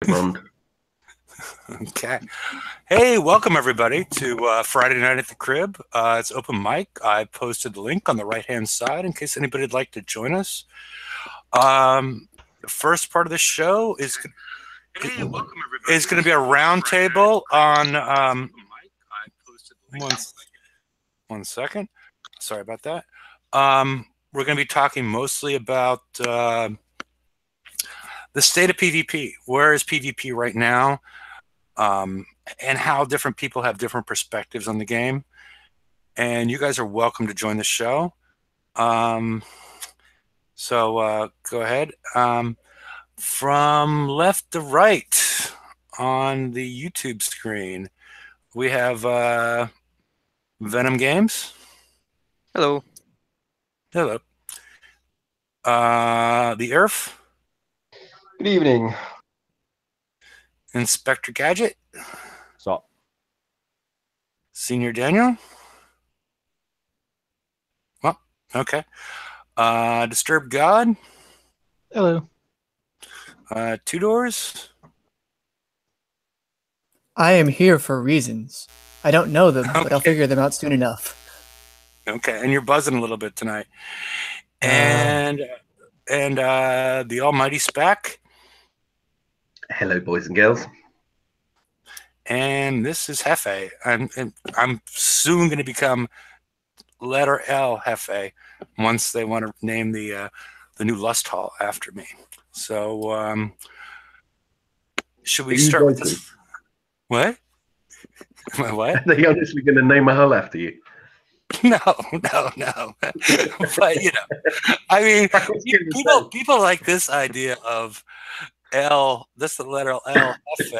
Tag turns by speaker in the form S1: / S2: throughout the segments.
S1: Mond.
S2: Okay. Hey, welcome everybody to Friday Night at the Crib. It's open mic. I posted the link on the right-hand side in case anybody would like to join us. The first part of the show is going to be a round table on one second. Sorry about that. We're going to be talking mostly about the state of PvP. Where is PvP right now? And how different people have different perspectives on the game. And you guys are welcome to join the show. So go ahead. From left to right on the YouTube screen, we have Venom Games.
S3: Hello.
S2: Hello. The Earth.
S1: Good evening.
S2: Inspector Gadget.
S4: Stop.
S2: Senior Daniel. Well, okay. Disturbed God.
S5: Hello.
S2: Two Doors.
S5: I am here for reasons. I don't know them, but I'll figure them out soon enough.
S2: Okay, and you're buzzing a little bit tonight. And the Almighty Spack.
S1: Hello, boys and girls.
S2: And this is Hefe. I'm soon going to become letter L Hefe once they want to name the new Lust Hall after me. So should we start with this? What? What?
S1: Are they honestly going to name a hull after you?
S2: No. But I mean, people like this idea of L. That's the letter L Hefe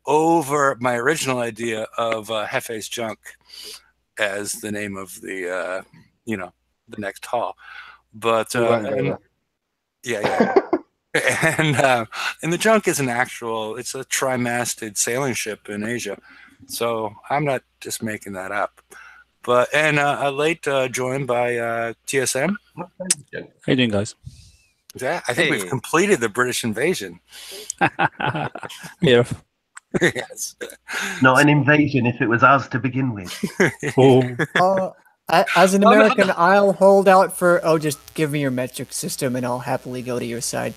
S2: over my original idea of Hefe's Junk as the name of the the next hall. But yeah. And the Junk is it's a tri-masted sailing ship in Asia. So I'm not just making that up. But late joined by TSM.
S6: How you doing, guys?
S2: Yeah, I think we've completed the British invasion.
S6: Yeah.
S2: Yes.
S1: Not an invasion if it was ours to begin with.
S5: As an American, I'll hold out for, just give me your metric system and I'll happily go to your side.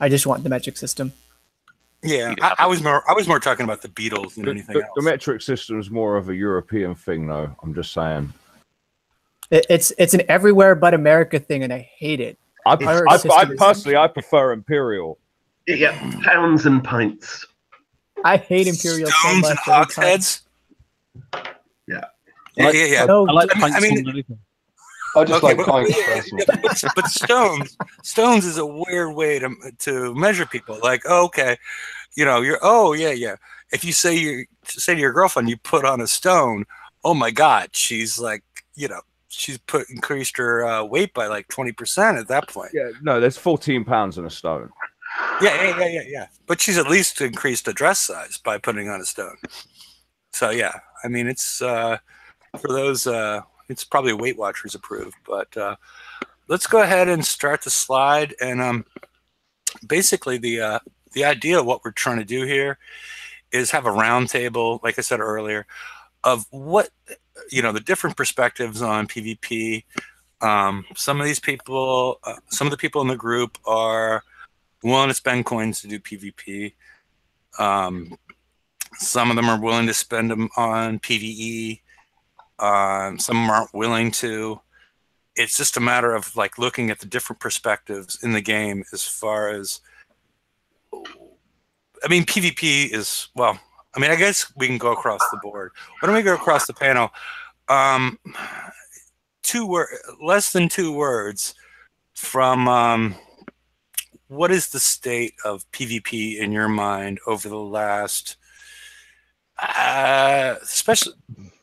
S5: I just want the metric system.
S2: Yeah, I was more talking about the Beatles than anything else.
S4: The metric system is more of a European thing, though. I'm just saying.
S5: It's an everywhere but America thing, and I hate it.
S4: I personally prefer Imperial.
S1: Yeah, pounds and pints.
S5: I hate Imperial.
S2: Stones and hogsheads.
S1: Yeah.
S2: Yeah.
S5: No,
S6: I like pints more than anything.
S1: I just like pints personally.
S2: But stones is a weird way to measure people. Like, okay, you're If you say to your girlfriend you put on a stone, oh my God, she's like, she's increased her weight by like 20% at that point.
S4: Yeah, no, there's 14 pounds in a stone.
S2: Yeah. But she's at least increased the dress size by putting on a stone. So yeah, I mean it's for those. It's probably Weight Watchers approved. But let's go ahead and start the slide. And basically the idea of what we're trying to do here is have a round table, like I said earlier, of what the different perspectives on PvP. Some of the people in the group are willing to spend coins to do PvP. Some of them are willing to spend them on PvE. Some aren't willing to. It's just a matter of like looking at the different perspectives in the game as far as. I mean, PvP is I guess we can go across the board. Why don't we go across the panel? Less than 2 words from what is the state of PvP in your mind over the last, especially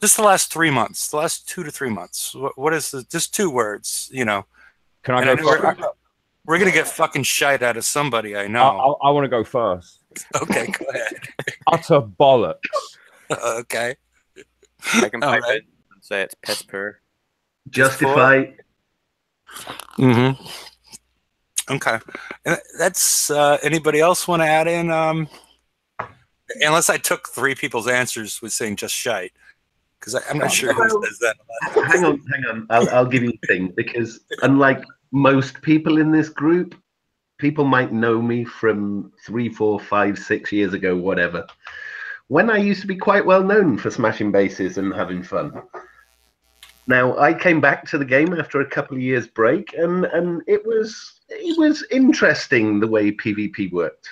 S2: just the last 3 months, the last 2 to 3 months? What is just 2 words? Can
S4: I go?
S2: We're gonna get fucking shite out of somebody. I know.
S4: I want to go first.
S2: Okay, go ahead.
S4: Utter bollocks.
S2: Okay.
S3: I can pipe it and say it's piss pur.
S1: Justify.
S2: Okay. And that's anybody else want to add in Unless I took 3 people's answers with saying just shite, because I'm not sure
S1: Well,
S2: who says that.
S1: hang on. I'll give you a thing, because unlike most people in this group, people might know me from 3, 4, 5, 6 years ago, whatever, when I used to be quite well known for smashing bases and having fun. Now, I came back to the game after a couple of years break, and it was interesting the way PvP worked.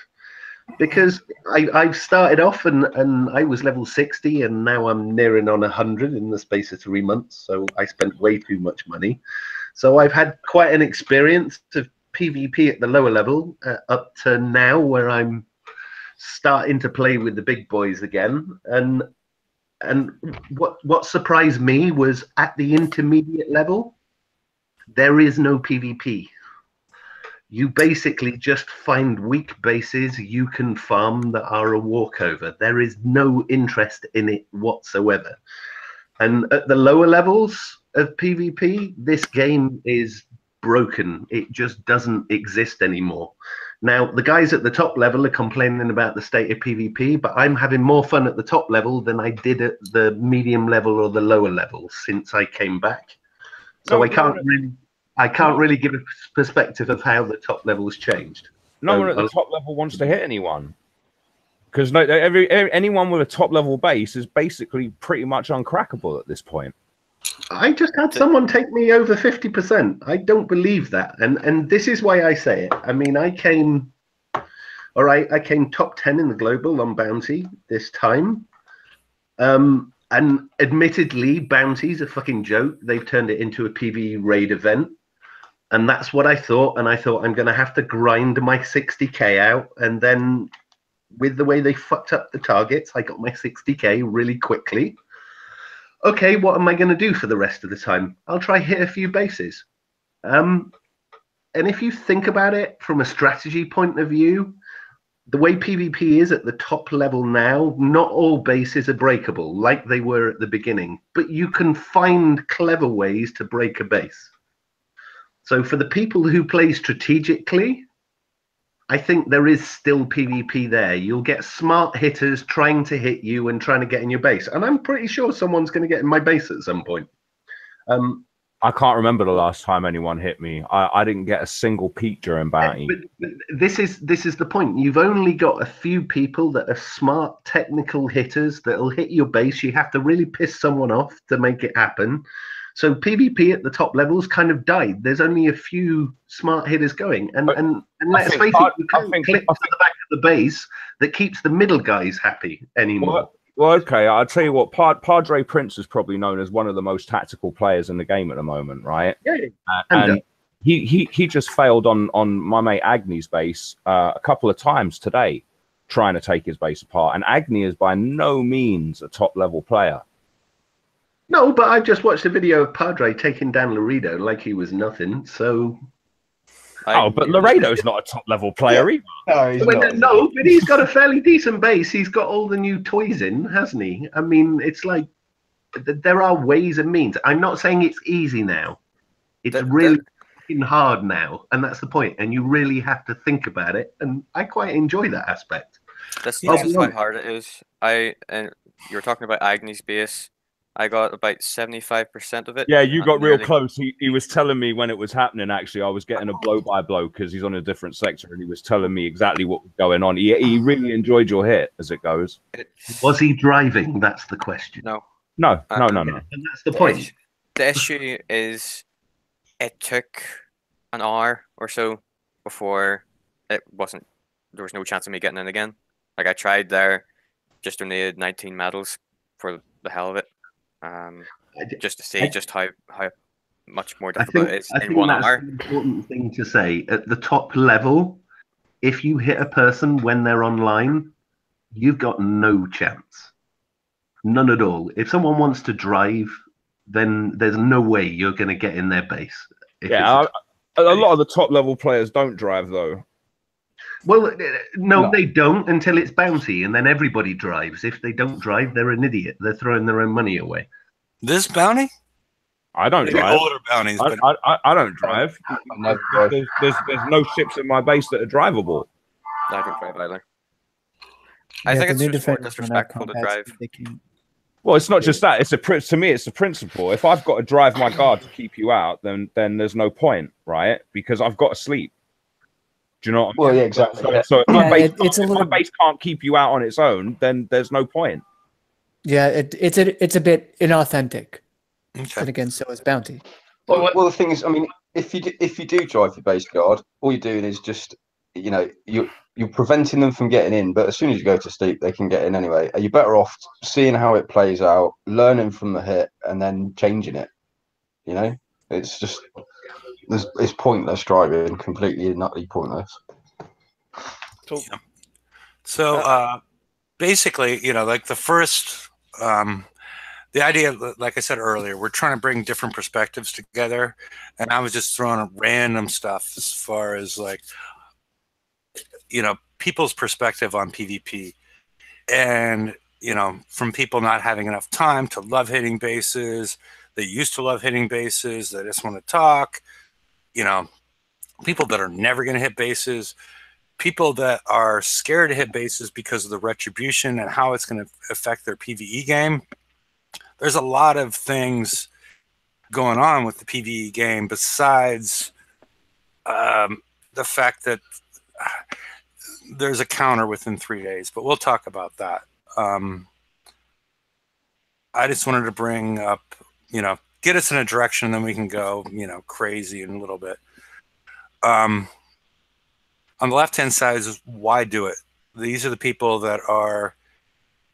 S1: Because I've started off and I was level 60, and now I'm nearing on 100 in the space of 3 months. So I spent way too much money. So I've had quite an experience of PvP at the lower level up to now, where I'm starting to play with the big boys again. And what surprised me was at the intermediate level, there is no PvP. You basically just find weak bases you can farm that are a walkover. There is no interest in it whatsoever. And at the lower levels of PvP, this game is broken. It just doesn't exist anymore. Now, the guys at the top level are complaining about the state of PvP, but I'm having more fun at the top level than I did at the medium level or the lower level since I came back. So I can't really give a perspective of how the top level's changed.
S4: No one at the top level wants to hit anyone, because anyone with a top level base is basically pretty much uncrackable at this point.
S1: I just had someone take me over 50%. I don't believe that, and this is why I say it. I mean, I came top 10 in the global on bounty this time. And admittedly, bounty's a fucking joke. They've turned it into a PvE raid event. And that's what I thought. And I thought, I'm going to have to grind my 60k out. And then with the way they fucked up the targets, I got my 60k really quickly. Okay, what am I going to do for the rest of the time? I'll try hit a few bases. And if you think about it from a strategy point of view, the way PvP is at the top level now, not all bases are breakable like they were at the beginning, but you can find clever ways to break a base. So for the people who play strategically, I think there is still PvP there. You'll get smart hitters trying to hit you and trying to get in your base. And I'm pretty sure someone's going to get in my base at some point.
S4: I can't remember the last time anyone hit me. I didn't get a single peek during bounty.
S1: But this is the point. You've only got a few people that are smart technical hitters that'll hit your base. You have to really piss someone off to make it happen. So PvP at the top levels kind of died. There's only a few smart hitters going. And let's face it, you can't click to the back of the base that keeps the middle guys happy anymore.
S4: Well, okay, I'll tell you what, Padre Prince is probably known as one of the most tactical players in the game at the moment, right?
S1: Yeah.
S4: And he just failed on my mate Agni's base a couple of times today, trying to take his base apart. And Agni is by no means a top-level player.
S1: No, but I've just watched a video of Padre taking down Laredo like he was nothing, so...
S4: but Laredo's not a top-level player either.
S1: No, he's not. No, but he's got a fairly decent base. He's got all the new toys in, hasn't he? I mean, it's like, there are ways and means. I'm not saying it's easy now. It's really hard now, and that's the point. And you really have to think about it, and I quite enjoy that aspect.
S3: This is how hard it is. And you were talking about Agni's base. I got about 75% of it.
S4: Yeah, you got real close. He was telling me when it was happening, actually, I was getting a blow-by-blow because he's on a different sector, and he was telling me exactly what was going on. He really enjoyed your hit, as it goes.
S1: Was he driving? That's the question.
S3: No.
S4: No.
S1: And that's the point.
S3: The issue is it took an hour or so before there was no chance of me getting in again. Like, I tried there, just donated 19 medals for the hell of it. Just to see just how much more difficult it is in 1 hour.
S1: That's an important thing to say. At the top level, if you hit a person when they're online, you've got no chance. None at all. If someone wants to drive, then there's no way you're going to get in their base.
S4: A lot of the top level players don't drive, though.
S1: Well, no, they don't until it's bounty, and then everybody drives. If they don't drive, they're an idiot. They're throwing their own money away.
S2: This bounty?
S4: I don't drive.
S2: Older bounties, but
S4: I don't drive. There's no ships in my base that are drivable.
S3: I don't drive either. I
S5: Yeah,
S3: think
S5: the
S3: it's
S5: new
S3: just more
S5: defenders when our
S3: disrespectful to
S5: combats,
S3: drive.
S5: they can.
S4: Well, it's not just that. To me, it's the principle. If I've got to drive my guard to keep you out, then there's no point, right? Because I've got to sleep. Do you know what I mean?
S7: Well, yeah, exactly.
S4: So if,
S5: Yeah,
S4: my base,
S5: it's a
S4: if
S5: little.
S4: my base can't keep you out on its own, then there's no point.
S5: Yeah, it's a bit inauthentic.
S2: Okay.
S5: But again, so is bounty.
S7: Well, the thing is, I mean, if you do drive your base guard, all you're doing is just, you know, you're preventing them from getting in. But as soon as you go to sleep, they can get in anyway. Are you better off seeing how it plays out, learning from the hit, and then changing it? You know, it's just it's pointless driving, completely and utterly pointless.
S2: So basically, you know, like the first, the idea, like I said earlier, we're trying to bring different perspectives together, and I was just throwing random stuff as far as like, you know, people's perspective on PvP, and you know, from people not having enough time to love hitting bases, they used to love hitting bases, they just want to talk, you know, people that are never going to hit bases, people that are scared to hit bases because of the retribution and how it's going to affect their PvE game. There's a lot of things going on with the PvE game besides the fact that there's a counter within 3 days, but we'll talk about that. I just wanted to bring up, you know, get us in a direction, then we can go, you know, crazy in a little bit. On the left-hand side is why do it. These are the people that are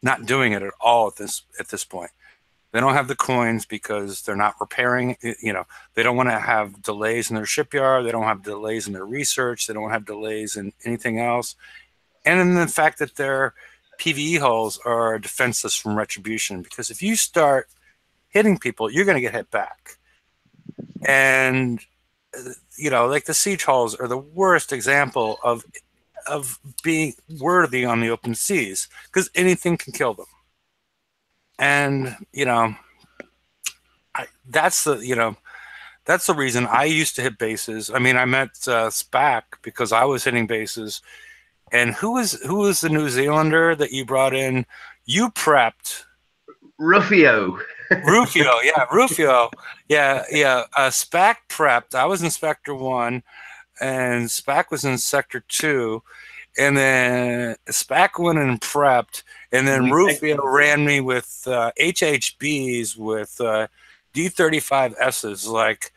S2: not doing it at all at this point. They don't have the coins because they're not repairing. You know, they don't want to have delays in their shipyard. They don't have delays in their research. They don't have delays in anything else. And then the fact that their PvE hulls are defenseless from retribution, because if you start hitting people, you're going to get hit back. And you know, like the siege hulls are the worst example of being worthy on the open seas, because anything can kill them. And you know, that's the reason I used to hit bases. I mean, I met SPAC because I was hitting bases. And who was the New Zealander that you brought in? You prepped
S1: Rufio.
S2: Rufio, yeah, Rufio, yeah. SPAC prepped. I was in Sector 1, and SPAC was in Sector 2, and then SPAC went and prepped, and then Rufio ran me with HHBs with D35Ss like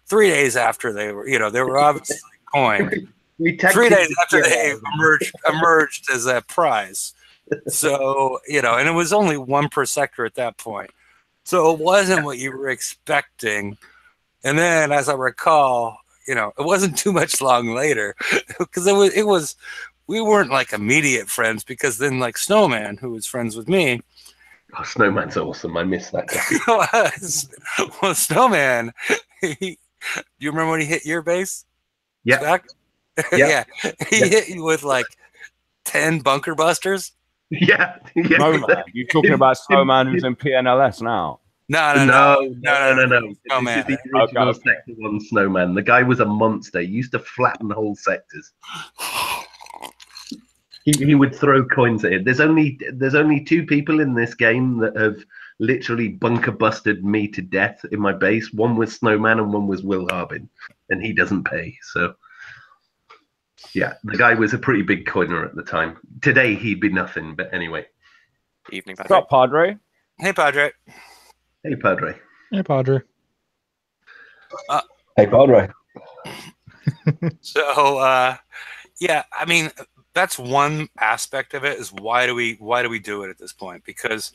S2: 3 days after they were obviously coined. 3 days after they emerged as a prize. So, you know, and it was only 1 per sector at that point. So it wasn't what you were expecting. And then, as I recall, you know, it wasn't too much long later, because we weren't like immediate friends, because then like Snowman, who was friends with me.
S1: Oh, Snowman's awesome. I miss that guy.
S2: Well, Snowman, do you remember when he hit your base?
S1: Yeah.
S2: Yeah. He hit you with like 10 bunker busters.
S1: Yeah.
S4: Snowman. You're talking about Snowman who's in PNLS now?
S2: No. Snowman.
S1: This is the original Sector 1 Snowman. The guy was a monster. He used to flatten whole sectors. He would throw coins at it. There's only 2 people in this game that have literally bunker busted me to death in my base. One was Snowman and one was Will Harbin, and he doesn't pay. So yeah, the guy was a pretty big coiner at the time. Today he'd be nothing, but anyway.
S3: Evening, Padre.
S4: What's up, Padre?
S2: Hey, Padre.
S1: Hey, Padre.
S6: Hey, Padre.
S7: Hey, Padre.
S2: So yeah, I mean, that's one aspect of it, is why do we do it at this point? Because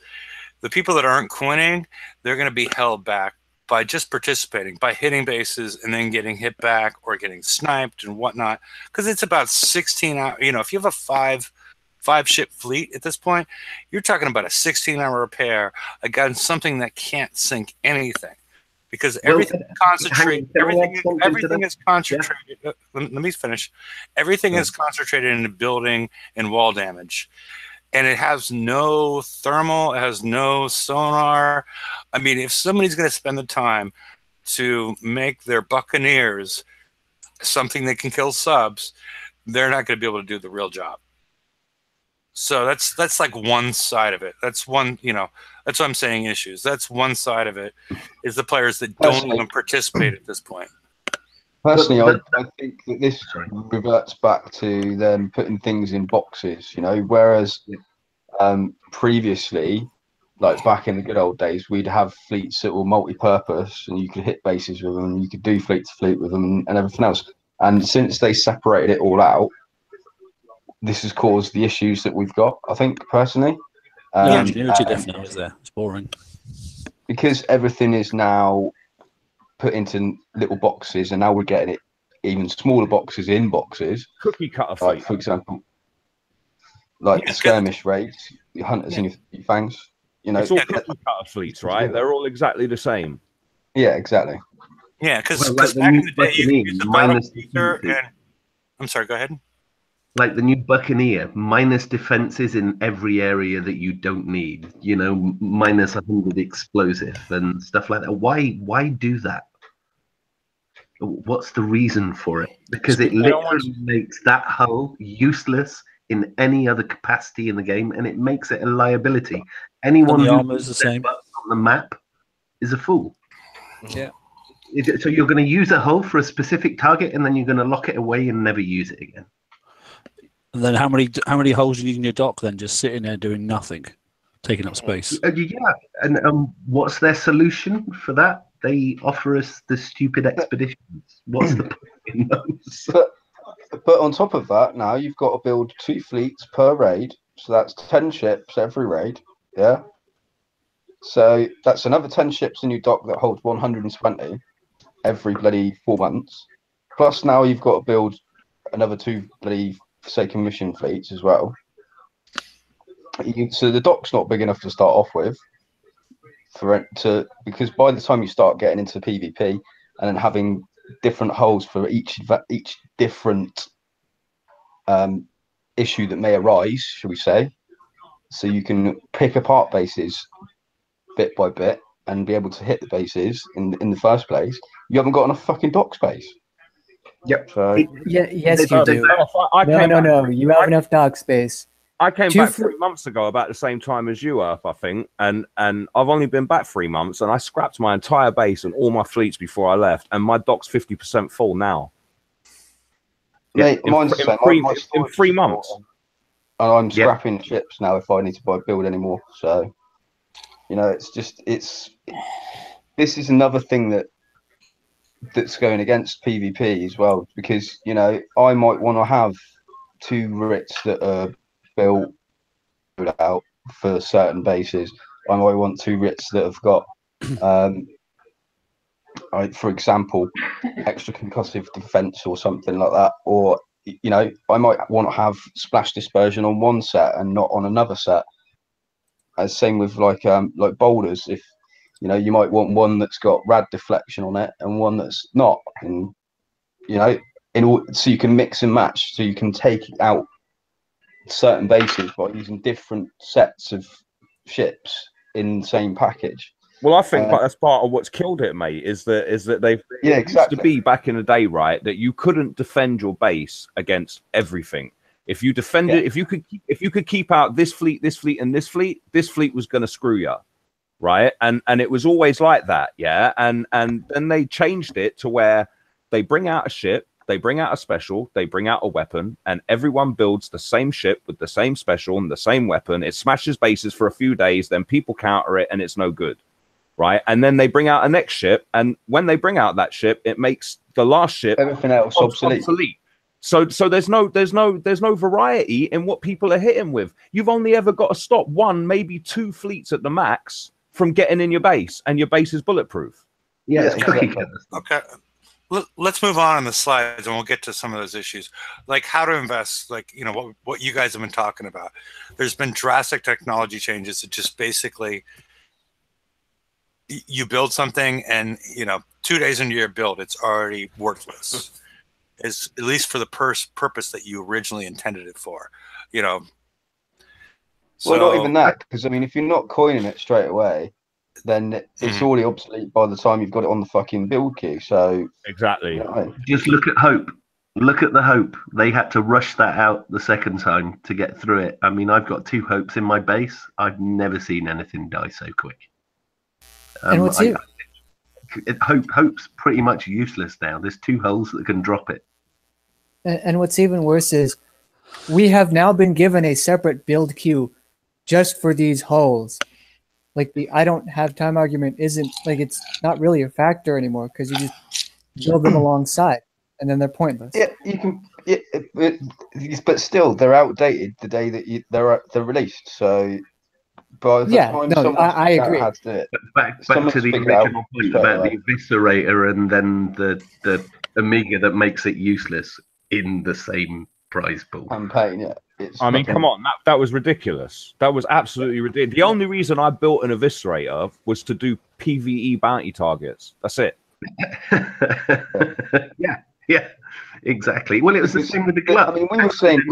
S2: the people that aren't coining, they're going to be held back by just participating, by hitting bases and then getting hit back or getting sniped and whatnot. Because it's about 16 hours. You know, if you have a five ship fleet at this point, you're talking about a 16-hour repair against something that can't sink anything. Because everything is concentrated. Everything is concentrated. Yeah. Let me finish. Everything is concentrated into building and wall damage, and it has no thermal. It has no sonar. I mean, if somebody's going to spend the time to make their Buccaneers something that can kill subs, they're not going to be able to do the real job. So that's like one side of it. That's one, that's what I'm saying issues. That's one side of it, is the players that don't even participate at this point.
S7: Personally, I think that this reverts back to them putting things in boxes, whereas previously, like back in the good old days, we'd have fleets that were multi-purpose and you could hit bases with them, and you could do fleet to fleet with them and everything else. And since they separated it all out, this has caused the issues that we've got, I think, personally.
S6: The ingenuity definitely is there. It's boring.
S7: Because everything is now put into little boxes, and now we're getting it even smaller boxes in boxes.
S4: Cookie cutter fleet.
S7: Like, for example, like the skirmish raids, your hunters and your fangs.
S4: It's all cookie cutter fleets, right? They're all exactly the same.
S7: Yeah, exactly.
S2: Yeah, because
S1: like
S2: back in the day, you used the battle cruiser and... I'm sorry, go ahead.
S1: Like the new Buccaneer, minus defenses in every area that you don't need, minus 100 explosive and stuff like that. Why do that? What's the reason for it? Because it literally makes that hull useless in any other capacity in the game, and it makes it a liability. Anyone who
S6: armor is the same
S1: on the map is a fool.
S6: Yeah.
S1: So you're going to use a hull for a specific target, and then you're going to lock it away and never use it again.
S6: And then how many holes do you need in your dock then, just sitting there doing nothing, taking up space?
S1: Yeah, and what's their solution for that? They offer us the stupid expeditions. What's the point in those?
S7: But on top of that, now you've got to build 2 fleets per raid, so that's 10 ships every raid. Yeah. So that's another 10 ships in your dock that holds 120 every bloody 4 months. Plus now you've got to build another 2 bloody Forsaken mission fleets as well. So the dock's not big enough to start off with, because by the time you start getting into PvP and then having different hulls for each different issue that may arise, shall we say, so you can pick apart bases bit by bit and be able to hit the bases in the first place, you haven't got enough fucking dock space.
S1: Yep.
S7: So
S5: yes, you do. No. You have enough dock space.
S4: I came back 3 months ago, about the same time as you, Earth, I think, and I've only been back 3 months, and I scrapped my entire base and all my fleets before I left, and my dock's 50% full now.
S7: Mate, mine's the same.
S4: In 3 months.
S7: And I'm scrapping ships now if I need to build any more. So, this is another thing that's going against PvP as well, because I might want to have 2 Rits that are built out for certain bases. I might want 2 Rits that have got for example, extra concussive defense or something like that, or I might want to have splash dispersion on one set and not on another set. As same with like boulders, if you might want one that's got rad deflection on it and one that's not, and so you can mix and match, so you can take out certain bases by using different sets of ships in the same package.
S4: Well, I think that's part of what's killed it, mate. Is that they've used to be back in the day, right? That you couldn't defend your base against everything. If you defended, if you could keep out this fleet, and this fleet was going to screw you, right? And it was always like that, yeah. And then they changed it to where they bring out a ship, they bring out a special, they bring out a weapon, and everyone builds the same ship with the same special and the same weapon. It smashes bases for a few days, then people counter it, and it's no good. Right, and then they bring out a next ship, and when they bring out that ship, it makes the last ship
S7: everything else obsolete.
S4: So there's no variety in what people are hitting with. You've only ever got to stop 1, maybe 2 fleets at the max from getting in your base, and your base is bulletproof.
S1: Yeah, it's cookie cutter.
S2: Okay, let's move on the slides, and we'll get to some of those issues, like how to invest, like what you guys have been talking about. There's been drastic technology changes that just basically, you build something and 2 days into your build, it's already worthless. Is at least for the purpose that you originally intended it for, So,
S7: well, not even that, because if you're not coining it straight away, then it's already obsolete by the time you've got it on the fucking build queue. So
S4: exactly.
S1: Just look at Hope. Look at the hope. They had to rush that out the second time to get through it. I mean, I've got 2 hopes in my base. I've never seen anything die so quick.
S5: And what's
S1: Hope's pretty much useless now. There's 2 holes that can drop it.
S5: And what's even worse is we have now been given a separate build queue just for these holes. Like the I don't have time argument isn't like it's not really a factor anymore because you just build them alongside. And then they're pointless.
S7: Yeah, you can. Yeah, but still, they're outdated the day that they're released. So, by the time
S5: I agree.
S7: How to do it,
S1: back to the original point about the Eviscerator and then the Amiga that makes it useless in the same prize pool
S7: campaign. Yeah,
S4: I mean, come on, that was ridiculous. That was absolutely ridiculous. The only reason I built an Eviscerator was to do PvE bounty targets. That's it.
S1: Yeah, exactly. Well, it was the same with the glove.
S7: I mean, we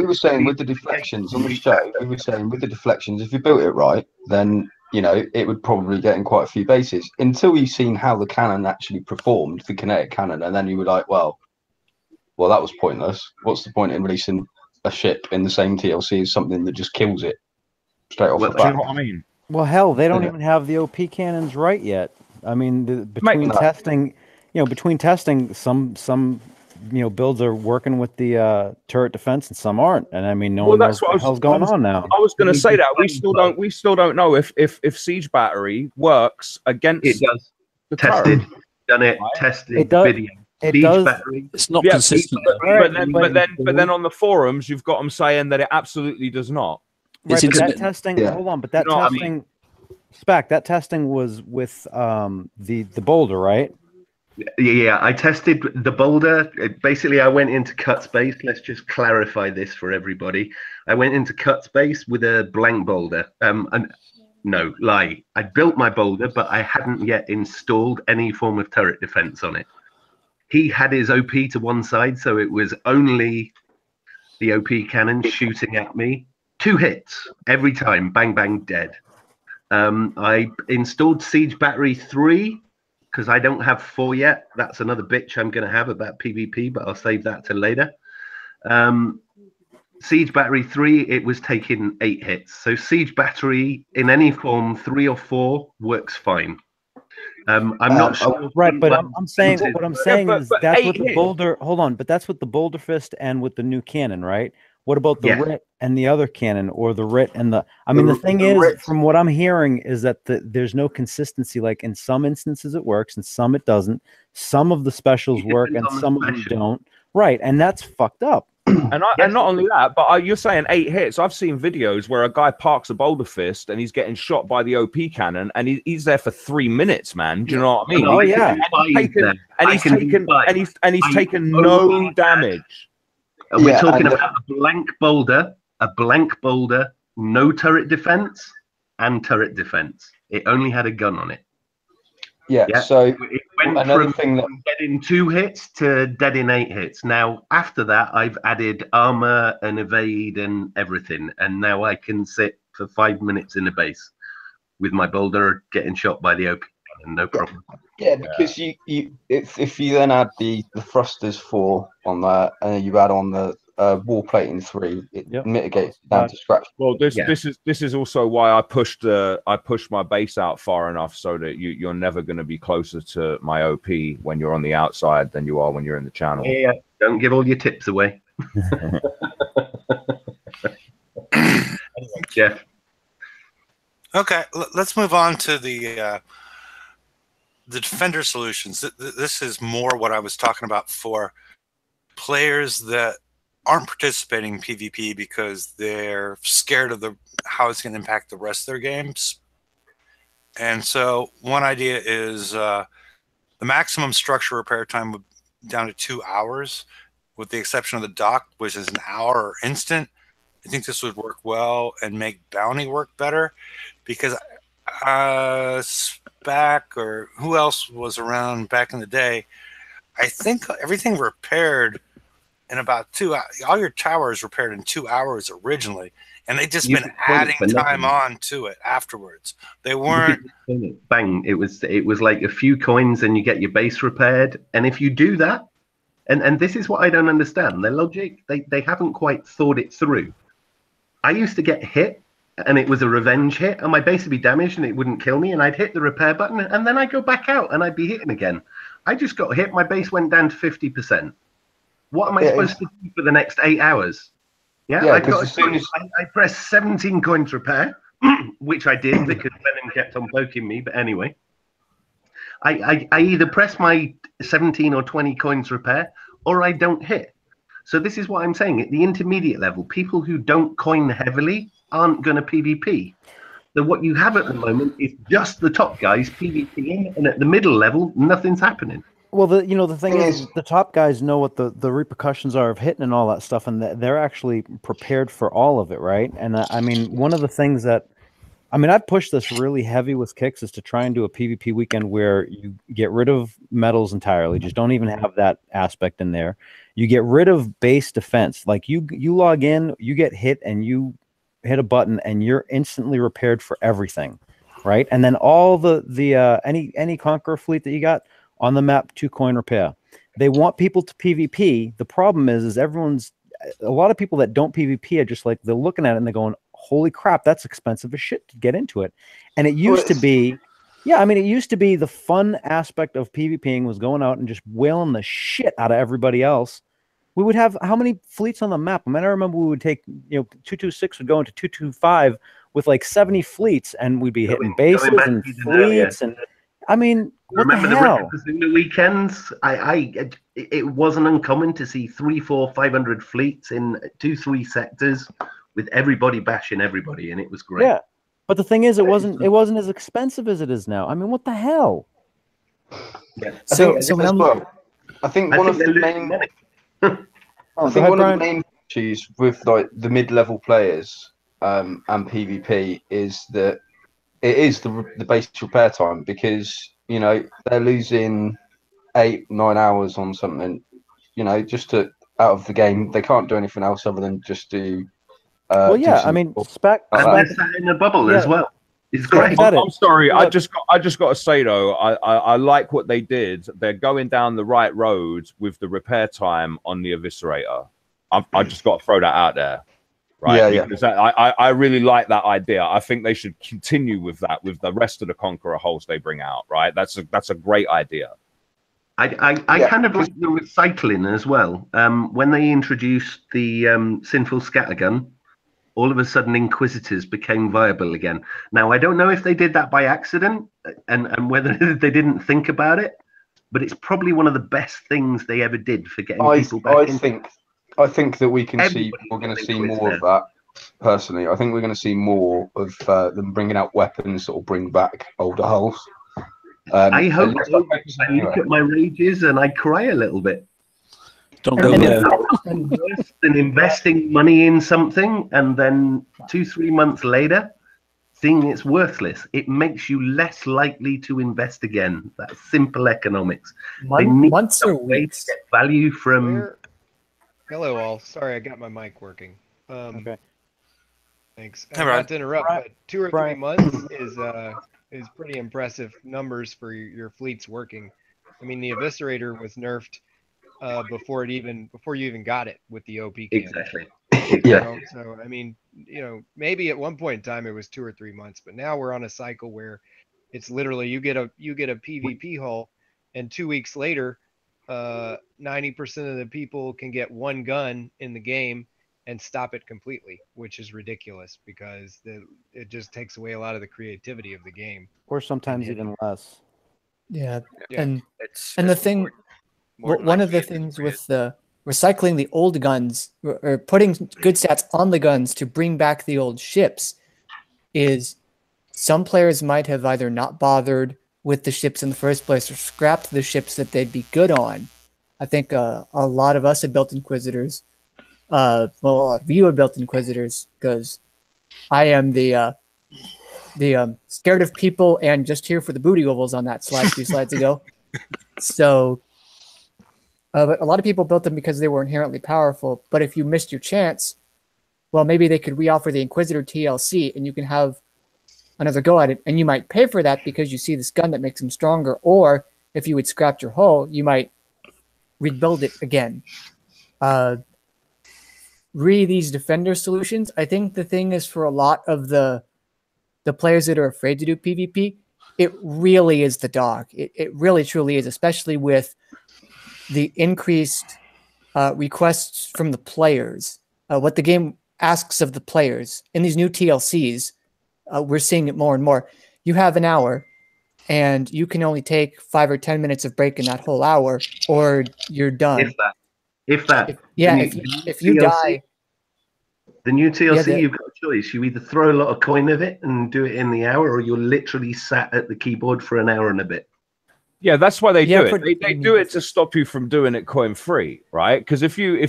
S7: were saying with the deflections on the show, we were saying with the deflections, if you built it right, then it would probably get in quite a few bases. Until you've seen how the cannon actually performed, the kinetic cannon, and then you were like, well, that was pointless. What's the point in releasing a ship in the same TLC as something that just kills it straight off the bat?
S4: Do you know what I mean?
S8: Well, hell, they don't even have the OP cannons right yet. I mean, between testing, some builds are working with the turret defense and some aren't. And I mean, no one knows what the hell's going on now.
S4: I was going to say that we still don't know if Siege Battery works against.
S1: It does. Tested, done it, tested.
S8: It does.
S1: Video.
S8: It does.
S6: It's not consistent.
S4: But then on the forums, you've got them saying that it absolutely does not.
S8: Right, but that testing. Yeah. Hold on, but that testing. Spec, that testing was with the boulder, right?
S1: Yeah, I tested the boulder. Basically, I went into cut space. Let's just clarify this for everybody. I went into cut space with a blank boulder. And no, lie. I built my boulder, but I hadn't yet installed any form of turret defense on it. He had his OP to one side, so it was only the OP cannon shooting at me. 2 hits every time. Bang, bang, dead. I installed Siege Battery 3 because I don't have 4 yet. That's another bitch I'm going to have about PvP, but I'll save that till later. Siege Battery 3, it was taking 8 hits. So Siege Battery in any form, 3 or 4 works fine. I'm not sure.
S8: Right, but I'm saying what I'm saying is that's what the boulder. Hold on, but that's what the boulder fist and with the new cannon, right? What about the RIT and the other cannon, or the RIT and the? I mean, the thing is, from what I'm hearing, is that there's no consistency. Like in some instances it works, and some it doesn't. Some of the specials work, and some of them don't. Right, and that's fucked up.
S4: And not only that, but you're saying 8 hits. I've seen videos where a guy parks a boulder fist and he's getting shot by the OP cannon, and he's there for 3 minutes, man. Do you know what I mean?
S8: Oh yeah,
S4: and he's taken no damage.
S1: We're talking about a blank boulder, no turret defense, and turret defense. It only had a gun on it.
S7: Yeah. So
S1: it went from dead in 2 hits to dead in 8 hits. Now, after that, I've added armor and evade and everything, and now I can sit for 5 minutes in a base with my boulder getting shot by the OP cannon, no problem.
S7: Yeah, because if you then add the thrusters 4 on that, and you add on the wall plating 3, it mitigates down to scratch.
S4: Well, this is also why I pushed my base out far enough so that you're never going to be closer to my OP when you're on the outside than you are when you're in the channel.
S1: Yeah, don't give all your tips away. Jeff.
S2: Okay, let's move on to the defender solutions. This is more what I was talking about for players that aren't participating in PvP because they're scared of how it's going to impact the rest of their games. And so one idea is the maximum structure repair time would down to 2 hours, with the exception of the dock, which is an hour or instant. I think this would work well and make bounty work better, because Spac or who else was around back in the day, I think everything repaired in about 2 hours. All your towers repaired in 2 hours originally, and they just been adding time on to it afterwards. They weren't
S1: bang. It was like a few coins and you get your base repaired. And if you do that, And this is what I don't understand. Their logic, they haven't quite thought it through. I used to get hit, and it was a revenge hit, and my base would be damaged, and it wouldn't kill me, and I'd hit the repair button, and then I'd go back out, and I'd be hitting again. I just got hit. My base went down to 50%. What am I supposed to do for the next 8 hours? I pressed 17 coins repair, which I did because Venom kept on poking me. But anyway, I either press my 17 or 20 coins repair, or I don't hit. So this is what I'm saying. At the intermediate level, people who don't coin heavily aren't going to PvP. So what you have at the moment is just the top guys PvPing, and at the middle level, nothing's happening.
S8: Well, the thing is, the top guys know what the repercussions are of hitting and all that stuff, and they're actually prepared for all of it, right? And I mean, one of the things that, I mean, I've pushed this really heavy with Kicks is to try and do a PvP weekend where you get rid of medals entirely, just don't even have that aspect in there. You get rid of base defense. Like you log in, you get hit, and you hit a button, and you're instantly repaired for everything, right? And then all the any Conqueror fleet that you got on the map, 2 coin repair. They want people to PvP. The problem is a lot of people that don't PvP are just like, they're looking at it and they're going, holy crap, that's expensive as shit to get into it. And it used to be, it used to be the fun aspect of PvPing was going out and just wailing the shit out of everybody else. We would have how many fleets on the map? I mean, I remember we would take, 226 would go into 225 with like 70 fleets, and we'd be hitting bases and fleets and I mean, what the hell?
S1: The weekends, it wasn't uncommon to see 300, 400, 500 fleets in 2-3 sectors with everybody bashing everybody, and it was great.
S8: Yeah, but the thing is, it wasn't as expensive as it is now. I mean, what the hell?
S7: Yeah. I think one of the main issues with like the mid-level players and PvP is that it is the base repair time, because they're losing 8-9 hours on something, just out of the game. They can't do anything else other than just do.
S8: I mean,
S1: spec in a bubble as well. It's great.
S4: I'm sorry. I just got to say though, I like what they did. They're going down the right road with the repair time on the Eviscerator. I just got to throw that out there. Right? Because I really like that idea. I think they should continue with that with the rest of the Conqueror holes they bring out. Right? That's a great idea.
S1: I kind of like the recycling as well. When they introduced the Sinful Scattergun, all of a sudden Inquisitors became viable again. Now I don't know if they did that by accident and whether they didn't think about it, but it's probably one of the best things they ever did for getting people back.
S7: I think that we're going to see more of that. Personally, I think we're going to see more of them bringing out weapons that will bring back older hulls.
S1: I hope so. I look at my rages and I cry a little bit.
S6: Don't go there.
S1: Worse than investing money in something and then 2-3 months later seeing it's worthless. It makes you less likely to invest again. That's simple economics.
S5: Months or weeks.
S1: To get value from.
S9: Hello all. Sorry, I got my mic working.
S8: Okay.
S9: Thanks. Not to interrupt, but 2 or 3 months is pretty impressive numbers for your fleets working. I mean, the Eviscerator was nerfed before you even got it with the OP cannon.
S1: Exactly.
S9: So I mean, maybe at one point in time it was 2 or 3 months, but now we're on a cycle where it's literally you get a PvP hull, and 2 weeks later, 90% of the people can get 1 gun in the game and stop it completely, which is ridiculous because it just takes away a lot of the creativity of the game.
S8: Or sometimes even less.
S5: Yeah. And the thing, one of the things with the recycling the old guns or putting good stats on the guns to bring back the old ships is some players might have either not bothered with the ships in the first place or scrapped the ships that they'd be good on. I think a lot of us have built Inquisitors. A lot of you have built Inquisitors because I am the scared of people and just here for the booty ovals on that slide 2 slides ago. So, but a lot of people built them because they were inherently powerful. But if you missed your chance, well, maybe they could reoffer the Inquisitor TLC and you can have another go at it. And you might pay for that because you see this gun that makes them stronger. Or if you would scrap your hull, you might rebuild it again. These defender solutions, I think the thing is for a lot of the players that are afraid to do PvP, it really is the dog. It really truly is, especially with the increased requests from the players. What the game asks of the players in these new TLCs, we're seeing it more and more. You have an hour, and you can only take 5 or 10 minutes of break in that whole hour, or you're done.
S1: If that.
S5: If you die.
S1: The new TLC, you've got a choice. You either throw a lot of coin at it and do it in the hour, or you're literally sat at the keyboard for an hour and a bit.
S4: Yeah, that's why they do it. They do it to stop you from doing it coin free, right? Because if you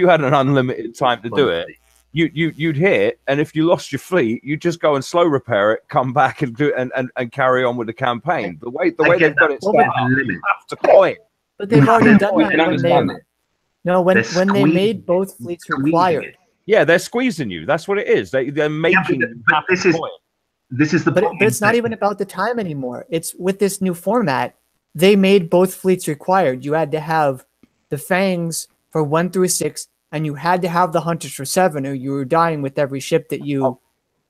S4: had an unlimited time to do it, you'd hit, and if you lost your fleet, you just go and slow repair it, come back and do and carry on with the campaign. The way they've got it set up, you have to coin.
S5: But they've already done that. When they made both fleets required.
S4: Yeah, they're squeezing you. That's what it is. They're making.
S1: But this is the.
S5: But it's not even about the time anymore. It's with this new format. They made both fleets required. You had to have the Fangs for 1 through 6, and you had to have the Hunters for 7, or you were dying with every ship that you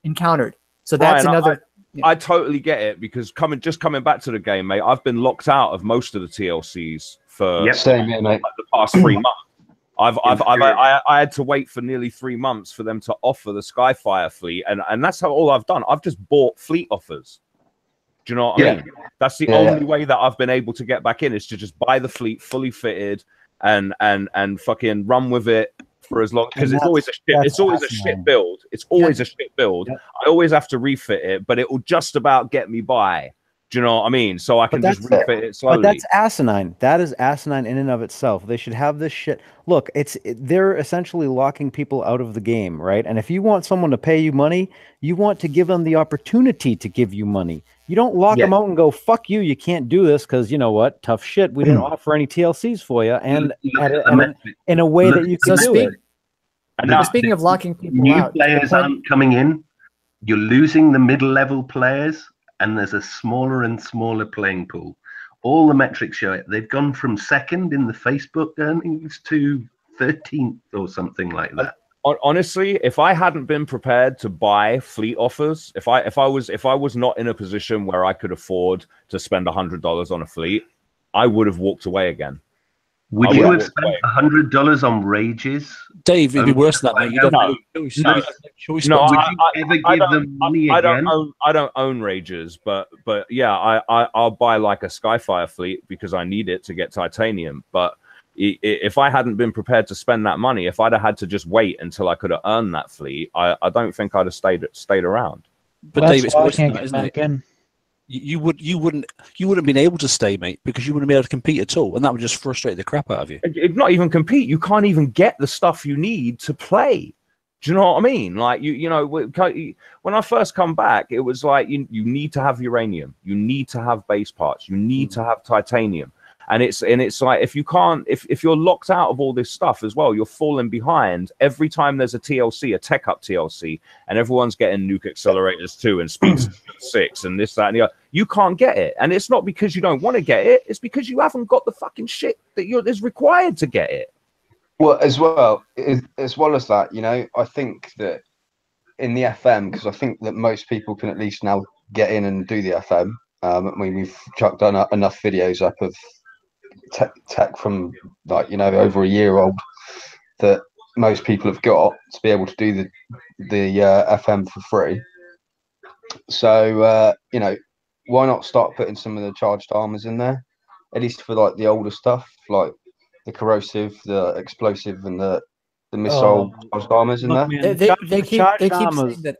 S5: encountered. So that's another.
S4: I totally get it, because coming back to the game, mate, I've been locked out of most of the TLCs for
S7: same here, mate.
S4: Like the past 3 months. I had to wait for nearly 3 months for them to offer the Skyfire fleet, and that's all I've done. I've just bought fleet offers. Do you know what I mean? That's the only way that I've been able to get back in, is to just buy the fleet fully fitted and fucking run with it for as long, because it's always a shit build. It's always a shit build. I always have to refit it, but it will just about get me by. Do you know what I mean? So I can just refit it slowly.
S8: But that's asinine. That is asinine in and of itself. They should have this shit. Look, they're essentially locking people out of the game, right? And if you want someone to pay you money, you want to give them the opportunity to give you money. You don't lock them out and go, fuck you, you can't do this, because you know what? Tough shit. We didn't offer any TLCs for you, and in a way that you can do it.
S5: Now, speaking of locking people
S1: new
S5: out,
S1: players aren't coming in. You're losing the middle-level players, and there's a smaller and smaller playing pool. All the metrics show it. They've gone from 2nd in the Facebook earnings to 13th or something like that.
S4: Honestly, if I hadn't been prepared to buy fleet offers, if I was not in a position where I could afford to spend $100 on a fleet, I would have walked away again.
S1: Would you have spent $100 on rages?
S6: Dave, it'd be worse than that, mate. You don't know.
S4: I don't own rages, but yeah, I'll buy like a Skyfire fleet because I need it to get titanium. But if I hadn't been prepared to spend that money, if I'd have had to just wait until I could have earned that fleet, I don't think I'd have stayed around.
S6: But Dave, it's worse than that, isn't it? You wouldn't been able to stay, mate, because you wouldn't be able to compete at all, and that would just frustrate the crap out of you.
S4: Not even compete. You can't even get the stuff you need to play. Do you know what I mean? Like you know, when I first come back, it was like you need to have uranium, you need to have base parts, you need to have titanium. And it's like if you're locked out of all this stuff as well, you're falling behind every time there's a TLC, a tech up TLC, and everyone's getting nuke accelerators 2 and speed 6 and this, that, and the other. You can't get it, and it's not because you don't want to get it; it's because you haven't got the fucking shit that is required to get it.
S7: Well, as well as that, you know, I think that in the FM, because I think that most people can at least now get in and do the FM. I mean, we've chucked enough videos up of tech from like, you know, over a year old that most people have got to be able to do the FM for free. So you know, why not start putting some of the charged armors in there, at least for like the older stuff, like the corrosive, the explosive, and the missile charged armors in there.
S5: They keep saying that.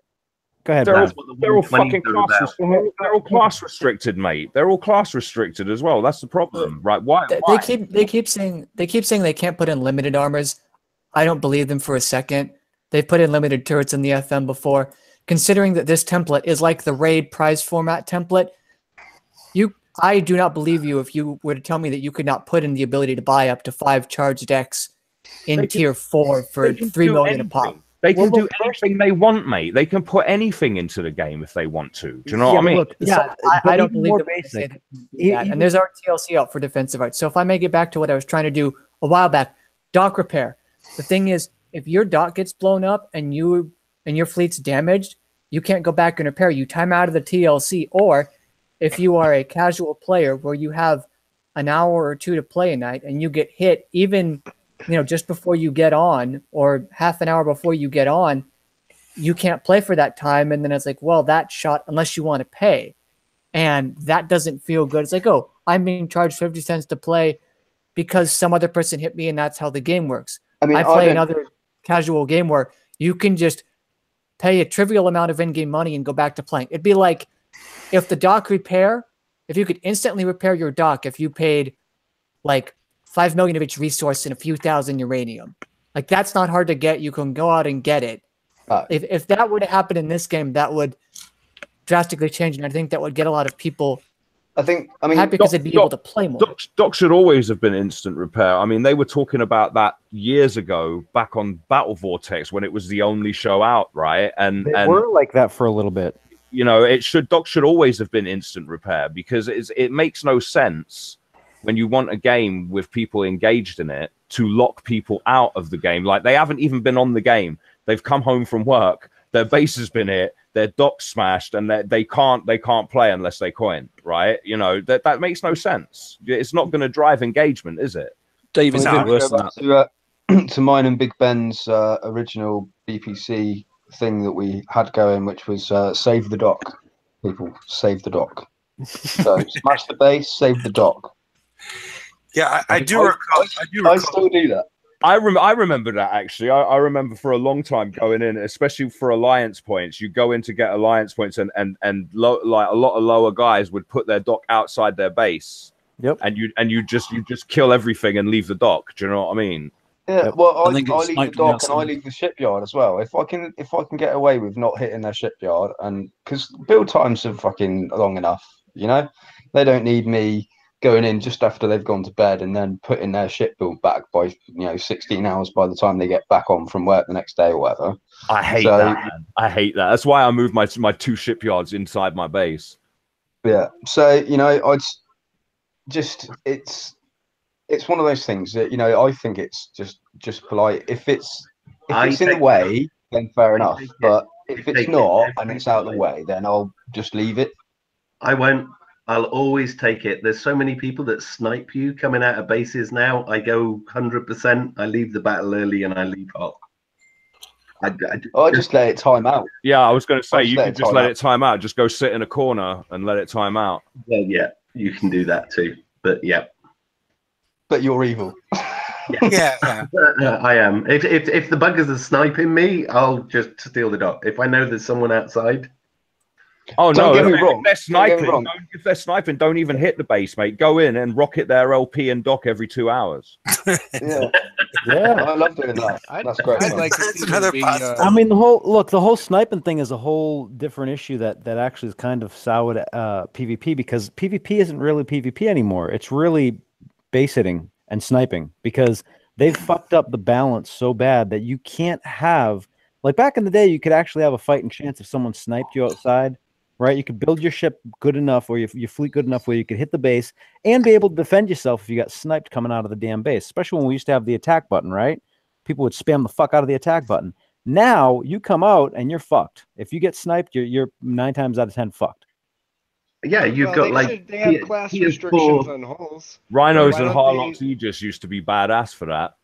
S8: Go ahead,
S4: they're all fucking they're all class restricted, mate. They're all class restricted as well. That's the problem, right? Why?
S5: They keep saying they can't put in limited armors. I don't believe them for a second. They've put in limited turrets in the FM before. Considering that this template is like the raid prize format template, I do not believe you if you were to tell me that you could not put in the ability to buy up to 5 charged decks in tier 4 for 3 million a pop.
S4: They can do anything they want, mate. They can put anything into the game if they want to. Do you know what I mean?
S5: Look, I don't believe that they say that. And there's our TLC out for defensive art. So if I may get back to what I was trying to do a while back, dock repair. The thing is, if your dock gets blown up and your fleet's damaged, you can't go back and repair. You time out of the TLC. Or if you are a casual player where you have an hour or two to play a night and you get hit, even just before you get on or half an hour before you get on, you can't play for that time. And then it's like, well, that shot, unless you want to pay. And that doesn't feel good. It's like, oh, I'm being charged 50 cents to play because some other person hit me, and that's how the game works. I mean, I play another casual game where you can just pay a trivial amount of in-game money and go back to playing. It'd be like if the dock repair, if you could instantly repair your dock, if you paid like 5 million of each resource and a few thousand uranium. Like, that's not hard to get. You can go out and get it. If that were to happen in this game, that would drastically change, and I think that would get a lot of people happy because they'd be able to play more.
S4: Dock should always have been instant repair. I mean, they were talking about that years ago back on Battle Vortex when it was the only show out, right? And
S8: they were like that for a little bit.
S4: Dock should always have been instant repair because it makes no sense when you want a game with people engaged in it to lock people out of the game. Like, they haven't even been on the game. They've come home from work. Their base has been hit. Their dock smashed, and they can't play unless they coin. Right? That makes no sense. It's not going to drive engagement, is it?
S6: Dave, it's a bit worse than
S7: that. To mine and Big Ben's original BPC thing that we had going, which was save the dock. People, save the dock. So smash the base, save the dock.
S2: Yeah, I do recall.
S7: I still do that.
S4: I remember that, actually. I remember for a long time going in, especially for alliance points. You go in to get alliance points, and like a lot of lower guys would put their dock outside their base.
S8: Yep.
S4: And you just kill everything and leave the dock. Do you know what I mean?
S7: Yeah. Well, I leave the dock and I leave the shipyard as well. If I can get away with not hitting their shipyard, and because build times are fucking long enough, they don't need me going in just after they've gone to bed and then putting their ship build back by 16 hours by the time they get back on from work the next day or whatever.
S4: I hate that. Man. I hate that. That's why I moved my 2 shipyards inside my base.
S7: Yeah. So I'd just it's one of those things that I think it's just polite. If it's in the way, then fair enough. But if it's not and it's out of the way, then I'll just leave it.
S1: I won't. I'll always take it. There's so many people that snipe you coming out of bases now. I go 100%. I leave the battle early and I leave hot.
S7: I just let it time out.
S4: Yeah, I was going to say, you can just let it time out. Just go sit in a corner and let it time out.
S1: Well, yeah, you can do that too. But yeah.
S7: But you're evil.
S2: Yeah.
S1: I am. If the buggers are sniping me, I'll just steal the dock. If I know there's someone outside.
S4: Oh no! If they're sniping, don't even hit the base, mate. Go in and rocket their LP and dock every 2 hours.
S7: Yeah, I love doing that. That's great.
S2: That's another
S8: I mean, the whole sniping thing is a whole different issue that actually is kind of soured PvP, because PvP isn't really PvP anymore. It's really base hitting and sniping, because they've fucked up the balance so bad that you can't have, like back in the day, you could actually have a fighting chance if someone sniped you outside. Right, you could build your ship good enough, or your fleet good enough, where you could hit the base and be able to defend yourself if you got sniped coming out of the damn base. Especially when we used to have the attack button, right? People would spam the fuck out of the attack button. Now you come out and you're fucked. If you get sniped, you're 9 times out of 10 fucked.
S1: Yeah, you've got
S9: they have class restrictions on hulls.
S4: Rhinos and Harlocks Aegis used to be badass for that.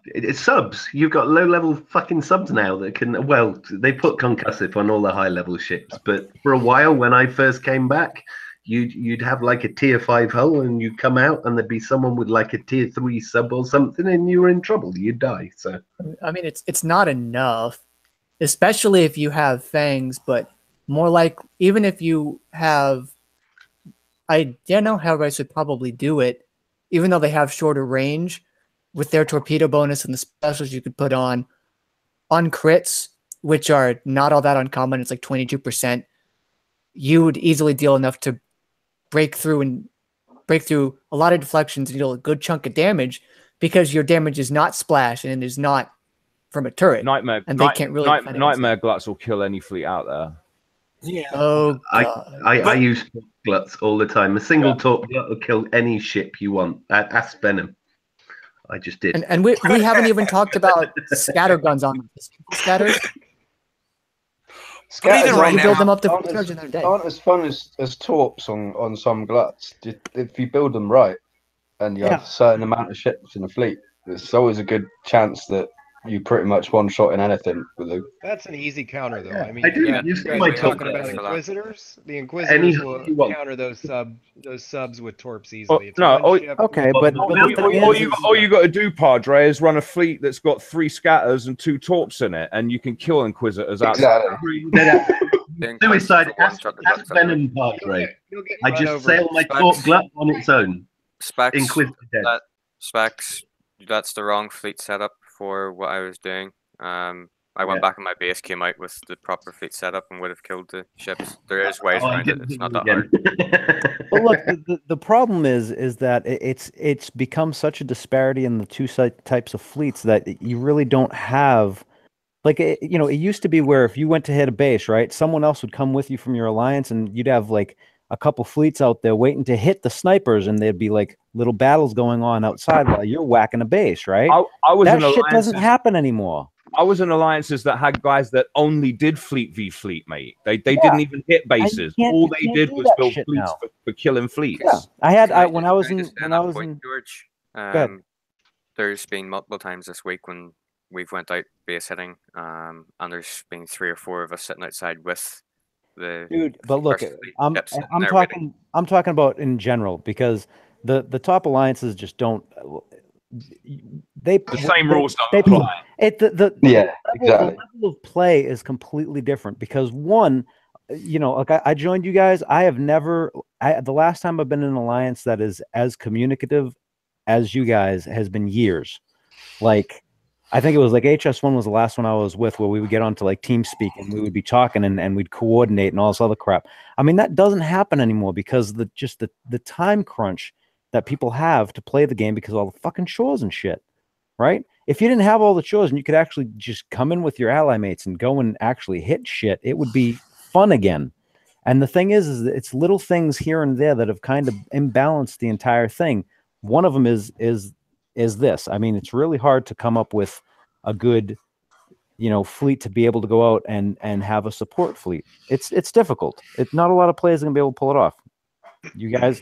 S1: It's subs. You've got low-level fucking subs now that can. Well, they put concussive on all the high-level ships, but for a while, when I first came back, you'd have like a tier 5 hull, and you'd come out, and there'd be someone with like a tier 3 sub or something, and you were in trouble. You'd die. So
S5: I mean, it's not enough, especially if you have fangs, but more like even if you have. I don't know how I should probably do it, even though they have shorter range. With their torpedo bonus and the specials you could put on crits, which are not all that uncommon, it's like 22%, you would easily deal enough to break through a lot of deflections and deal a good chunk of damage, because your damage is not splash and it is not from a turret,
S4: Nightmare,
S5: and they can't really defend against
S4: Nightmare Gluts will kill any fleet out there.
S2: Yeah.
S5: Oh god.
S1: I use torp gluts all the time. A single torp glut will kill any ship you want. Ask Benham. I just did.
S5: And we haven't even talked about scatter guns on them. Scatters.
S7: Scatters
S2: right
S5: you
S2: now
S5: build them up to
S7: aren't
S5: charge in their day.
S7: as fun as torps on some gluts. If you build them right and you have a certain amount of ships in a fleet, there's always a good chance that you pretty much one shot in anything with them.
S9: That's an easy counter, though. I mean,
S1: I do.
S9: you
S1: You see
S9: guys
S1: my
S9: are talking
S1: torp
S9: about
S1: gluts.
S9: Inquisitors. The Inquisitors will
S1: you want.
S9: counter those subs with torps easily. It's
S4: no,
S9: one ship.
S5: Okay, but
S4: All
S5: the
S4: you got to do, Padre, is run a fleet that's got 3 scatters and 2 torps in it, and you can kill Inquisitors outside.
S1: Suicide. Ask Benham, Padre. I just sail my torp glut on its own.
S3: Specs.
S1: Inquisitor dead.
S3: Specs. That's the wrong fleet setup for what I was doing. I went back in my base, came out with the proper fleet setup, and would have killed the ships. There is ways around it. It's not that hard.
S8: But look, the problem is that it's become such a disparity in the two types of fleets that you really don't have. Like, it used to be where if you went to hit a base, right, someone else would come with you from your alliance, and you'd have like a couple fleets out there waiting to hit the snipers, and there'd be like little battles going on outside while you're whacking a base, right? That shit doesn't happen anymore.
S4: I was in alliances that had guys that only did fleet v fleet, mate. They didn't even hit bases. All they did was build fleets for killing fleets.
S8: Yeah, when I was in
S3: George. There's been multiple times this week when we've went out base hitting, and there's been 3 or 4 of us sitting outside with the
S8: dude. But look, I'm talking about in general, because the top alliances just don't. The
S4: same rules don't apply.
S8: The level of play is completely different, because one, like I joined you guys. I have never. The last time I've been in an alliance that is as communicative as you guys has been years. Like, I think it was like HS1 was the last one I was with, where we would get onto like TeamSpeak and we would be talking and we'd coordinate and all this other crap. I mean, that doesn't happen anymore because the time crunch that people have to play the game, because of all the fucking chores and shit, right? If you didn't have all the chores and you could actually just come in with your ally mates and go and actually hit shit, it would be fun again. And the thing is that it's little things here and there that have kind of imbalanced the entire thing. One of them is this. I mean, it's really hard to come up with a good, fleet to be able to go out and have a support fleet. It's difficult. Not a lot of players are gonna be able to pull it off. You guys,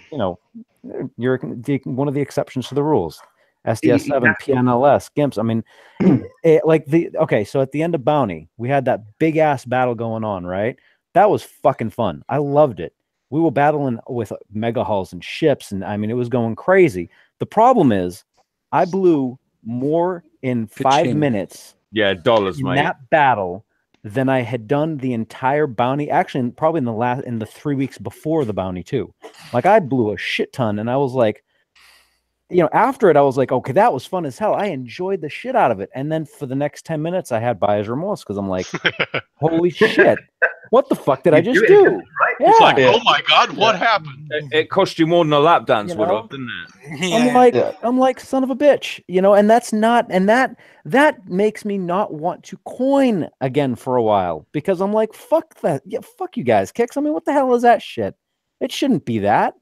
S8: you're one of the exceptions to the rules. SDS7, PNLS, Gimps. I mean, so at the end of Bounty, we had that big ass battle going on, right? That was fucking fun. I loved it. We were battling with mega hulls and ships, and I mean, it was going crazy. The problem is, I blew more in 5 minutes.
S4: Yeah, dollars, mate.
S8: That battle than I had done the entire Bounty. Actually, probably in the 3 weeks before the Bounty too. Like, I blew a shit ton, and I was like, after it, I was like, okay, that was fun as hell. I enjoyed the shit out of it. And then for the next 10 minutes, I had buyer's remorse, because I'm like, holy shit, what the fuck did I just do?
S10: Right? Yeah. It's like, oh my god, what happened?
S4: It cost you more than a lap dance would have, didn't it?
S8: I'm like, son of a bitch, and that's not, and that makes me not want to coin again for a while, because I'm like, fuck that. Yeah, fuck you guys, Kicks. I mean, what the hell is that shit? It shouldn't be that.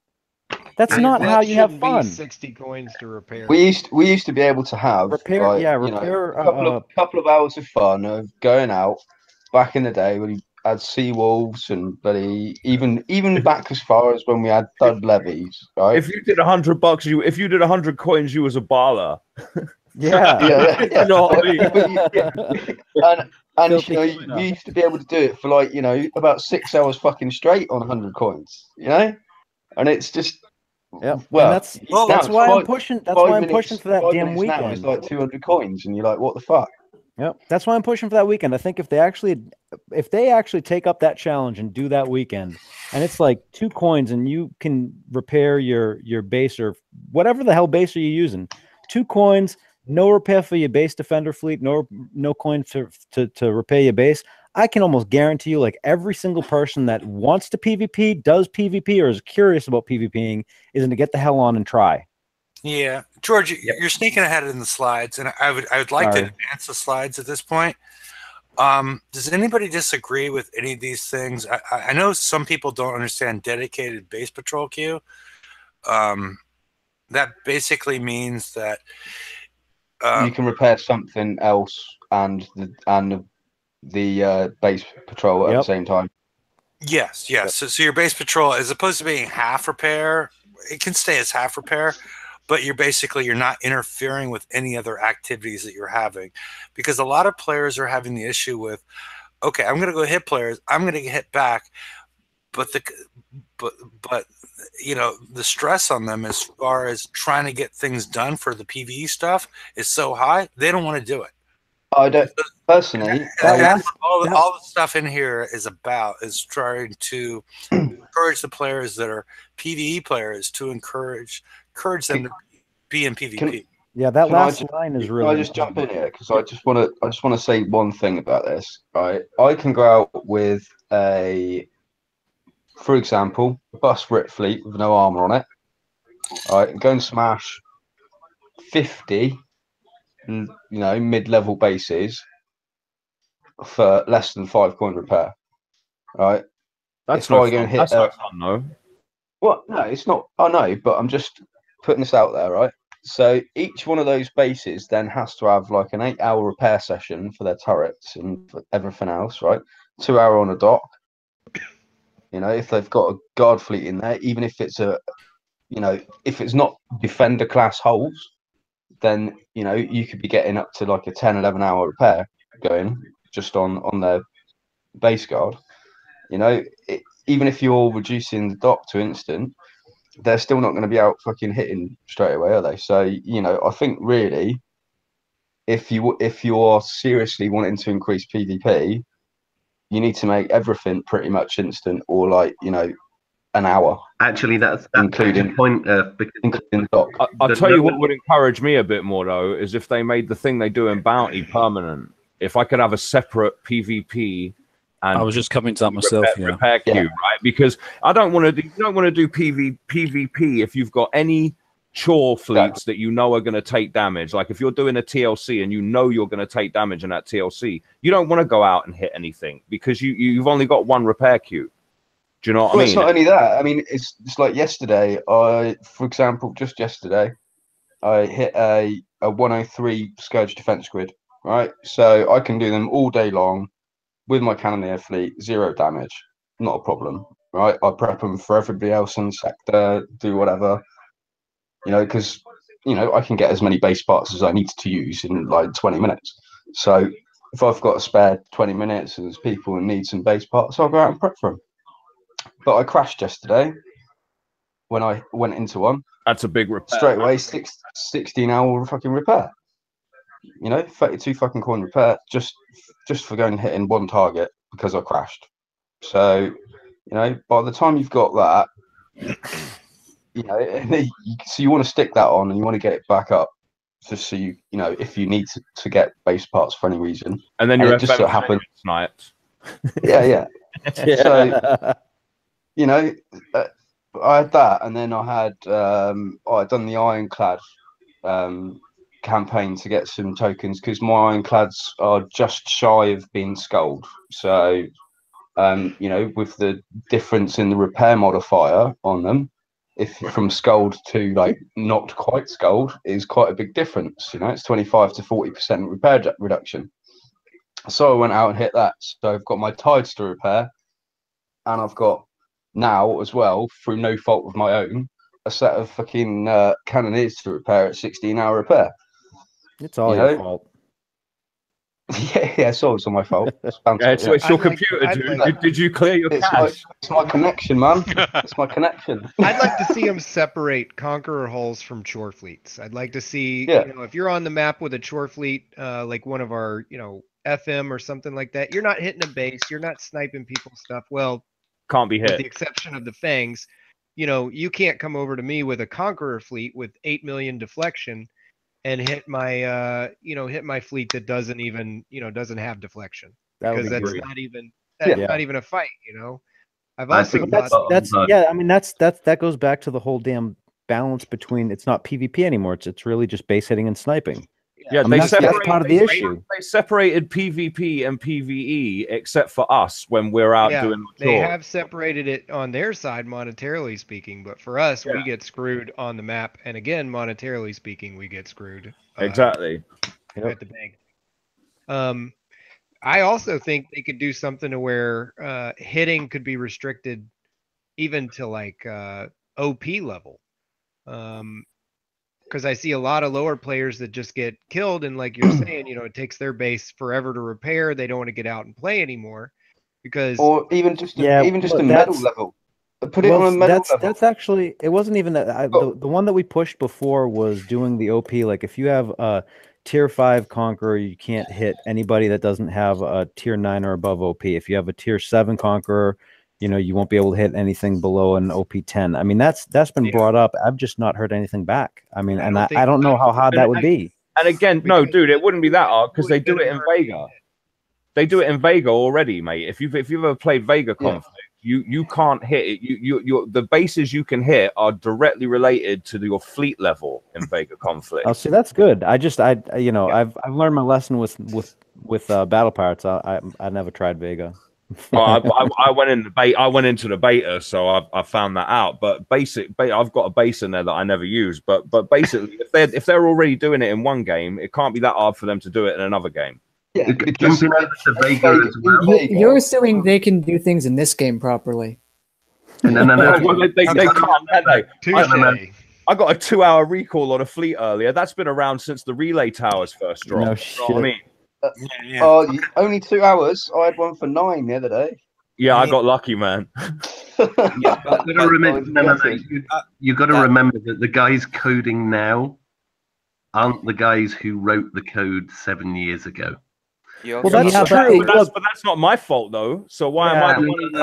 S8: That's not how you have fun.
S9: 60 coins to repair.
S7: We used to be able to have
S8: repair
S7: a couple of hours of fun of going out back in the day when you had sea wolves and bloody even back as far as when we had thud levies. Right?
S4: If you did $100, if you did 100 coins, you was a baller.
S8: Yeah.
S4: You know what I mean?
S7: And we used to be able to do it for about 6 hours fucking straight on 100 coins. And it's just
S8: well, that's why I'm pushing. That's why I'm pushing for that damn weekend.
S7: Now it's like 200 coins, and you're like, what the fuck?
S8: Yep, that's why I'm pushing for that weekend. I think if they actually take up that challenge and do that weekend, and it's like 2 coins, and you can repair your base or whatever the hell base are you using, 2 coins, no repair for your base defender fleet, no coin to repair your base. I can almost guarantee you, like, every single person that wants to PvP, does PvP, or is curious about PvPing is going to get the hell on and try.
S2: Yeah, George, you're sneaking ahead in the slides, and I would like to advance the slides at this point. Does anybody disagree with any of these things? I know some people don't understand dedicated base patrol queue. That basically means that
S7: you can repair something else and the base patrol at the same time.
S2: Yes. So your base patrol, as opposed to being half repair, it can stay as half repair, but you're not interfering with any other activities that you're having, because a lot of players are having the issue with, okay, I'm going to go hit players, I'm going to get hit back, but you know, the stress on them as far as trying to get things done for the PvE stuff is so high, they don't want to do it.
S7: I don't personally.
S2: All the stuff in here is trying to encourage the players that are PvE players to encourage them to be in PvP.
S8: That last line is really.
S7: Can I just jump in here, because I just want to say one thing about this. Right, I can go out with for example, a bus Rit fleet with no armor on it. All right, and go and smash 50, mid-level bases for less than 5 coin repair. Right,
S4: that's not fun. That's not fun, though.
S7: Well, no, it's not. I know, but I'm just putting this out there, right? So each one of those bases then has to have like an 8-hour repair session for their turrets and for everything else, right? 2 hour on a dock. If they've got a guard fleet in there, even if it's if it's not defender class holes, then you could be getting up to like a 10-11 hour repair going just on their base guard. Even if you're reducing the dock to instant, they're still not going to be out fucking hitting straight away, are they? So I think really, if you are seriously wanting to increase PvP, you need to make everything pretty much instant, or like an hour.
S1: Actually, that's including point.
S7: Including dock.
S4: I'll tell you what would encourage me a bit more though is if they made the thing they do in Bounty permanent. If I could have a separate PvP. And
S6: I was just coming to that myself.
S4: Repair queue, right? Because I don't want to do. You don't want to do PvP if you've got any chore fleets that are going to take damage. Like if you're doing a TLC and you're going to take damage in that TLC, you don't want to go out and hit anything because you've only got one repair queue. Do you know what I mean?
S7: It's not only that. I mean, it's like yesterday. For example, just yesterday, I hit a 103 Scourge defense grid. Right, so I can do them all day long with my Cannoneer fleet, 0 damage, not a problem. Right, I prep them for everybody else in the sector, do whatever. Because I can get as many base parts as I need to use in like 20 minutes. So if I've got a spare 20 minutes and there's people who need some base parts, I'll go out and prep for them. But I crashed yesterday when I went into one.
S4: That's a big repair.
S7: Straight away, 16-hour fucking repair. 32 fucking coin repair just for going and hitting one target because I crashed. So, by the time you've got that, so you want to stick that on and you want to get it back up just so if you need to get base parts for any reason.
S4: And then you're
S7: just so happens
S4: tonight.
S7: Yeah. So, I had that, and then I had I'd done the Ironclad campaign to get some tokens because my Ironclads are just shy of being skulled. So, with the difference in the repair modifier on them, if from skulled to like not quite skulled is quite a big difference. It's 25 to 40% repair reduction. So I went out and hit that. So I've got my tides to repair, and I've got now as well, through no fault of my own, a set of fucking Cannoneers to repair at 16-hour repair.
S8: It's all your fault.
S7: Yeah, so it's all my fault.
S4: It's your computer, dude. Did you clear your cache?
S7: It's my connection, man. It's my connection.
S9: I'd like to see them separate Conqueror hulls from chore fleets. I'd like to see, if you're on the map with a chore fleet, like one of our, FM or something like that, you're not hitting a base, you're not sniping people's stuff. Well,
S4: can't be hit.
S9: With the exception of the Fangs, you can't come over to me with a Conqueror fleet with 8 million deflection and hit my hit my fleet that doesn't even doesn't have deflection, because that's not even a fight. I've also
S8: that goes back to the whole damn balance between. It's not PvP anymore. It's really just base hitting and sniping.
S4: Yeah,
S8: that's part of the issue.
S4: They separated PvP and PvE, except for us when we're out doing the
S9: They
S4: tour.
S9: have separated it on their side, monetarily speaking, but for us, we get screwed on the map. And again, monetarily speaking, we get screwed.
S4: Exactly.
S9: At the bank. I also think they could do something to where hitting could be restricted even to like OP level. Because I see a lot of lower players that just get killed, and like you're saying, you know, it takes their base forever to repair. They don't want to get out and play anymore because,
S7: or even just a medal level. Put it on a medal level.
S8: That's actually, it wasn't even that. The one that we pushed before was doing the OP. Like if you have a tier 5 Conqueror, you can't hit anybody that doesn't have a tier 9 or above OP. If you have a tier 7 Conqueror, you know, you won't be able to hit anything below an OP 10. I mean, that's been brought up. I've just not heard anything back. I mean, I don't know how hard that would be.
S4: And again, no, dude, it wouldn't be that hard because they do it in Vega. They do it in Vega already, mate. If you've ever played Vega Conflict, you can't hit it. You the bases you can hit are directly related to your fleet level in Vega Conflict.
S8: Oh, see, that's good. I've learned my lesson with Battle Pirates. I never tried Vega.
S4: Well, I went into the beta, so I found that out. But I've got a base in there that I never use. But basically, if they're already doing it in one game, it can't be that hard for them to do it in another game.
S1: Yeah, jumping over to Vega as well.
S5: You're assuming they can do things in this game properly.
S4: No. They can't, can they? I got a 2-hour recall on a fleet earlier. That's been around since the relay towers first dropped.
S8: No
S4: shit. You know what I mean?
S7: Only 2 hours. I had one for 9 the other day.
S4: Yeah, I got lucky, man.
S1: You got to remember that the guys coding now aren't the guys who wrote the code 7 years ago.
S4: Well, that's true, but that's not my fault, though. So why am I?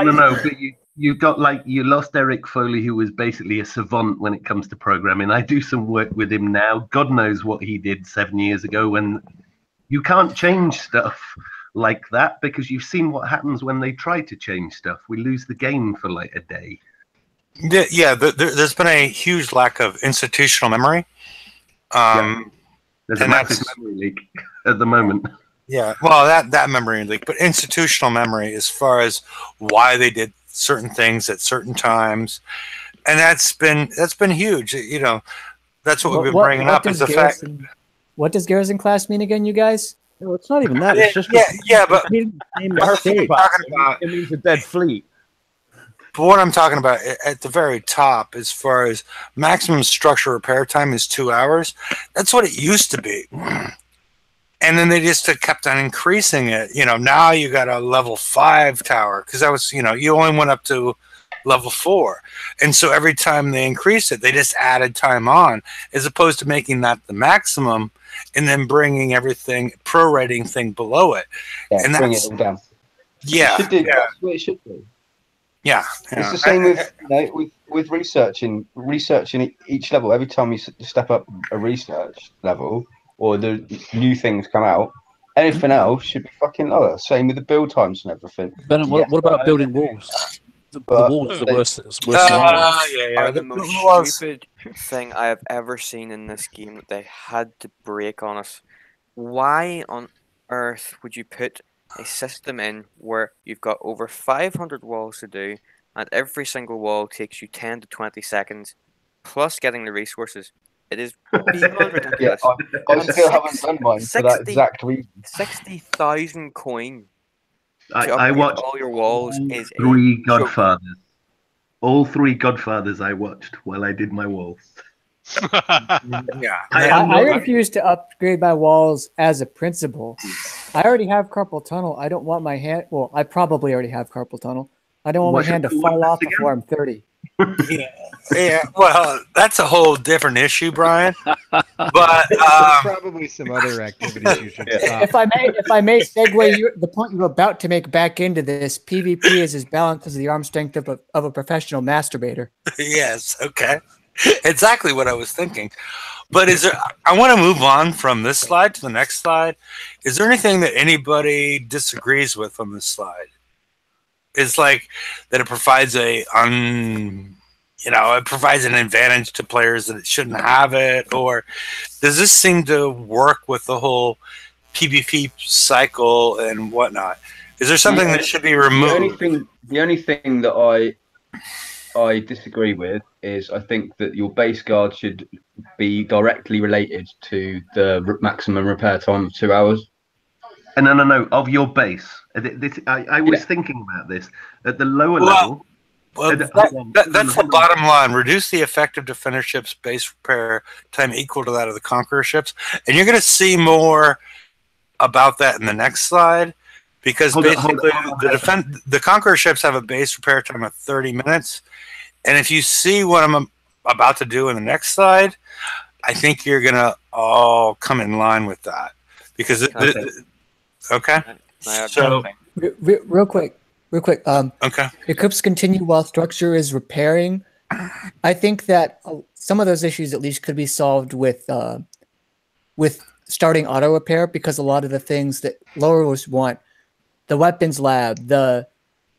S1: No. But you got you lost Eric Foley, who was basically a savant when it comes to programming. I do some work with him now. God knows what he did 7 years ago when. You can't change stuff like that because you've seen what happens when they try to change stuff. We lose the game for like a day.
S2: Yeah, there's been a huge lack of institutional memory.
S1: There's a massive memory leak at the moment.
S2: Yeah, well, that memory leak, but institutional memory as far as why they did certain things at certain times, and that's been huge. You know, that's what we've been bringing up is the fact.
S5: What does garrison class mean again, you guys?
S8: No, it's not even that. It's just
S2: but
S4: it means a dead fleet.
S2: But what I'm talking about at the very top, as far as maximum structure repair time is 2 hours, that's what it used to be. And then they just kept on increasing it. You know, now you got a level 5 tower because that was, you know, you only went up to level 4, and so every time they increased it, they just added time on, as opposed to making that the maximum and then bringing everything prorating thing below it.
S7: Yeah,
S2: and
S7: bring it all down.
S2: Yeah,
S7: that's what it should be.
S2: Yeah,
S7: it's the same with researching each level. Every time you step up a research level or the new things come out, anything else should be fucking lower. Same with the build times and everything.
S6: Ben, what about building walls? The walls are the worst.
S3: The most stupid thing I have ever seen in this game that they had to break on us. Why on earth would you put a system in where you've got over 500 walls to do, and every single wall takes you 10 to 20 seconds, plus getting the resources? It is beyond ridiculous.
S7: I still haven't done mine for that exact reason.
S3: 60,000 coin.
S1: I watched
S3: all your walls is
S1: 3 Godfathers. All 3 Godfathers I watched while I did my walls.
S2: Yeah,
S5: I refuse to upgrade my walls as a principle. I already have carpal tunnel. I don't want my hand. Well, I probably already have carpal tunnel. I don't want my hand to fall off before I'm 30.
S2: Yeah. Well, that's a whole different issue, Brian. But
S9: there's probably some other activities you should stop.
S5: If I may segue the point you're about to make back into this, PvP is as balanced as the arm strength of a professional masturbator.
S2: Yes. Okay. Exactly what I was thinking. But I want to move on from this slide to the next slide. Is there anything that anybody disagrees with on this slide? It's like that it provides a you know, it provides an advantage to players that it shouldn't have it? Or does this seem to work with the whole PvP cycle and whatnot? Is there something that should be removed?
S7: The only thing that I disagree with is I think that your base guard should be directly related to the maximum repair time of 2 hours.
S1: No, of your base. I was thinking about this at the lower level.
S2: Well, that's the bottom line. Reduce the effective defender ship's base repair time equal to that of the Conqueror ships. And you're going to see more about that in the next slide, because basically the Conqueror ships have a base repair time of 30 minutes. And if you see what I'm about to do in the next slide, I think you're going to all come in line with that. Because okay. So
S5: real quick.
S2: Okay.
S5: Equips continue while structure is repairing. I think that some of those issues at least could be solved with starting auto repair, because a lot of the things that lowers want, the weapons lab, the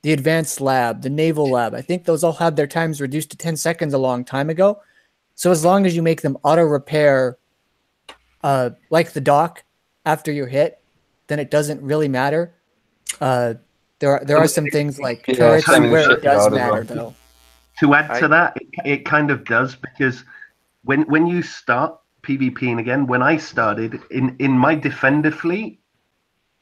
S5: advanced lab, the naval lab, I think those all had their times reduced to 10 seconds a long time ago. So as long as you make them auto repair, like the dock after you're hit, then it doesn't really matter. There are some things like turrets where it does matter, though.
S1: To add to that, it kind of does, because when you start PvPing again, when I started in my defender fleet,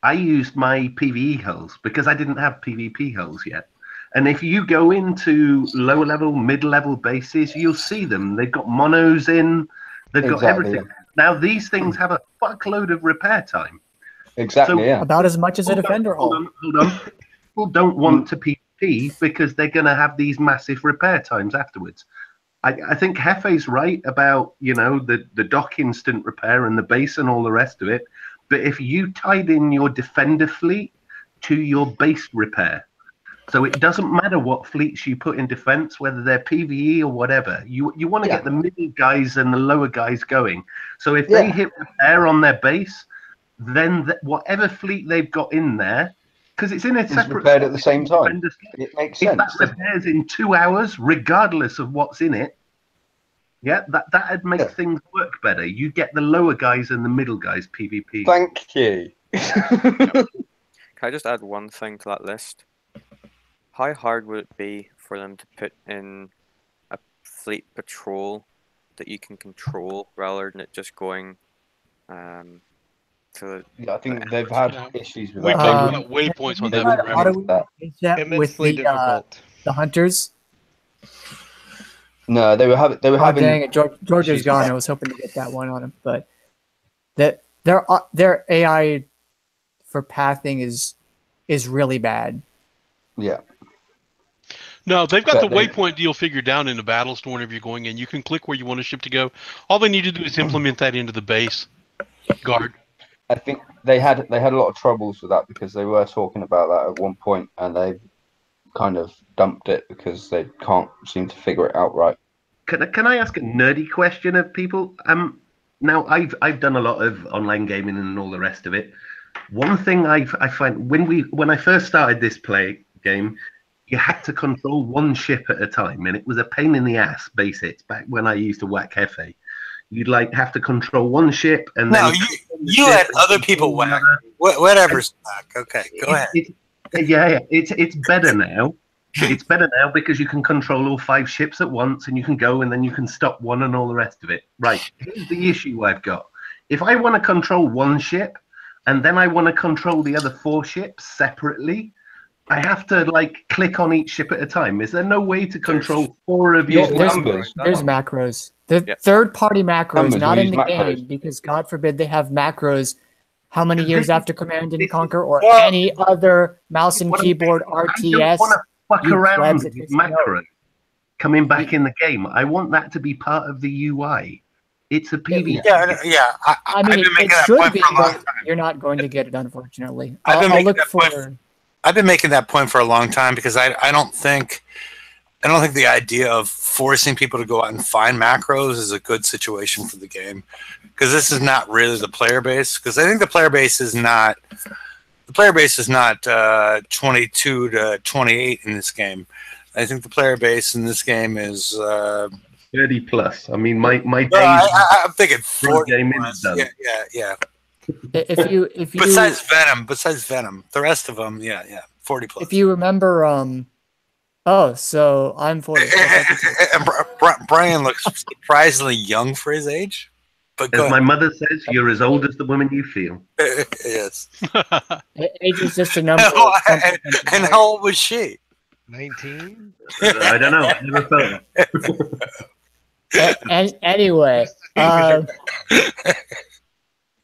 S1: I used my PvE hulls because I didn't have PvP hulls yet. And if you go into lower level, mid-level bases, you'll see them. They've got monos in, they've got everything. Now these things have a fuckload of repair time.
S7: Exactly,
S1: so,
S5: about as much as a defender hull.
S1: Hold on. People don't want to PvP because they're going to have these massive repair times afterwards. I think Hefe's right about, you know, the dock instant repair and the base and all the rest of it. But if you tied in your defender fleet to your base repair, so it doesn't matter what fleets you put in defense, whether they're PvE or whatever, you want to get the middle guys and the lower guys going. So if they hit repair on their base, then whatever fleet they've got in there, because it's in a separate
S7: repaired at the same time. It makes sense.
S1: If that repairs in 2 hours, regardless of what's in it, that'd make things work better. You get the lower guys and the middle guys PvP.
S7: Thank you.
S3: Can I just add one thing to that list? How hard would it be for them to put in a fleet patrol that you can control rather than it just going to...
S7: I think they've had issues with
S10: that.
S5: Waypoints on that. With the hunters.
S7: No, they were having.
S5: Dang it, George is gone. I was hoping to get that one on him, but their AI for pathing is really bad.
S7: Yeah.
S10: No, they've got the waypoint deal figured down in the battle store. Whenever you're going in, you can click where you want a ship to go. All they need to do is implement that into the base guard.
S7: I think they had a lot of troubles with that because they were talking about that at one point, and they kind of dumped it because they can't seem to figure it out right.
S1: Can I ask a nerdy question of people? Now I've done a lot of online gaming and all the rest of it. One thing I find when I first started this game, you had to control one ship at a time, and it was a pain in the ass. Base hits back when I used to whack Hefe. You'd have to control one ship, and then
S2: you had other people whack. Whatever's back. Okay, go ahead.
S1: It's better now. It's better now because you can control all 5 ships at once, and you can go, and then you can stop one and all the rest of it. Right. Here's the issue I've got. If I want to control one ship, and then I want to control the other 4 ships separately, I have to click on each ship at a time. Is there no way to control 4 of your
S5: numbers? There's macros. The third-party macros, not in the game, because God forbid they have macros. How many years after Command and Conquer or any other mouse and keyboard RTS?
S1: I don't want to fuck around with macros coming back in the game. I want that to be part of the UI. It's a PvP.
S5: I mean, it should be, but you're not going to get it, unfortunately.
S2: I've been making that point for a long time because I don't think the idea of forcing people to go out and find macros is a good situation for the game, because this is not really the player base. Because I think the player base is not 22 to 28 in this game. I think the player base in this game is
S1: 30 plus. I mean, my days.
S2: I'm thinking 40
S1: game
S2: plus.
S1: is done.
S2: Yeah.
S5: If you
S2: besides Venom, the rest of them, yeah, 40 plus.
S5: If you remember, so I'm 40.
S2: And Brian looks surprisingly young for his age. But
S1: as my mother says, you're as old as the woman you feel.
S2: Yes.
S5: Age is just a number.
S2: And how old was she?
S9: 19.
S1: I don't know. I never felt
S5: that. Anyway,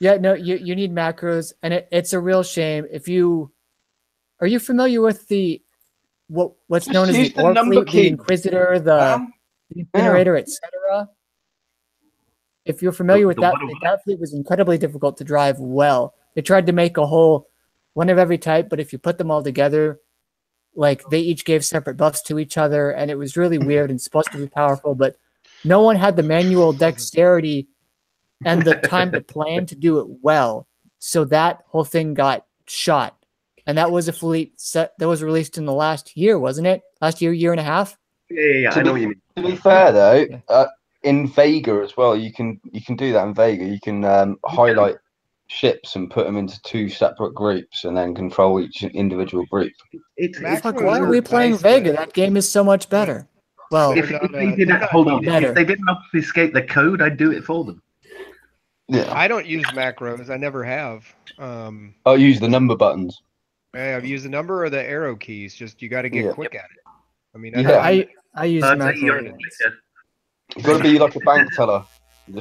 S5: yeah, no, you need macros, and it's a real shame. Are you familiar with what's known as the Orc Fleet, the Inquisitor, the Incinerator, etc.? If you're familiar with that fleet was incredibly difficult to drive well. They tried to make a whole one of every type, but if you put them all together, like they each gave separate buffs to each other, and it was really weird and supposed to be powerful, but no one had the manual dexterity and the time to plan to do it well. So that whole thing got shot. And that was a fleet that was released in the last year, wasn't it? Last year and a half?
S1: Yeah, I know what you mean.
S7: To be fair though, in Vega as well, you can do that in Vega. You can highlight ships and put them into 2 separate groups and then control each individual group.
S5: Why are we playing Vega? That game is so much better. Well,
S1: if they didn't obfuscate the code, I'd do it for them.
S7: Yeah.
S9: I don't use macros. I never have.
S7: I'll use the number buttons.
S9: I've used the number or the arrow keys. Just you got to get quick at it. I mean,
S5: I use macros.
S7: You've got to be like a bank teller.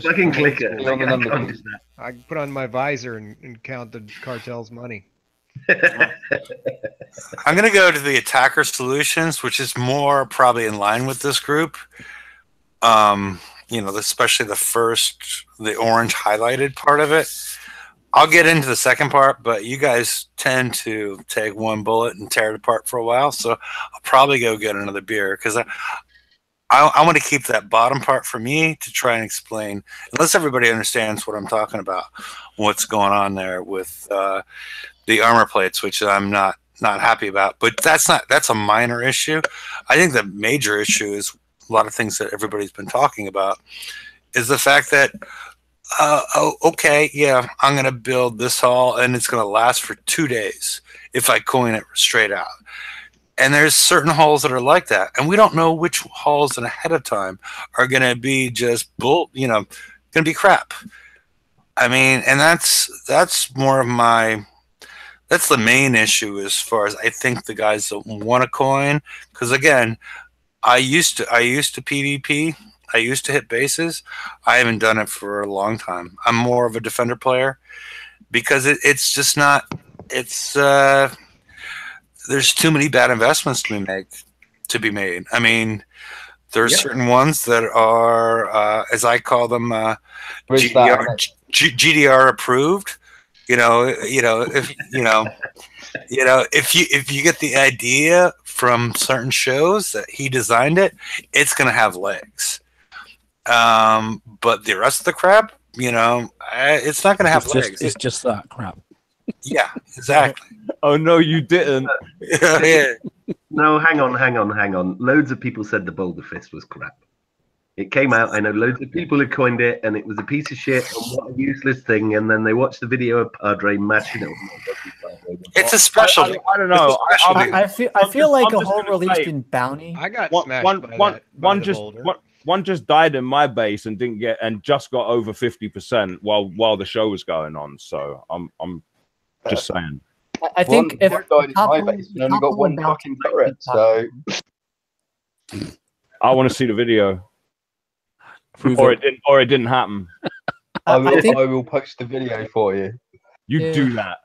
S1: Fucking click it.
S9: I put on my visor and count the cartel's money.
S2: I'm going to go to the attacker solutions, which is more probably in line with this group. Especially the orange highlighted part of it. I'll get into the second part, but you guys tend to take one bullet and tear it apart for a while. So I'll probably go get another beer because I want to keep that bottom part for me to try and explain, unless everybody understands what I'm talking about, what's going on there with the armor plates, which I'm not happy about. But that's a minor issue. I think the major issue is a lot of things that everybody's been talking about is the fact that, okay, yeah, I'm going to build this hull and it's going to last for 2 days if I coin it straight out. And there's certain hulls that are like that. And we don't know which hulls ahead of time are going to be just going to be crap. I mean, and that's more of that's the main issue as far as I think the guys that want to coin. Because again, I used to PvP. I used to hit bases. I haven't done it for a long time. I'm more of a defender player because it's just not. It's there's too many bad investments to be made. I mean, there's certain ones that are, as I call them, GDR approved. If you get the idea from certain shows that he designed it, it's going to have legs. But the rest of the crap, it's not going to have legs.
S6: It's just that crap.
S2: Yeah, exactly.
S4: Oh no, you didn't.
S2: Yeah.
S1: No, hang on. Loads of people said the Boulder Fist was crap. It came out. I know loads of people had coined it, and it was a piece of shit. And what a useless thing! And then they watched the video of Padre mashing it.
S2: It's a special.
S4: I don't know.
S5: I feel like a whole released in Bounty.
S9: I got smashed
S4: one just died in my base and just got over 50% while the show was going on. So I'm just saying.
S5: I think if
S7: died in my base and only got one fucking turret, so
S4: I want to see the video. Or it didn't happen.
S7: I will post the video for you.
S4: You do that.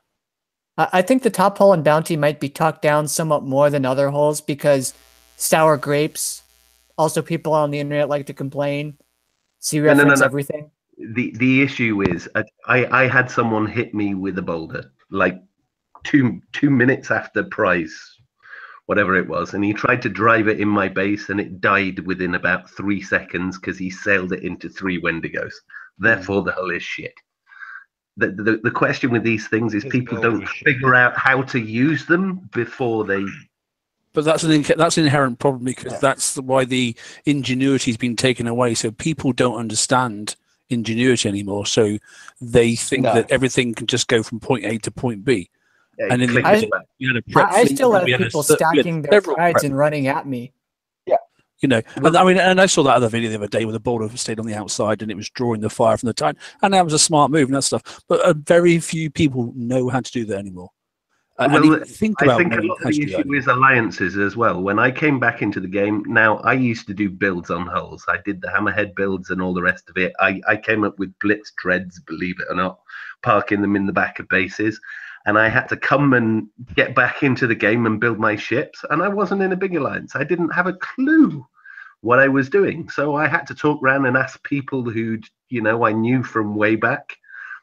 S5: I think the top hole in Bounty might be talked down somewhat more than other holes because sour grapes. Also, people on the internet like to complain. See reference everything.
S1: The issue is I had someone hit me with a boulder like two minutes after prize, whatever it was, and he tried to drive it in my base and it died within about 3 seconds because he sailed it into 3 Wendigos. Therefore, the hull is shit. The question with these things is people don't figure out how to use them before they
S6: But that's an inherent problem, because that's why the ingenuity has been taken away. So people don't understand ingenuity anymore. So they think that everything can just go from point A to point B.
S1: Yeah,
S6: and in the
S5: I still have people stacking their prides and running at me.
S6: You know, and I mean, and I saw that other video the other day where the boulder stayed on the outside and it was drawing the fire from the tide, and that was a smart move and that stuff. But very few people know how to do that anymore.
S1: Well, I think a lot of the issue is alliances as well. When I came back into the game, now I used to do builds on hulls. I did the hammerhead builds and all the rest of it. I came up with blitz treads, believe it or not, parking them in the back of bases. And I had to come and get back into the game and build my ships. And I wasn't in a big alliance. I didn't have a clue what I was doing. So I had to talk around and ask people who, I knew from way back.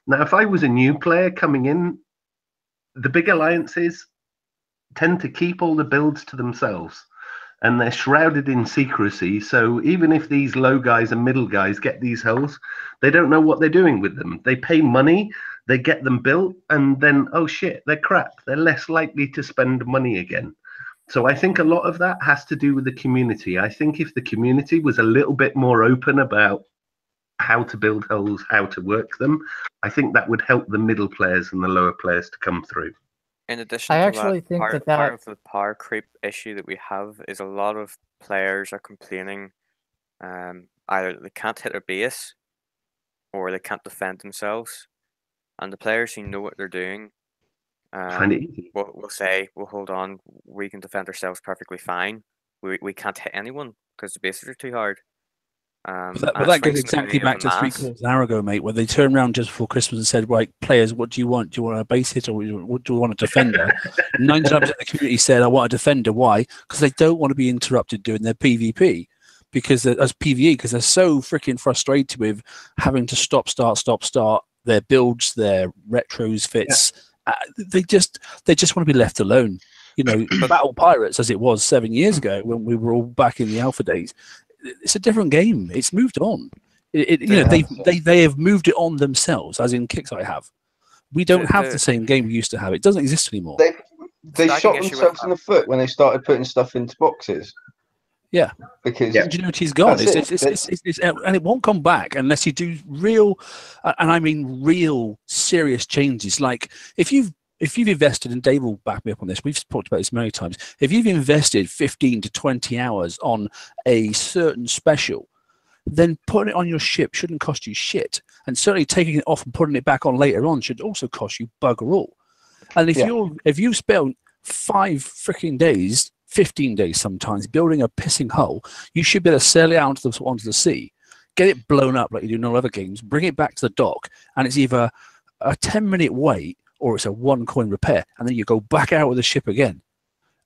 S1: Now, if I was a new player coming in, the big alliances tend to keep all the builds to themselves. And they're shrouded in secrecy. So even if these low guys and middle guys get these hulls, they don't know what they're doing with them. They pay money. They get them built, and then, oh shit, they're crap. They're less likely to spend money again. So I think a lot of that has to do with the community. I think if the community was a little bit more open about how to build hulls, how to work them, I think that would help the middle players and the lower players to come through.
S3: In addition to part of the power creep issue that we have is a lot of players are complaining either they can't hit their base or they can't defend themselves. And the players who know what they're doing will say, well, hold on, we can defend ourselves perfectly fine. We can't hit anyone because the bases are too hard.
S6: But that goes exactly back to 3 quarters of an hour ago, mate, where they turned around just before Christmas and said, right, players, what do you want? Do you want a base hit or what do you want a defender? 9 times the community said, I want a defender. Why? Because they don't want to be interrupted doing their PvP. Because as PvE, because they're so freaking frustrated with having to stop, start their builds, their retros, fits. They just want to be left alone. Battle Pirates, as it was 7 years ago when we were all back in the alpha days, it's a different game. It's moved on. They have moved it on themselves, as in Kixeye have. We don't have the same game we used to have. It doesn't exist anymore.
S7: They shot themselves in the foot when they started putting stuff into boxes.
S6: Yeah,
S7: because
S6: ingenuity's gone. And it won't come back unless you do real, and I mean real, serious changes. Like if you've invested, and Dave will back me up on this. We've talked about this many times. If you've invested 15 to 20 hours on a certain special, then putting it on your ship shouldn't cost you shit, and certainly taking it off and putting it back on later on should also cost you bugger all. And if you've spent 5 freaking days, 15 days sometimes, building a pissing hull, you should be able to sail it out onto the sea, get it blown up like you do in all other games, bring it back to the dock, and it's either a 10-minute wait or it's a 1 coin repair, and then you go back out with the ship again.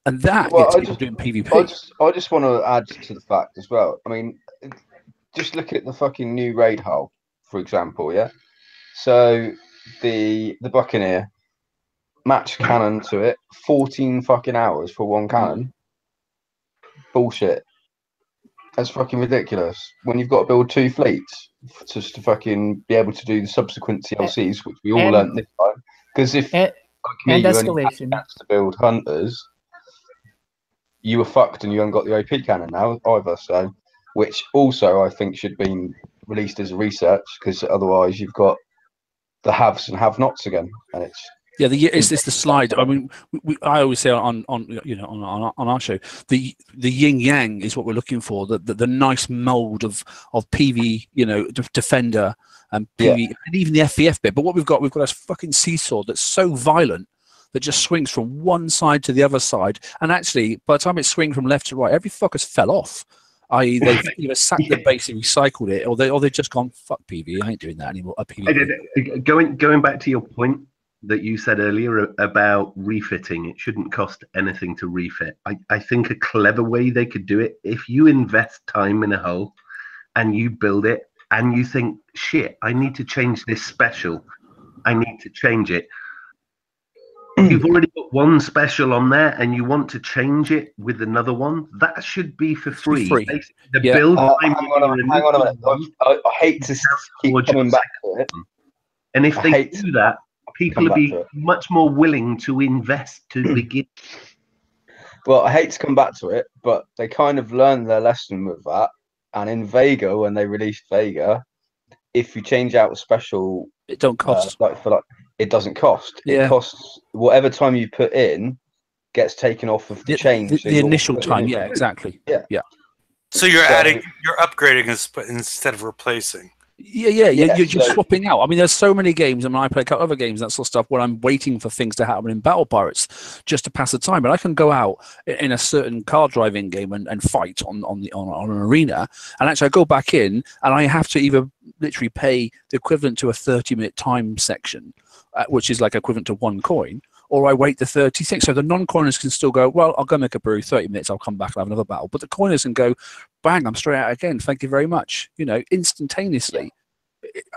S6: And that gets people doing PvP.
S7: I just want to add to the fact as well. I mean, just look at the fucking new raid hull, for example, yeah? So the Buccaneer, match cannon to it, 14 fucking hours for 1 cannon. Bullshit. That's fucking ridiculous. When you've got to build 2 fleets just to fucking be able to do the subsequent CLCs, which we all learned this time. Because if like me, you only had a chance to build hunters, you were fucked and you haven't got the OP cannon now either. So, which also I think should be released as a research, because otherwise you've got the haves and have-nots again, and it's.
S6: Yeah, it's the slide. I mean, I always say on our show, the yin yang is what we're looking for. The nice mold of PV, defender and PV, and even the FVF bit. But what we've got a fucking seesaw that's so violent that just swings from one side to the other side, and actually, by the time it's swinging from left to right, every fucker's fell off. I.e., they've either sacked the base and recycled it, or they've just gone fuck PV. I ain't doing that anymore.
S1: Going back to your point that you said earlier about refitting, it shouldn't cost anything to refit. I think a clever way they could do it, if you invest time in a hull and you build it and you think, shit, I need to change this special, I need to change it. You've already got 1 special on there and you want to change it with another one, that should be for free. The build time.
S7: Hang on a minute. I hate to keep coming back to it.
S1: And if they do that, people will be much more willing to invest to begin.
S7: Well, I hate to come back to it, but they kind of learned their lesson with that. And in Vega, when they released Vega, if you change out a special,
S6: it don't cost.
S7: It doesn't cost.
S6: Yeah.
S7: It costs whatever time you put in gets taken off of the change.
S6: The initial time, yeah, exactly.
S7: Yeah.
S2: So you're upgrading instead of replacing.
S6: Yeah. You're swapping out. I mean, there's so many games. I mean, I play a couple other games, that sort of stuff, where I'm waiting for things to happen in Battle Pirates just to pass the time. But I can go out in a certain car driving game and fight on an arena, and actually I go back in and I have to either literally pay the equivalent to a 30-minute time section, which is like equivalent to 1 coin, or I wait the 36. So the non-coiners can still go, well, I'll go make a brew, 30 minutes, I'll come back and have another battle. But the coiners can go, bang, I'm straight out again. Thank you very much. Instantaneously.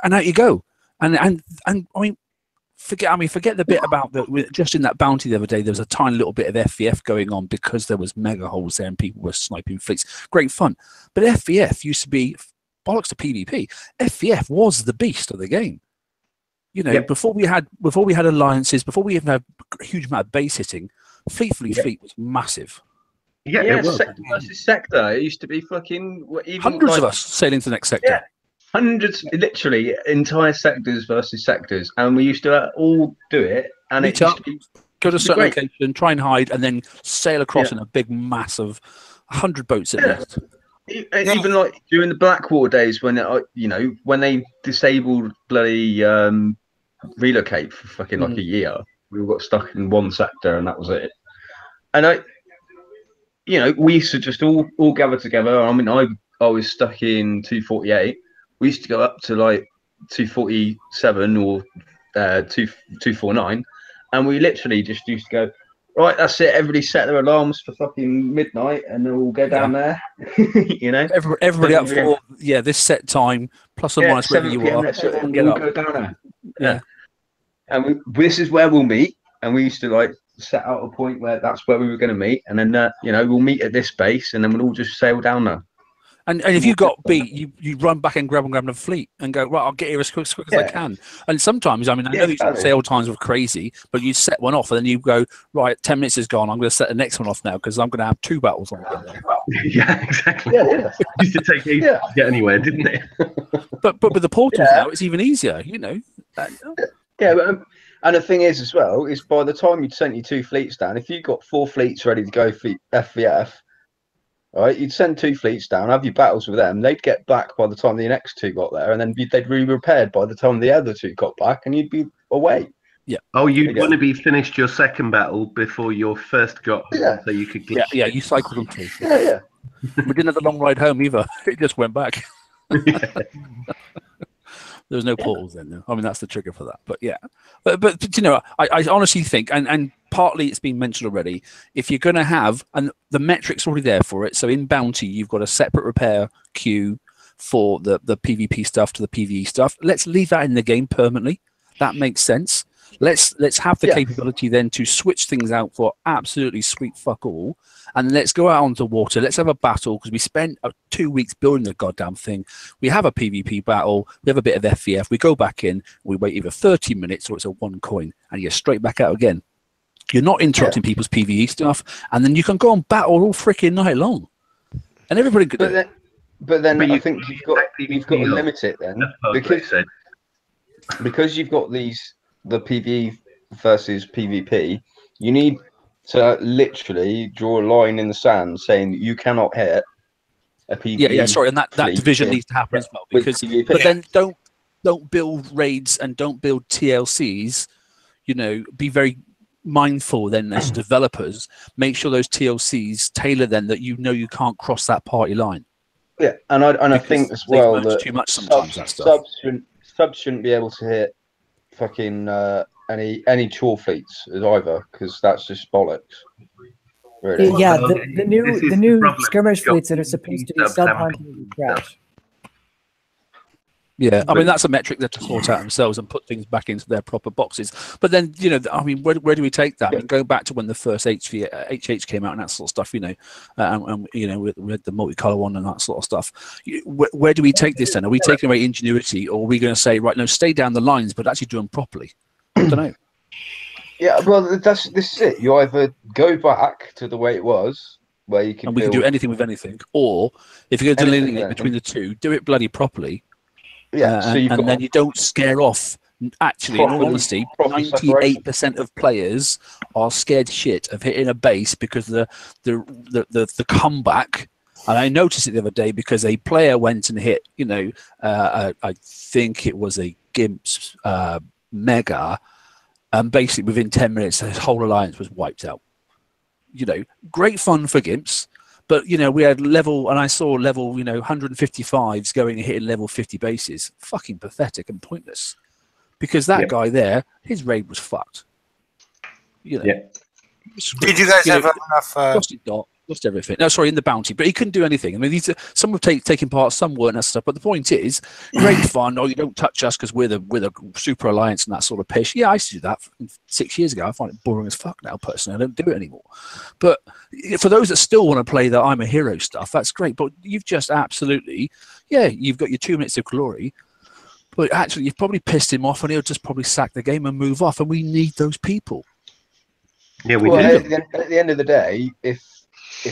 S6: And out you go. And I mean, forget the bit about just in that bounty the other day, there was a tiny little bit of FVF going on because there was mega holes there and people were sniping fleets. Great fun. But FVF used to be bollocks to PvP. FVF was the beast of the game. Before we had alliances, before we even had a huge amount of base hitting, fleet was massive.
S7: Yeah, sector versus sector. It used to be fucking
S6: hundreds of us sailing to the next sector.
S7: Yeah, hundreds, literally entire sectors versus sectors, and we used to all do it. And
S6: it used to be, go to a certain location, try and hide, and then sail across in a big mass of 100 boats at least.
S7: Even like during the Blackwater days, when when they disabled bloody relocate for fucking like a year, we got stuck in one sector and that was it. And we used to just all gather together. I mean, I was stuck in 248. We used to go up to like 247 or 249, and we literally just used to go, right, that's it. Everybody set their alarms for fucking midnight, and then we'll go down there.
S6: Everybody up for this set time plus or minus wherever you are.
S7: And we'll go down there. Yeah, and this is where we'll meet. And we used to like set out a point where that's where we were going to meet, and then we'll meet at this base, and then we'll all just sail down there.
S6: And if you got beat, you run back and grab a fleet and go, right, I'll get here as quick as I can. And sometimes, I mean, I know these sail times were crazy, but you set one off and then you go, right, 10 minutes is gone, I'm going to set the next one off now because I'm going to have 2 battles on there.
S1: Yeah, exactly. Yeah. Used to take ages to get anywhere, didn't it?
S6: but with the portals now, it's even easier,
S7: Yeah, and the thing is as well, is by the time you'd sent your 2 fleets down, if you got 4 fleets ready to go for FVF, right, you'd send 2 fleets down, have your battles with them, they'd get back by the time the next 2 got there, and then they'd be repaired by the time the other 2 got back, and you'd be away.
S6: Yeah.
S1: Oh, you'd want to be finished your second battle before your first got home, so you could glitch.
S6: Yeah, you cycled them through.
S7: Yeah.
S6: We didn't have the long ride home either. It just went back. There was no portals then. No. I mean, that's the trigger for that. But yeah, but I honestly think, and partly it's been mentioned already, if you're going to have, and the metric's already there for it. So in Bounty, you've got a separate repair queue for the PvP stuff to the PvE stuff. Let's leave that in the game permanently. That makes sense. Let's have the capability then to switch things out for absolutely sweet fuck all, and let's go out onto water. Let's have a battle because we spent 2 weeks building the goddamn thing. We have a PvP battle. We have a bit of FVF. We go back in. We wait either 30 minutes or it's a 1 coin, and you're straight back out again. You're not interrupting people's PvE stuff, and then you can go and battle all freaking night long, and everybody could do it.
S7: But I think you've got to limit it then, because you've got the PvE versus PvP. You need to literally draw a line in the sand saying that you cannot hit a PvE.
S6: Yeah. Sorry, and that division needs to happen as well. Because, but then don't build raids and don't build TLCs. Be very mindful then as developers. Make sure those TLCs tailor then that you can't cross that party line.
S7: Yeah, and I think as well that
S6: too much sometimes that stuff.
S7: Subs shouldn't be able to hit fucking any chore fleets either, because that's just bollocks. Really.
S5: Yeah, the new skirmish fleets that are supposed to be sub-hunting trash.
S6: Yeah, I mean that's a metric they have to sort out themselves and put things back into their proper boxes. But then I mean, where do we take that? I mean, going back to when the first HH came out and that sort of stuff, and we had the multicolour one and that sort of stuff. Where do we take this then? Are we taking away ingenuity, or are we going to say, right, no, stay down the lines, but actually do them properly? I don't know.
S7: Yeah, well, this is it. You either go back to the way it was, where you can
S6: and we can do anything with anything, or if you're going to delineate between the two, do it bloody properly.
S7: Yeah, so
S6: and then you don't scare off. Actually, in all honesty, 98% of players are scared shit of hitting a base because the comeback. And I noticed it the other day because a player went and hit, I think it was a Gimp's Mega, and basically within 10 minutes, his whole alliance was wiped out. Great fun for Gimps. But, we had level, and I saw level, 155s going and hitting level 50 bases. Fucking pathetic and pointless. Because that guy there, his raid was fucked.
S1: Yeah.
S2: Did you guys have enough?
S6: Lost everything. No, sorry, in the bounty. But he couldn't do anything. I mean, some were taking part, some weren't, and stuff. But the point is, great fun. Oh, you don't touch us because we're the super alliance and that sort of pish. Yeah, I used to do that 6 years ago. I find it boring as fuck now, personally. I don't do it anymore. But for those that still want to play the I'm a hero stuff, that's great. But you've just absolutely, you've got your 2 minutes of glory. But actually, you've probably pissed him off, and he'll just probably sack the game and move off. And we need those people.
S1: Yeah, we
S7: do.
S1: At
S7: the end of the day, if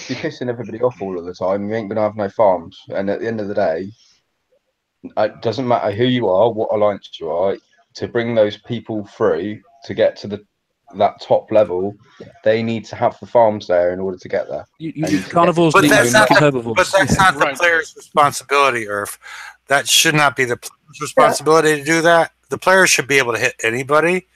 S7: you're pissing everybody off all of the time, you ain't gonna have no farms. And at the end of the day, it doesn't matter who you are, what alliance you are, to bring those people through to get to that top level, they need to have the farms there in order to get there.
S6: Carnivores,
S2: but that's not the player's responsibility, Irv. That should not be the player's responsibility to do that. The player should be able to hit anybody.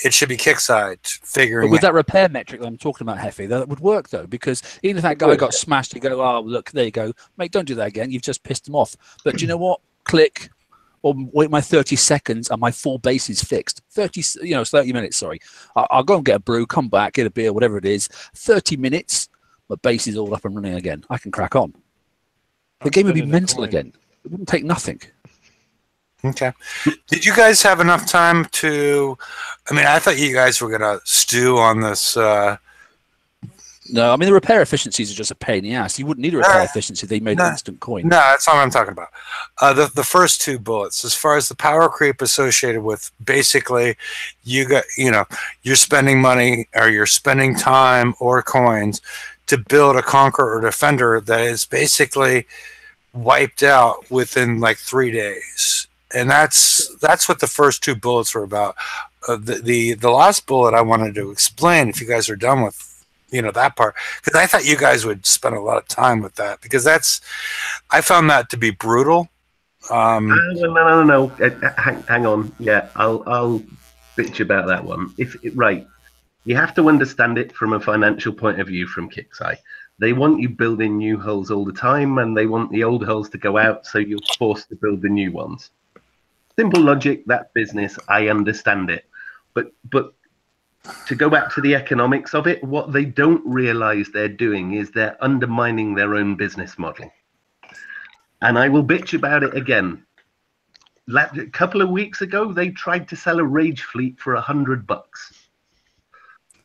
S2: It should be kickside figuring.
S6: But with that repair metric that I'm talking about, Heffy, that would work though, because even if that guy got smashed, you go, oh look, there you go, mate, don't do that again. You've just pissed him off. But do you know what? Click, or wait my 30 seconds, and my full base is fixed. 30 minutes. Sorry, I'll go and get a brew, come back, get a beer, whatever it is. 30 minutes, my base is all up and running again. I can crack on. The game would be mental again. It wouldn't take nothing.
S2: Okay. Did you guys have enough time to? I mean, I thought you guys were gonna stew on this.
S6: No, I mean the repair efficiencies are just a pain in the ass. You wouldn't need a repair efficiency. They made an instant coin.
S2: No, that's not what I'm talking about. The first two bullets, as far as the power creep associated with, basically, you're spending money or you're spending time or coins to build a Conqueror or Defender that is basically wiped out within like 3 days. And that's what the first two bullets were about. The last bullet I wanted to explain, if you guys are done with that part, because I thought you guys would spend a lot of time with that, because I found that to be brutal.
S1: No. Hang on. Yeah, I'll bitch about that one. Right, you have to understand it from a financial point of view from Kixeye. They want you building new hulls all the time, and they want the old hulls to go out, so you're forced to build the new ones. Simple logic, that's business. I understand it, but to go back to the economics of it, what they don't realize they're doing is they're undermining their own business model. And I will bitch about it again. A couple of weeks ago, they tried to sell a rage fleet for $100.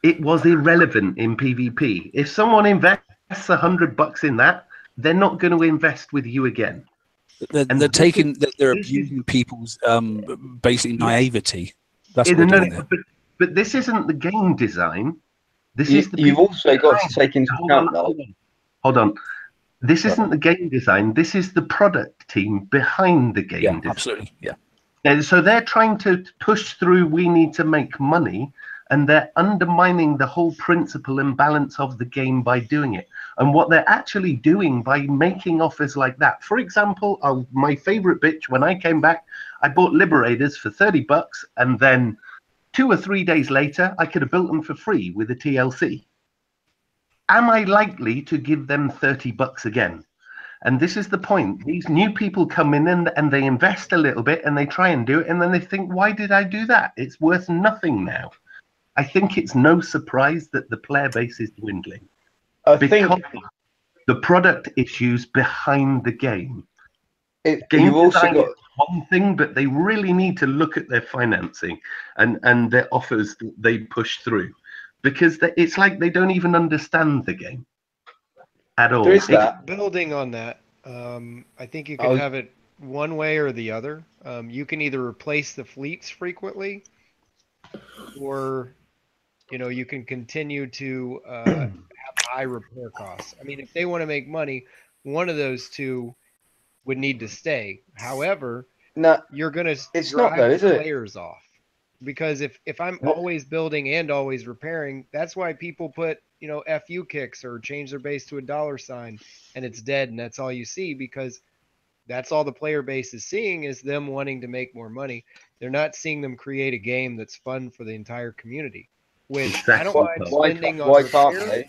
S1: It was irrelevant in PvP. If someone invests $100 in that, they're not going to invest with you again.
S6: They're abusing people's basic naivety. That's what they're doing.
S1: But this isn't the game design.
S7: You've also got to take into account.
S1: Hold on. This isn't the game design. This is the product team behind the game design.
S6: Absolutely. Yeah.
S1: And so they're trying to push through, we need to make money, and they're undermining the whole principle and balance of the game by doing it. And what they're actually doing by making offers like that. For example, my favorite bitch, when I came back, I bought Liberators for $30, and then 2 or 3 days later, I could have built them for free with a TLC. Am I likely to give them $30 again? And this is the point. These new people come in and they invest a little bit and they try and do it. And then they think, why did I do that? It's worth nothing now. I think it's no surprise that the player base is dwindling. Because of the product issues behind the game. Game design is one thing, but they really need to look at their financing and their offers that they push through, because it's like they don't even understand the game at all.
S9: There is that. Building on that, I think you can have it one way or the other. You can either replace the fleets frequently, or you can continue to have high repair costs. I mean, if they want to make money, one of those two would need to stay. However, you're going to drive players off. Because if I'm always building and always repairing, that's why people put, FU kicks or change their base to a $sign and it's dead and that's all you see, because that's all the player base is seeing is them wanting to make more money. They're not seeing them create a game that's fun for the entire community. Which I don't mind spending on repair.
S7: Can't they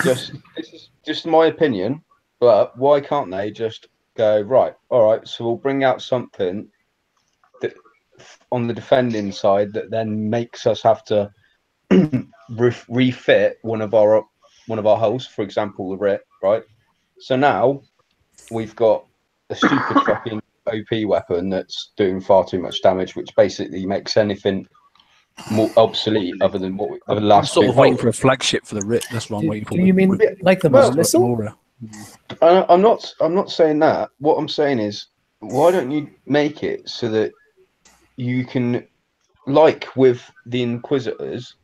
S7: this is just my opinion, but why can't they just go, right, all right, so we'll bring out something that on the defending side that then makes us have to refit one of our hulls, for example, the Rit, right? So now we've got a stupid fucking OP weapon that's doing far too much damage, which basically makes anything more obsolete other than what the last.
S6: I'm sort of waiting for a flagship for the Rit. That's what I'm waiting for.
S5: Do you mean like the missile?
S7: I'm not saying that. What I'm saying is, why don't you make it so that you can, like with the Inquisitors,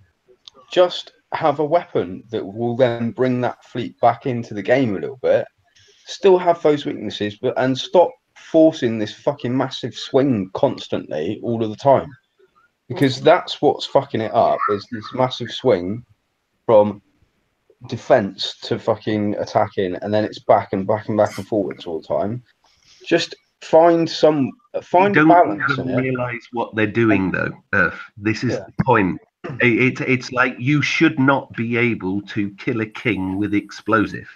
S7: just have a weapon that will then bring that fleet back into the game a little bit, still have those weaknesses, and stop forcing this fucking massive swing constantly all of the time. Because that's what's fucking it up, is this massive swing from defense to fucking attacking, and then it's back and forwards all the time. Just find a balance in it.
S1: Realize what they're doing though, Earth. This is the point. It's like you should not be able to kill a king with explosive.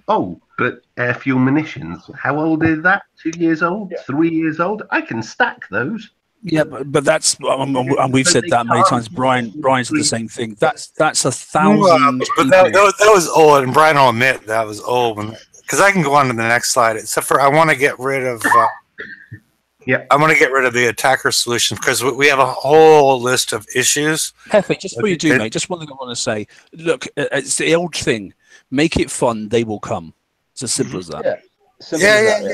S1: Oh, but air fuel munitions. How old is that? 2 years old? 3 years old? I can stack those.
S6: Yeah, but that's and we've said that many times. Brian said the same thing. That's 1,000.
S2: But that was old, and Brian will admit that was old. Because I can go on to the next slide. Except for I want to get rid of. I want to get rid of the attacker solution because we have a whole list of issues.
S6: Hefe, just before you do, mate, just one thing I want to say. Look, it's the old thing. Make it fun, they will come. It's as simple as that.
S2: Yeah.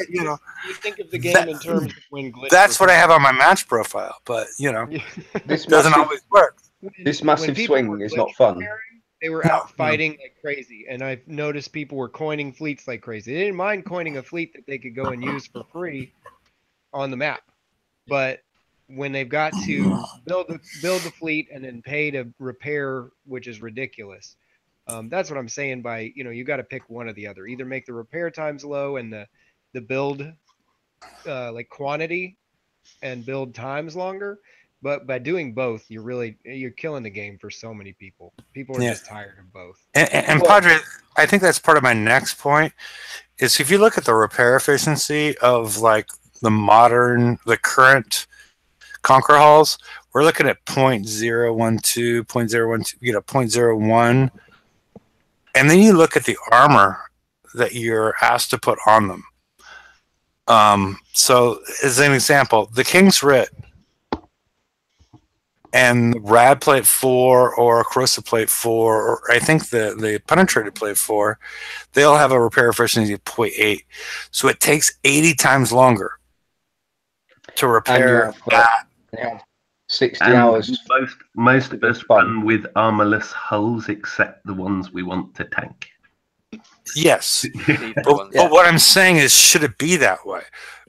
S9: You think of the game in terms of when glitch.
S2: That's what I have on my match profile, but this doesn't always work.
S7: This massive swing is not fun.
S9: They were out fighting like crazy, and I've noticed people were coining fleets like crazy. They didn't mind coining a fleet that they could go and use for free on the map, but when they've got to build the fleet and then pay to repair, which is ridiculous. That's what I'm saying by, you got to pick one or the other. Either make the repair times low and the build like quantity and build times longer. But by doing both, you're killing the game for so many people. People are just tired of both.
S2: And Padre, I think that's part of my next point is if you look at the repair efficiency of like the current Conqueror hulls, we're looking at 0.012, 0.01. And then you look at the armor that you're asked to put on them. So, as an example, the King's Writ and Rad Plate 4 or Corrosive Plate 4, or I think the Penetrated Plate 4, they'll have a repair efficiency of 0.8. So it takes 80 times longer to repair that.
S7: 60 hours.
S1: Most of us run with armorless hulls, except the ones we want to tank.
S2: Yes, but what I'm saying is, should it be that way,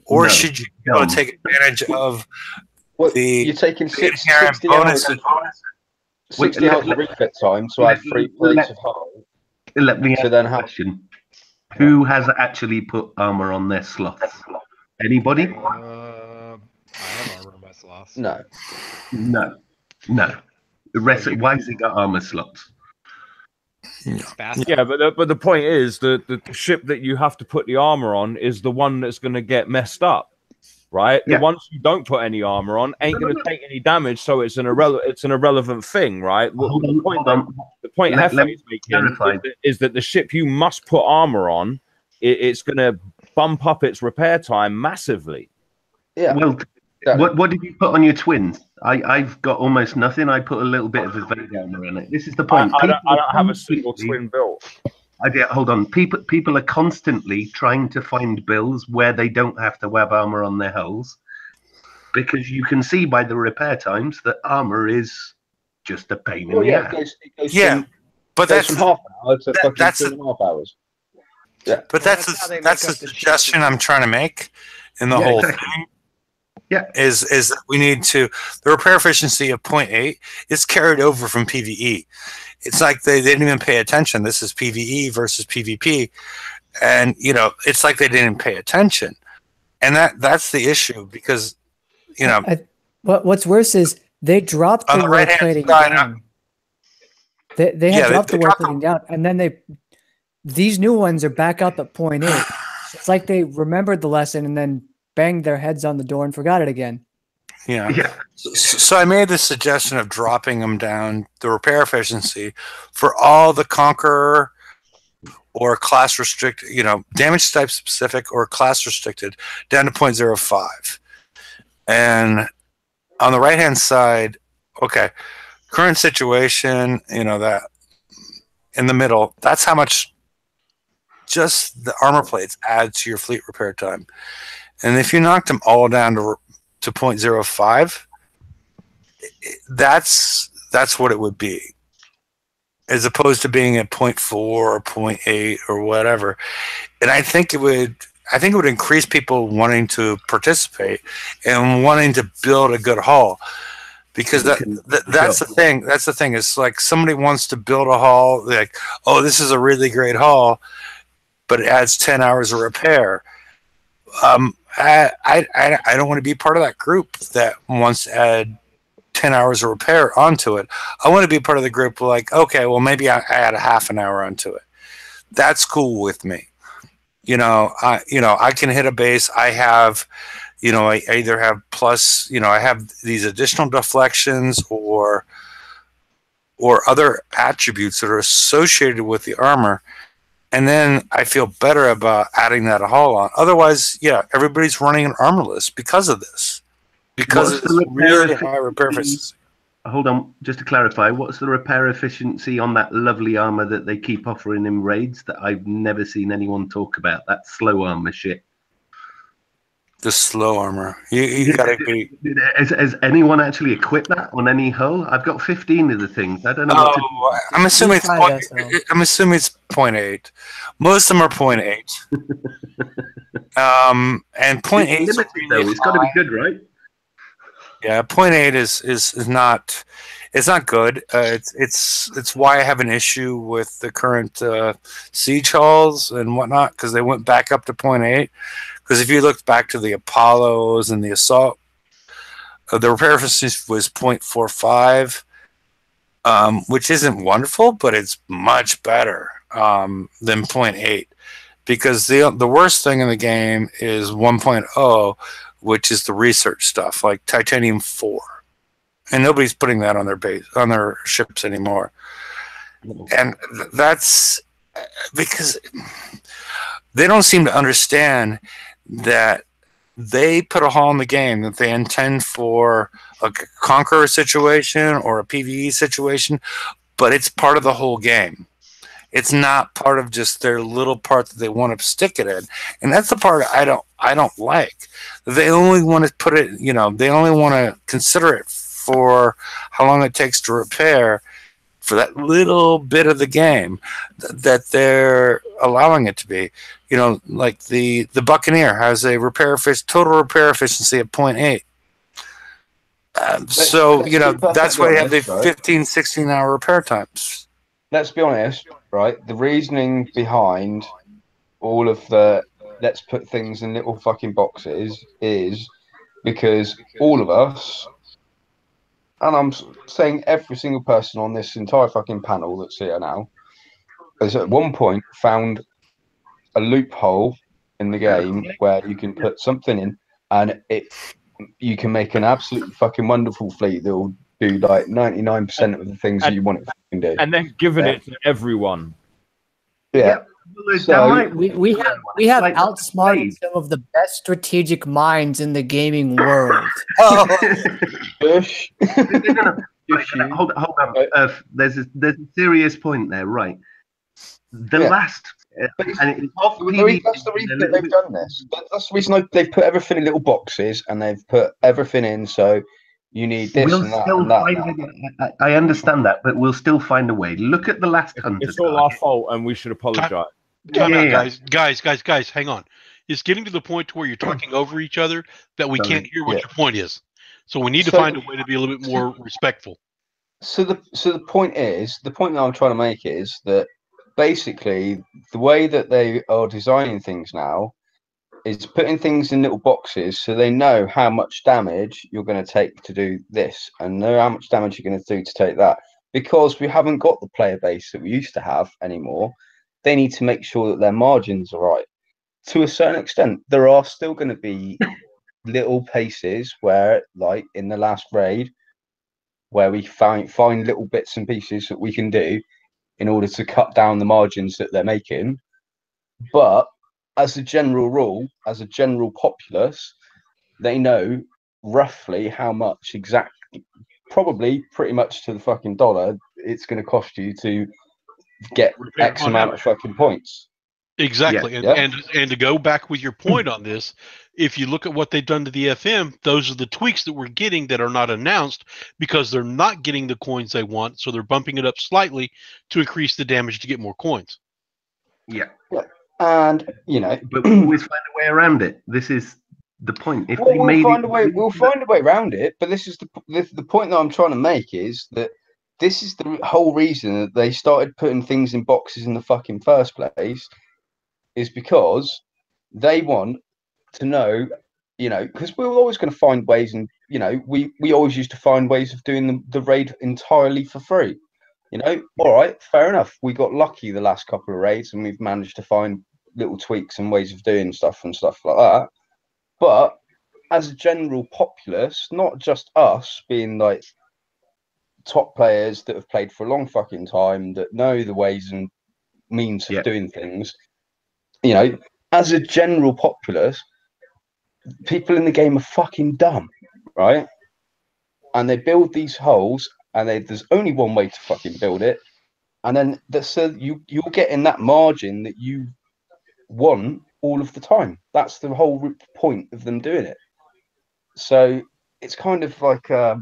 S2: or should you take advantage of
S7: you're taking 60 hours of refit time to add 3 plates of hull?
S1: Let me ask a question. Who has actually put armor on their sloths? Anybody?
S9: I have armor on my sloths.
S1: No. The rest. Why has it got armor slots?
S4: Yeah, but the point is that the ship that you have to put the armor on is the one that's going to get messed up, right? The ones you don't put any armor on ain't going to take any damage, so it's an irrelevant thing, right? The point Hefe is making is that the ship you must put armor on, it's going to bump up its repair time massively.
S7: Yeah.
S1: Well, what did you put on your twins? I've got almost nothing. I put a little bit of evade armor on it. This is the point.
S4: I don't have a single twin built.
S1: Hold on. People are constantly trying to find builds where they don't have to have armor on their hulls, because you can see by the repair times that armor is just a pain in the ass.
S2: But that's
S7: from half an hour to fucking 2.5 hours. Yeah,
S2: but that's the suggestion I'm trying to make in the whole thing.
S1: Yeah,
S2: is that we need to the repair efficiency of 0.8 is carried over from PvE. It's like they didn't even pay attention. This is PvE versus PvP, and it's like they didn't pay attention, and that's the issue because
S5: what's worse is they dropped the work rating down. They had dropped the work rating down, and then these new ones are back up at 0.8. It's like they remembered the lesson and then banged their heads on the door and forgot it again.
S2: Yeah. So I made the suggestion of dropping them down the repair efficiency for all the Conqueror or class restricted, damage type specific or class restricted down to 0.05. And on the right hand side, current situation, that in the middle, that's how much just the armor plates add to your fleet repair time. And if you knocked them all down to 0.05, that's what it would be, as opposed to being at 0.4 or 0.8 or whatever. And I think it would increase people wanting to participate and wanting to build a good hull, because that's the thing. That's the thing. It's like somebody wants to build a hull, like, oh, this is a really great hull, but it adds 10 hours of repair. I don't want to be part of that group that wants to add 10 hours of repair onto it. I want to be part of the group like, okay, well, maybe I add a half an hour onto it. That's cool with me. I can hit a base. I have, I either have plus, I have these additional deflections or other attributes that are associated with the armor. And then I feel better about adding that hull on. Otherwise, everybody's running an armorless because of this. Because it's really high repair efficiency.
S1: Hold on, just to clarify, what's the repair efficiency on that lovely armor that they keep offering in raids that I've never seen anyone talk about? That slow armor shit.
S2: The slow armor. You gotta be.
S1: Has anyone actually equipped that on any hull? I've got 15 of the things. I don't know.
S2: I'm assuming it's 0.8. Most of them are 0.8. And 0.8 is really
S1: it's got to be good, right?
S2: Yeah, 0.8 is not. It's not good. It's why I have an issue with the current siege hulls and whatnot, because they went back up to 0.8. Because if you look back to the Apollos and the Assault, the repair efficiency was 0.45, which isn't wonderful, but it's much better than 0.8. Because the worst thing in the game is 1.0, which is the research stuff, like Titanium 4. And nobody's putting that on their ships anymore. And that's because they don't seem to understand that they put a hull in the game that they intend for a Conqueror situation or a PvE situation, but it's part of the whole game. It's not part of just their little part that they want to stick it in, and that's the part I don't like. They only want to put it, they only want to consider it for how long it takes to repair for that little bit of the game that they're allowing it to be. Like the Buccaneer has a total repair efficiency of 0.8. That's why they have the 15, 16-hour repair times.
S7: Let's be honest, right? The reasoning behind all of the let's put things in little fucking boxes is because all of us, and I'm saying every single person on this entire fucking panel that's here now, has at one point found a loophole in the game where you can put something in and you can make an absolutely fucking wonderful fleet that will do like 99% of the things that you want it to do.
S4: And then giving it to everyone.
S7: Yeah.
S5: So, we have outsmarted some of the best strategic minds in the gaming world.
S1: Hold on. There's a serious point there, right? Last.
S7: That's the reason that they've done this. That's the reason they've put everything in little boxes and they've put everything in. So You need this
S1: We'll
S7: and that
S1: still
S7: and that.
S1: find I understand that, but we'll still find a way. Look at the last hunter.
S4: It's all our fault, and we should apologize.
S10: Time out, guys, hang on. It's getting to the point to where you're talking over each other that we can't hear what your point is. So we need to find a way to be a little bit more respectful.
S7: So the point that I'm trying to make is that basically the way that they are designing things now is putting things in little boxes so they know how much damage you're going to take to do this and know how much damage you're going to do to take that. Because we haven't got the player base that we used to have anymore, they need to make sure that their margins are right. To a certain extent, there are still going to be little places where, like in the last raid, where we find little bits and pieces that we can do in order to cut down the margins that they're making. But as a general rule, as a general populace, they know roughly how much exactly, probably pretty much to the fucking dollar, it's going to cost you to get X amount of fucking points.
S10: Exactly. And to go back with your point on this, if you look at what they've done to the FM, those are the tweaks that we're getting that are not announced because they're not getting the coins they want. So they're bumping it up slightly to increase the damage to get more coins.
S1: Yeah.
S7: And,
S1: but we always find a way around it. This is the point. If they
S7: we'll find a way around it. But this is the point that I'm trying to make is that this is the whole reason that they started putting things in boxes in the fucking first place. Is because they want to know, because we're always going to find ways, and we always used to find ways of doing the raid entirely for free. All right, fair enough. We got lucky the last couple of raids, and we've managed to find little tweaks and ways of doing stuff and stuff like that. But as a general populace, not just us being like top players that have played for a long fucking time, that know the ways and means of doing things. As a general populace, people in the game are fucking dumb, right? And they build these holes, and there's only one way to fucking build it, and then you're getting that margin that you want all of the time. That's the whole point of them doing it. So it's kind of like
S1: I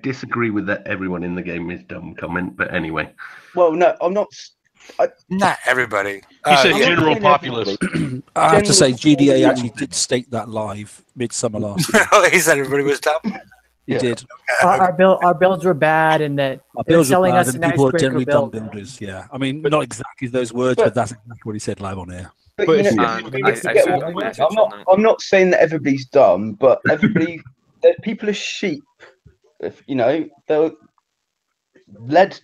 S1: disagree with that. Everyone in the game is dumb comment, but anyway.
S7: Well, no, I'm not.
S2: Not everybody.
S10: He said general populace.
S6: I have to say, GDA actually did state that live midsummer last year.
S2: He said everybody was dumb.
S6: He did.
S5: Our builds were bad, and that
S6: they're selling
S5: us
S6: and
S5: an
S6: people are generally dumb
S5: build.
S6: builders. Yeah, I mean, not exactly those words, but that's exactly what he said live on air.
S7: But I'm not saying that everybody's dumb, but people are sheep. They're led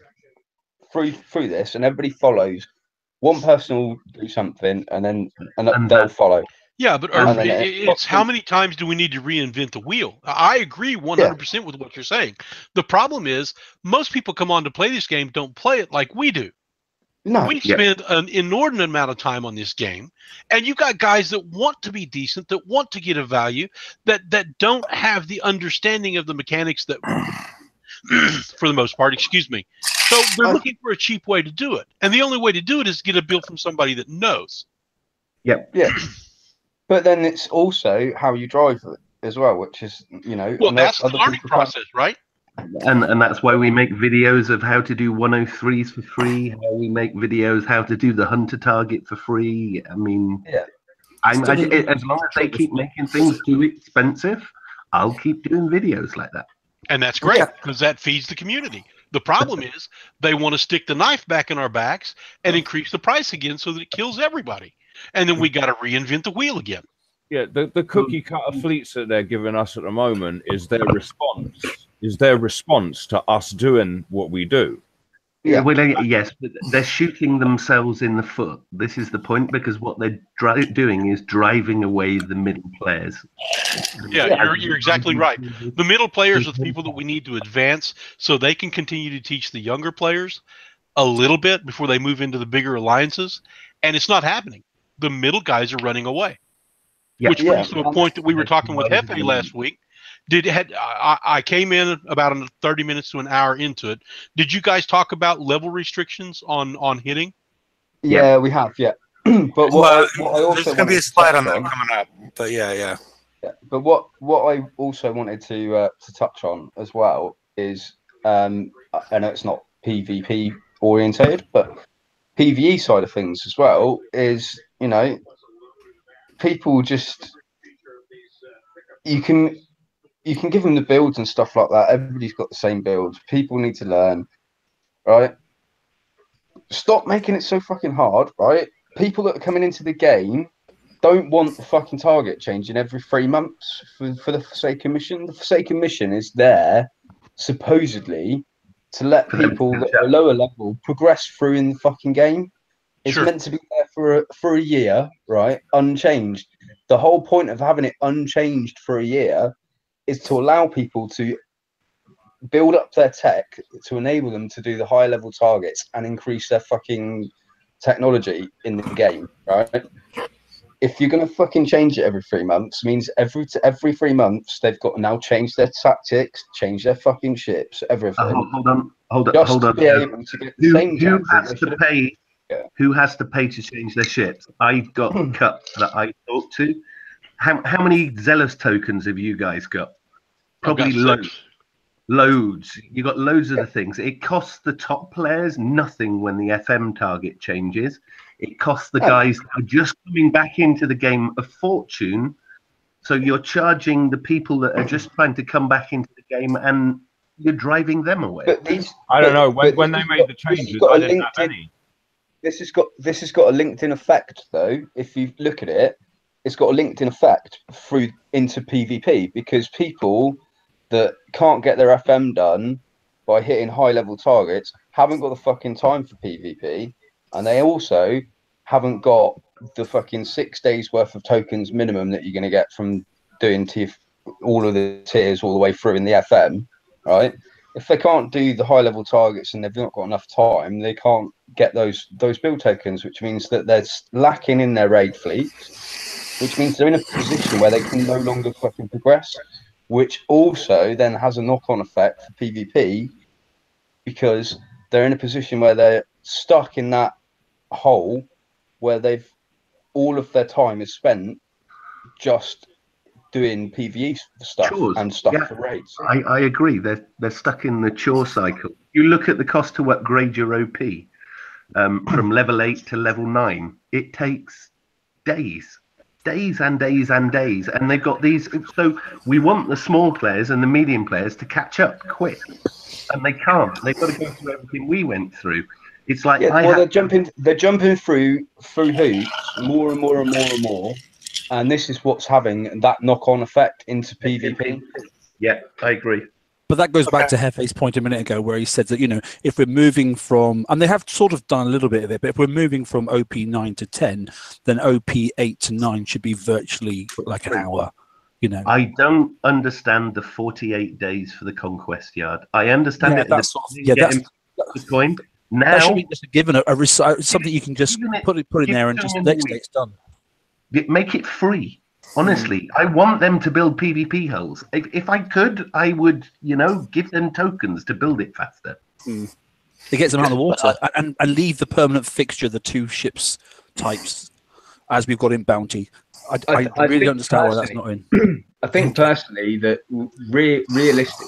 S7: through this, and everybody follows. One person will do something, and they'll follow.
S10: Yeah, but it's how many times do we need to reinvent the wheel? I agree 100% with what you're saying. The problem is most people come on to play this game don't play it like we do.
S7: No,
S10: we spend an inordinate amount of time on this game, and you've got guys that want to be decent, that want to get a value, that don't have the understanding of the mechanics that, for the most part, excuse me. So they're looking for a cheap way to do it, and the only way to do it is get a build from somebody that knows.
S7: Yeah. But then it's also how you drive it as well, which is
S10: Well, that's the learning process, right?
S1: And that's why we make videos of how to do 103s for free. How we make videos how to do the hunter target for free. I mean, as long as they keep making things too expensive, I'll keep doing videos like that.
S10: And that's great because that feeds the community. The problem is they want to stick the knife back in our backs and increase the price again so that it kills everybody. And then we got to reinvent the wheel again.
S4: Yeah, the cookie cutter fleets that they're giving us at the moment is their response. Is their response to us doing what we do.
S1: Yeah, well, yes, but they're shooting themselves in the foot. This is the point, because what they're doing is driving away the middle players.
S10: Yeah, you're exactly right. The middle players are the people that we need to advance so they can continue to teach the younger players a little bit before they move into the bigger alliances. And it's not happening. The middle guys are running away. Which brings to a point that we were talking with Hefe last week. I came in about 30 minutes to an hour into it. Did you guys talk about level restrictions on hitting?
S7: Yeah, we have. Yeah, but what I also
S2: there's going to be a slide on that coming up. But yeah.
S7: Yeah, but what I also wanted to touch on as well is I know it's not PvP orientated, but PvE side of things as well is, you know, people just you can give them the builds and stuff like that. Everybody's got the same builds. People need to learn, right? Stop making it so fucking hard, right? People that are coming into the game don't want the fucking target changing every 3 months for the Forsaken mission. The Forsaken mission is there supposedly to let people that are lower level progress through in the fucking game. It's meant to be there for a year, right? Unchanged. The whole point of having it unchanged for a year is to allow people to build up their tech to enable them to do the high level targets and increase their fucking technology in the game, right? If you're going to fucking change it every 3 months, means every 3 months they've got to now change their tactics, change their fucking ships, everything.
S1: Hold on.
S7: To be able to get the same
S1: who has to pay?
S7: Yeah.
S1: Who has to pay to change their ships? I've got cut that I talked to. How many Zealous tokens have you guys got? Probably loads. Loads. You got loads of the things. It costs the top players nothing when the FM target changes. It costs the guys who are just coming back into the game a fortune. So you're charging the people that are just trying to come back into the game, and you're driving them away.
S4: I don't know. When they made the changes, I didn't have any.
S7: This has got a LinkedIn effect, though. If you look at it, it's got a LinkedIn effect through into PvP, because people that can't get their FM done by hitting high level targets haven't got the fucking time for PvP, and they also haven't got the fucking 6 days worth of tokens minimum that you're going to get from doing all of the tiers all the way through in the FM, right? If they can't do the high level targets and they've not got enough time, they can't get those build tokens, which means that they're lacking in their raid fleets, which means they're in a position where they can no longer fucking progress, which also then has a knock-on effect for PvP, because they're in a position where they're stuck in that hole where all of their time is spent just doing PvE stuff and stuff for raids.
S1: I agree. They're stuck in the chore cycle. You look at the cost to upgrade your OP from level 8 to level 9. It takes days and days and days, and they've got these. So we want the small players and the medium players to catch up quick, and they can't. They've got to go through everything we went through. It's like they're jumping through hoops more and more and more and more. And this is what's having that knock-on effect into PvP. Yeah, I agree.
S6: But that goes back to Hefe's point a minute ago, where he said that, you know, if we're moving from, and they have sort of done a little bit of it, but if we're moving from OP 9 to 10, then OP 8 to 9 should be virtually like an hour. You know,
S1: I don't understand the 48 days for the Conquest Yard. I understand it.
S6: That's
S1: the coin. Now
S6: that should be just given something you can just put in there and just next day it's done.
S1: Make it free. Honestly, I want them to build PvP hulls. If I could, I would, give them tokens to build it faster.
S6: It gets them out of the water and leave the permanent fixture of the two ships types as we've got in Bounty. I really don't understand why that's not in.
S11: I think personally that realistically,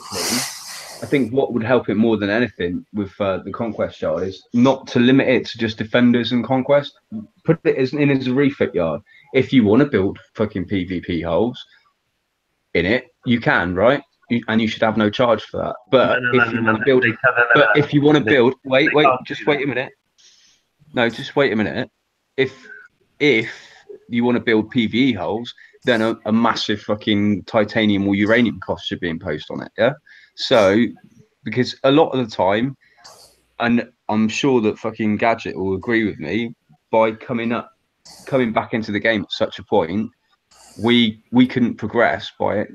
S11: I think what would help it more than anything with the Conquest Yard is not to limit it to just Defenders and Conquest. Put it as a refit yard. If you want to build fucking PvP holes in it, you can, right? And you should have no charge for that. But if you want to build, wait, just wait a minute. No, just wait a minute. If you want to build PvE holes, then a massive fucking titanium or uranium cost should be imposed on it. Yeah. So, because a lot of the time, and I'm sure that fucking Gadget will agree with me, by coming back into the game at such a point, we couldn't progress by it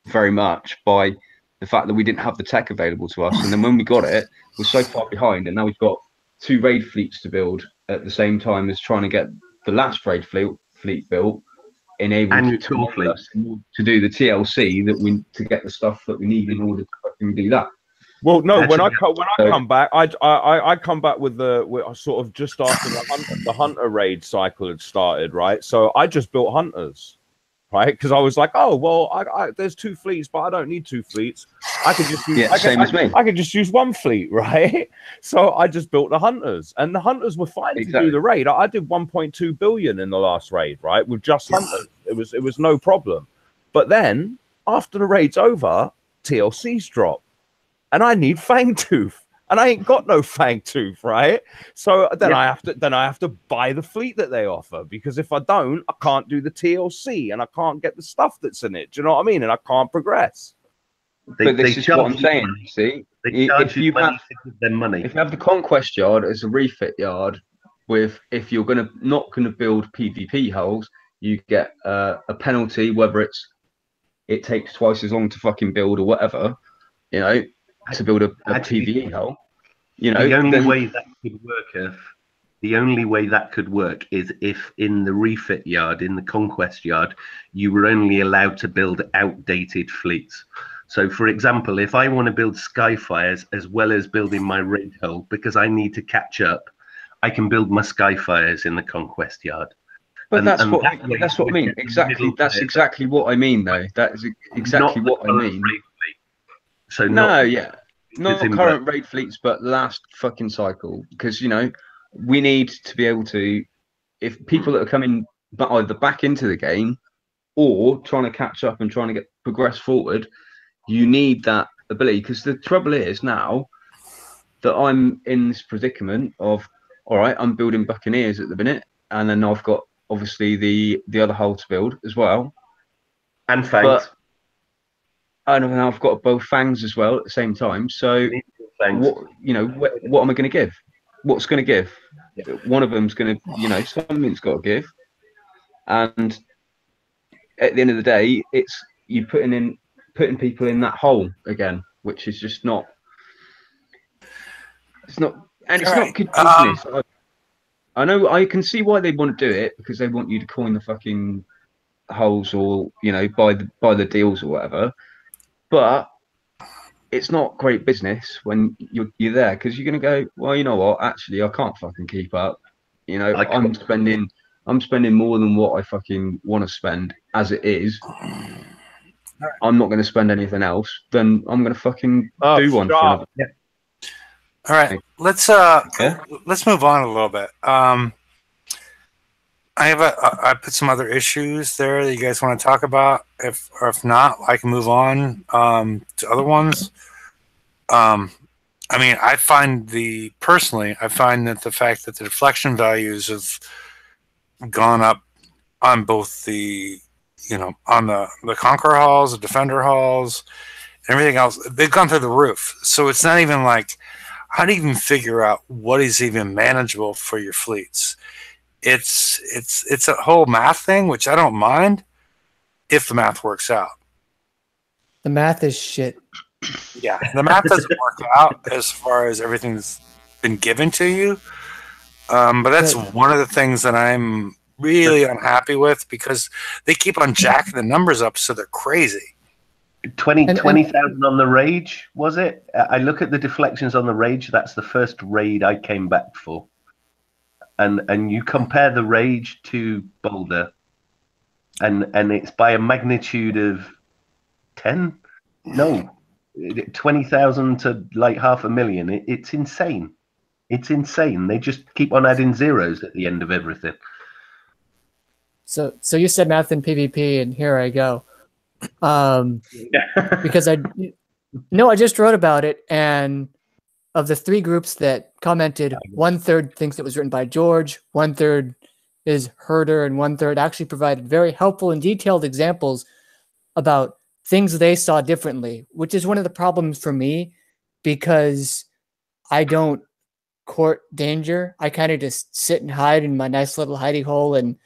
S11: very much by the fact that we didn't have the tech available to us. And then when we got it, we're so far behind, and now we've got 2 raid fleets to build at the same time as trying to get the last raid fleet built, enabled to do the TLC to get the stuff that we need in order to fucking do that.
S4: Well, no. When I come back, I come back with sort of just after the hunter raid cycle had started, right? So I just built hunters. right? Because I was like, oh well, there's 2 fleets, but I don't need 2 fleets. I could just use, I could just use 1 fleet, right? So I just built the hunters, and the hunters were fine to do the raid. I did 1.2 billion in the last raid, right, with just hunters. It was no problem. But then after the raid's over, TLCs drop, and I need Fangtooth. And I ain't got no Fangtooth, right? So then I have to buy the fleet that they offer, because if I don't, I can't do the TLC and I can't get the stuff that's in it. Do you know what I mean? And I can't progress.
S11: But this is what I'm saying. See, if you have the conquest yard as a refit yard, if you're not gonna build PvP holes, you get a penalty, whether it takes twice as long to fucking build or whatever, you know, to build a PvE hole. You know,
S1: the only way that could work is if in the refit yard, in the conquest yard, you were only allowed to build outdated fleets. So, for example, if I want to build Skyfires as well as building my raid hull because I need to catch up, I can build my Skyfires in the conquest yard.
S11: But that's what I mean. Exactly. That's exactly what I mean, though. That is exactly what I mean.
S1: So
S11: not current raid fleets, but last fucking cycle, because you know we need to be able to, if people that are coming either back into the game or trying to catch up and trying to progress forward, you need that ability. Because the trouble is now that I'm in this predicament of, all right, I'm building Buccaneers at the minute, and then I've got obviously the other hull to build as well,
S1: and Fangs.
S11: And I've got both Fangs as well at the same time. So, what am I going to give? What's going to give? Yeah. One of them's going to, something's got to give. And at the end of the day, it's you putting people in that hole again, which is just not. It's not, and it's not good business. I know I can see why they want to do it, because they want you to coin the fucking holes or buy the deals or whatever. But it's not great business when you're there, because you're going to go, well, you know what? Actually, I can't fucking keep up. I'm spending more than what I fucking want to spend as it is. I'm not going to spend anything else. Then I'm going to fucking do one. For
S2: yeah. All right, let's move on a little bit. I put some other issues there that you guys want to talk about. If not, I can move on to other ones. I find that the fact that the deflection values have gone up on both the on the Conqueror halls, the Defender halls, and everything else, they've gone through the roof. So it's not even like, how do you even figure out what is even manageable for your fleets? It's a whole math thing, which I don't mind if the math works out.
S5: The math is shit.
S2: Yeah, the math doesn't work out as far as everything's been given to you. But that's one of the things that I'm really unhappy with, because they keep on jacking the numbers up so they're crazy.
S1: 20,000 on the Rage, was it? I look at the deflections on the Rage. That's the first raid I came back for. And you compare the Rage to Boulder, and it's by a magnitude of 20,000 to like 500,000. It's insane. It's insane. They just keep on adding zeros at the end of everything.
S5: So you said math in PvP, and here I go. Because I just wrote about it, and of the 3 groups that commented, 1/3 thinks it was written by George, 1/3 is Herder, and 1/3 actually provided very helpful and detailed examples about things they saw differently, which is one of the problems for me, because I don't court danger. I kind of just sit and hide in my nice little hidey hole and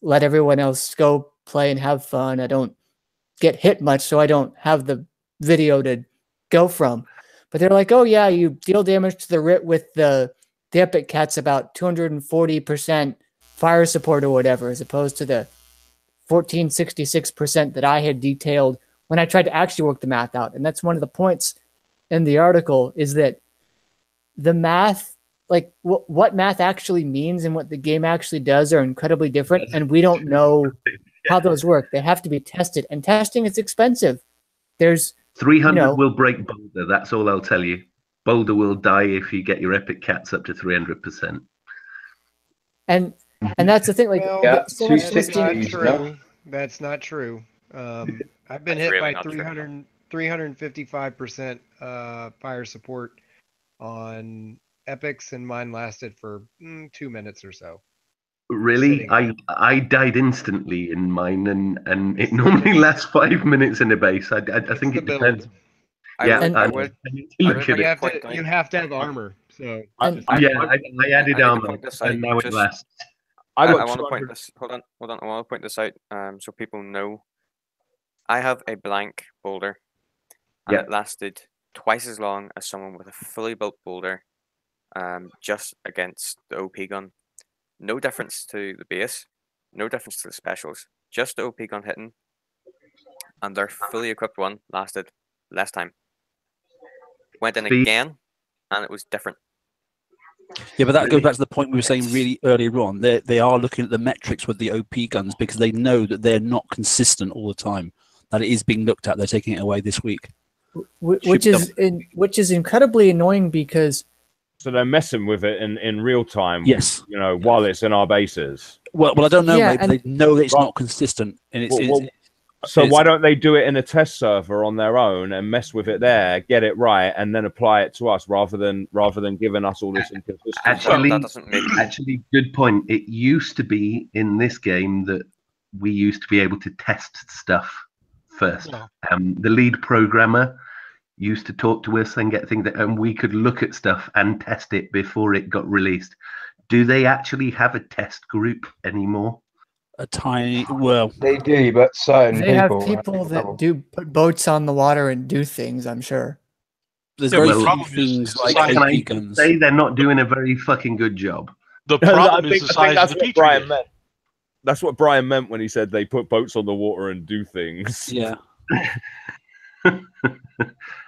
S5: let everyone else go play and have fun. I don't get hit much, so I don't have the video to go from. But they're like, oh yeah, you deal damage to the Rit with the Epic Cat's about 240% fire support or whatever, as opposed to the 1466% that I had detailed when I tried to actually work the math out. And that's one of the points in the article, is that the math, like what math actually means and what the game actually does, are incredibly different. And we don't know how those work. They have to be tested, and testing is expensive. There's
S1: 300 will break Boulder. That's all I'll tell you. Boulder will die if you get your epic cats up to 300%.
S5: And that's the thing. Like,
S9: Well,
S5: so
S9: that's
S5: much testing.
S9: not true. That's not true. I've been hit by 355% fire support on epics, and mine lasted for 2 minutes or so.
S1: Really? I died instantly in mine, and it normally lasts 5 minutes in a base. I think it depends. Yeah,
S9: you have to have armor. So
S1: I added armor, and now it lasts.
S3: I want to point this. Hold on. I want to point this out, so people know. I have a blank boulder, and it lasted twice as long as someone with a fully built boulder, just against the OP gun. No difference to the base, no difference to the specials, just the OP gun hitting, and their fully equipped one lasted less time. Went in again, and it was different.
S6: Yeah, but that goes back to the point we were saying really earlier on. They are looking at the metrics with the OP guns because they know that they're not consistent all the time. That it is being looked at. They're taking it away this week,
S5: which is incredibly annoying because.
S4: So they're messing with it in real time.
S6: Yes,
S4: while it's in our bases.
S6: Well, I don't know. Yeah, maybe they know that it's not consistent, and
S4: so why don't they do it in a test server on their own and mess with it there, get it right, and then apply it to us rather than giving us all this inconsistency?
S1: Actually, good point. It used to be in this game that we used to be able to test stuff first. Yeah. The lead programmer used to talk to us and get things and we could look at stuff and test it before it got released. Do they actually have a test group anymore?
S6: They
S7: do, but
S5: they have people that do put boats on the water and do things. I'm sure.
S6: There's very few things like
S1: OP guns. Say they're not doing a very fucking good job.
S10: The problem is the size of the Petri dish.
S4: That's what Brian meant when he said they put boats on the water and do things.
S6: Yeah.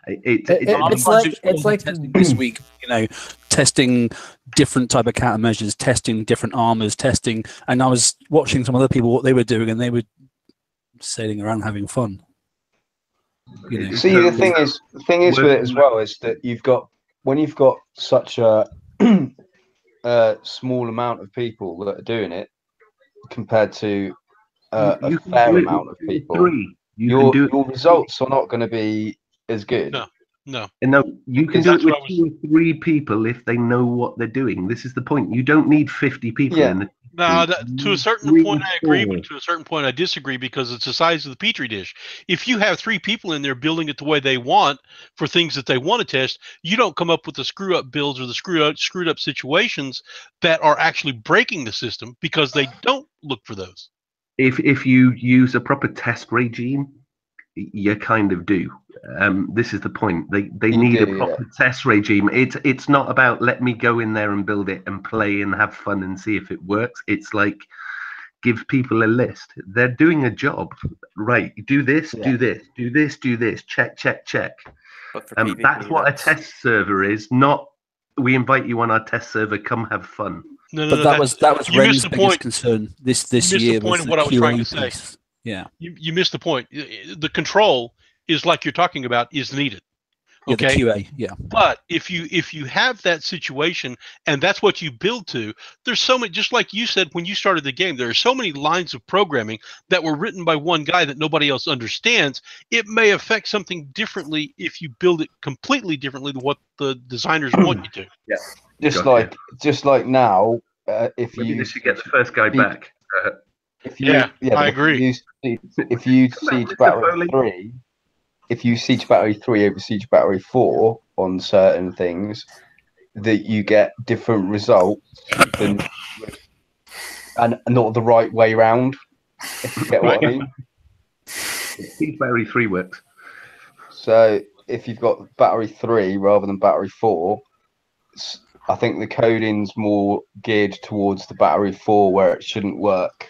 S5: It's like
S6: this week, testing different type of countermeasures, testing different armors, testing, and I was watching some other people what they were doing, and they were sailing around having fun.
S7: See, the thing is with it as well is that when you've got such a small amount of people that are doing it compared to a fair amount of people. Your results are not going to be as good.
S10: No.
S1: You can do it with 2 or 3 people if they know what they're doing. This is the point. You don't need 50 people in the
S10: No, to a certain point I agree, but to a certain point I disagree because it's the size of the Petri dish. If you have 3 people in there building it the way they want for things that they want to test, you don't come up with the screw-up builds or the screwed up situations that are actually breaking the system because they don't look for those.
S1: If you use a proper test regime, you kind of do. This is the point. They need a proper test regime. It's not about let me go in there and build it and play and have fun and see if it works. It's like give people a list. They're doing a job. Right. Do this, do this, do this, do this. Check, check, check. That's what a test server is, not we invite you on our test server, come have fun.
S6: That was Ren's biggest concern this year.
S10: The point of what I was trying to say.
S6: Yeah,
S10: you missed the point. The control is like you're talking about is needed. Okay,
S6: the QA, yeah.
S10: But if you have that situation and that's what you build to, there's so many. Just like you said when you started the game, there are so many lines of programming that were written by one guy that nobody else understands. It may affect something differently if you build it completely differently than what the designers want you to.
S7: Yeah, just like now, if
S1: maybe
S7: you
S1: this should get the first guy back.
S10: I agree.
S7: If you siege battery 3, if you siege battery 3 over siege battery 4 on certain things, that you get different results and not the right way round. If you get what I mean.
S1: Siege battery 3 works.
S7: So if you've got battery 3 rather than battery 4, I think the coding's more geared towards the battery 4 where it shouldn't work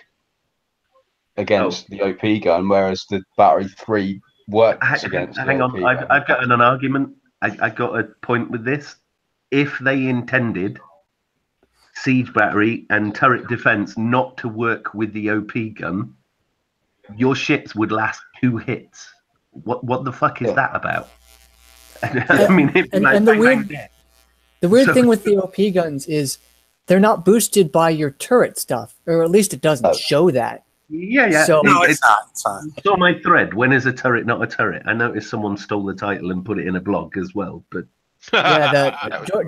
S7: against the OP gun, whereas the battery 3 works against the OP gun.
S1: I've got an argument. I got a point with this. If they intended siege battery and turret defense not to work with the OP gun, your ships would last 2 hits. What the fuck is that about? I mean,
S5: and the weird thing with the OP guns is they're not boosted by your turret stuff, or at least it doesn't show that.
S1: Yeah.
S5: So,
S2: No, it's not.
S1: It's on my thread. When is a turret not a turret? I noticed someone stole the title and put it in a blog as well. But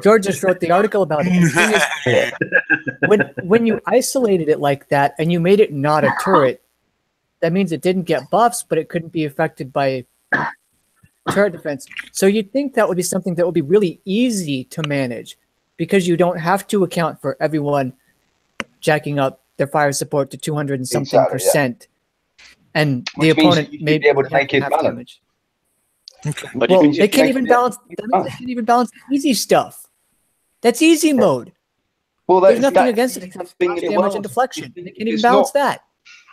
S5: George just wrote the article about it. The thing is, when you isolated it like that and you made it not a turret, that means it didn't get buffs, but it couldn't be affected by turret defense. So you'd think that would be something that would be really easy to manage, because you don't have to account for everyone jacking up their fire support to 200 and something percent, and the opponent may be able to make it damage.
S2: Okay.
S5: But well, they can't even balance. That means they can't even balance easy stuff. That's easy mode.
S7: Well,
S5: there's nothing against it except damage and deflection. They can't even balance that.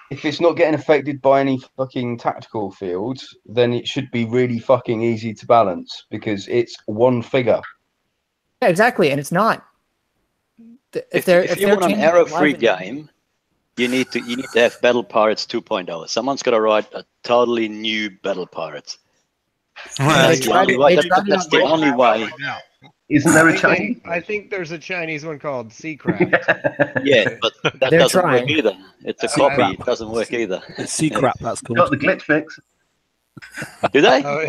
S7: If it's not getting affected by any fucking tactical fields, then it should be really fucking easy to balance, because it's one figure.
S5: Yeah, exactly, and it's not.
S12: If you want an error-free game, you need to have Battle Pirates 2.0. Someone's got to write a totally new Battle Pirates. That's the only way.
S1: Isn't there a Chinese?
S9: I think there's a Chinese one called Seacraft.
S12: Yeah, but that doesn't work either. It's a copy. It doesn't work either.
S6: Seacraft, that's cool.
S1: Got the glitch fix.
S12: Do they?
S9: Oh,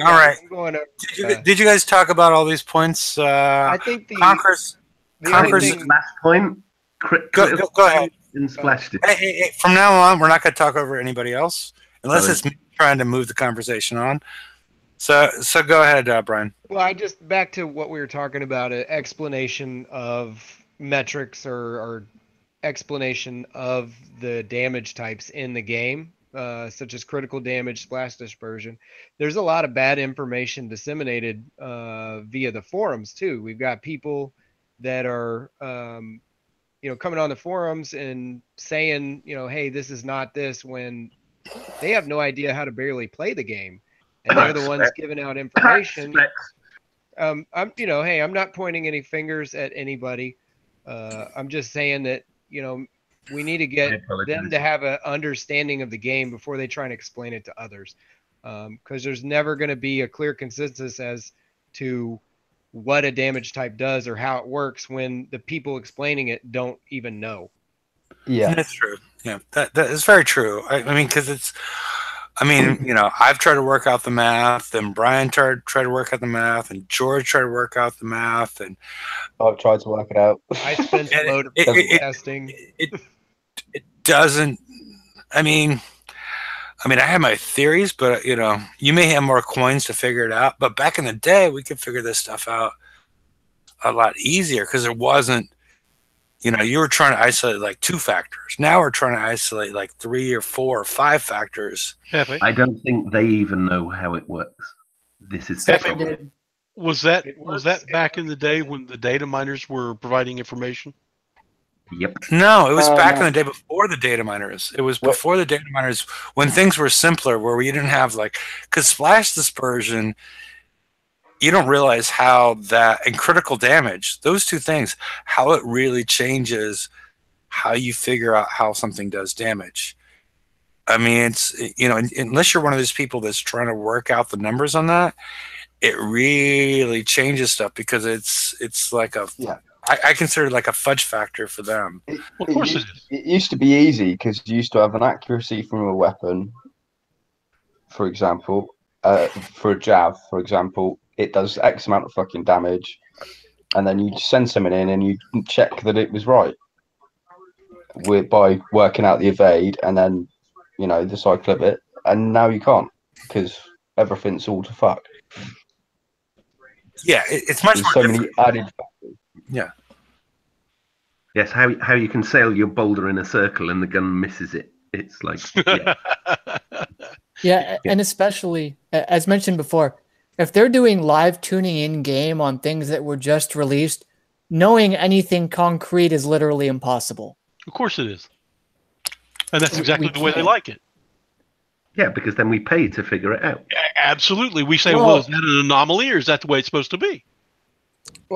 S2: All right. Did you guys talk about all these points?
S9: I think the
S2: Conqueror's
S1: last point.
S2: Go ahead.
S1: And splashed it.
S2: Hey, from now on, we're not going to talk over anybody else unless it's me trying to move the conversation on. So go ahead, Brian.
S9: Well, I just back to what we were talking about, an explanation of metrics or explanation of the damage types in the game, such as critical damage, splash dispersion. There's a lot of bad information disseminated via the forums too. We've got people that are coming on the forums and saying, hey, this is not this, when they have no idea how to barely play the game. And they're the ones giving out information. I'm not pointing any fingers at anybody. I'm just saying that, we need to get them to have an understanding of the game before they try and explain it to others. Because there's never going to be a clear consensus as to what a damage type does or how it works when the people explaining it don't even know.
S7: Yeah,
S2: that's true. Yeah, that is very true. I mean, because I've tried to work out the math, and Brian tried to work out the math, and George tried to work out the math, and
S7: I've tried to work it out.
S9: I spent a load of testing.
S2: It doesn't. I mean, I have my theories, but you may have more coins to figure it out. But back in the day, we could figure this stuff out a lot easier because it wasn't. You were trying to isolate like 2 factors. Now we're trying to isolate like 3 or 4 or 5 factors.
S1: I don't think they even know how it works. This is
S10: was that back in the day when the data miners were providing information?
S1: Yep.
S2: No, it was back in the day before the data miners. It was before the data miners when things were simpler, where we didn't have because splash dispersion. You don't realize how that, and critical damage, those 2 things, how it really changes how you figure out how something does damage. I mean, it's, unless you're one of those people that's trying to work out the numbers on that, it really changes stuff because it's like I consider it like a fudge factor for them.
S10: Of course it is.
S7: It used to be easy because you used to have an accuracy from a weapon, for example, for a jav, for example. It does X amount of fucking damage, and then you send someone in and you check that it was right by working out the evade and then, the cycle of it. And now you can't because everything's all to fuck.
S2: Yeah, it's much more
S7: so
S2: different.
S7: many added factors.
S2: Yeah.
S1: Yes, how you can sail your boulder in a circle and the gun misses it. It's like,
S5: yeah, and especially, as mentioned before, if they're doing live tuning in game on things that were just released, knowing anything concrete is literally impossible.
S10: Of course it is. And that's exactly the way they like it.
S1: Yeah, because then we pay to figure it out.
S10: Absolutely. We say, well, is that an anomaly or is that the way it's supposed to be?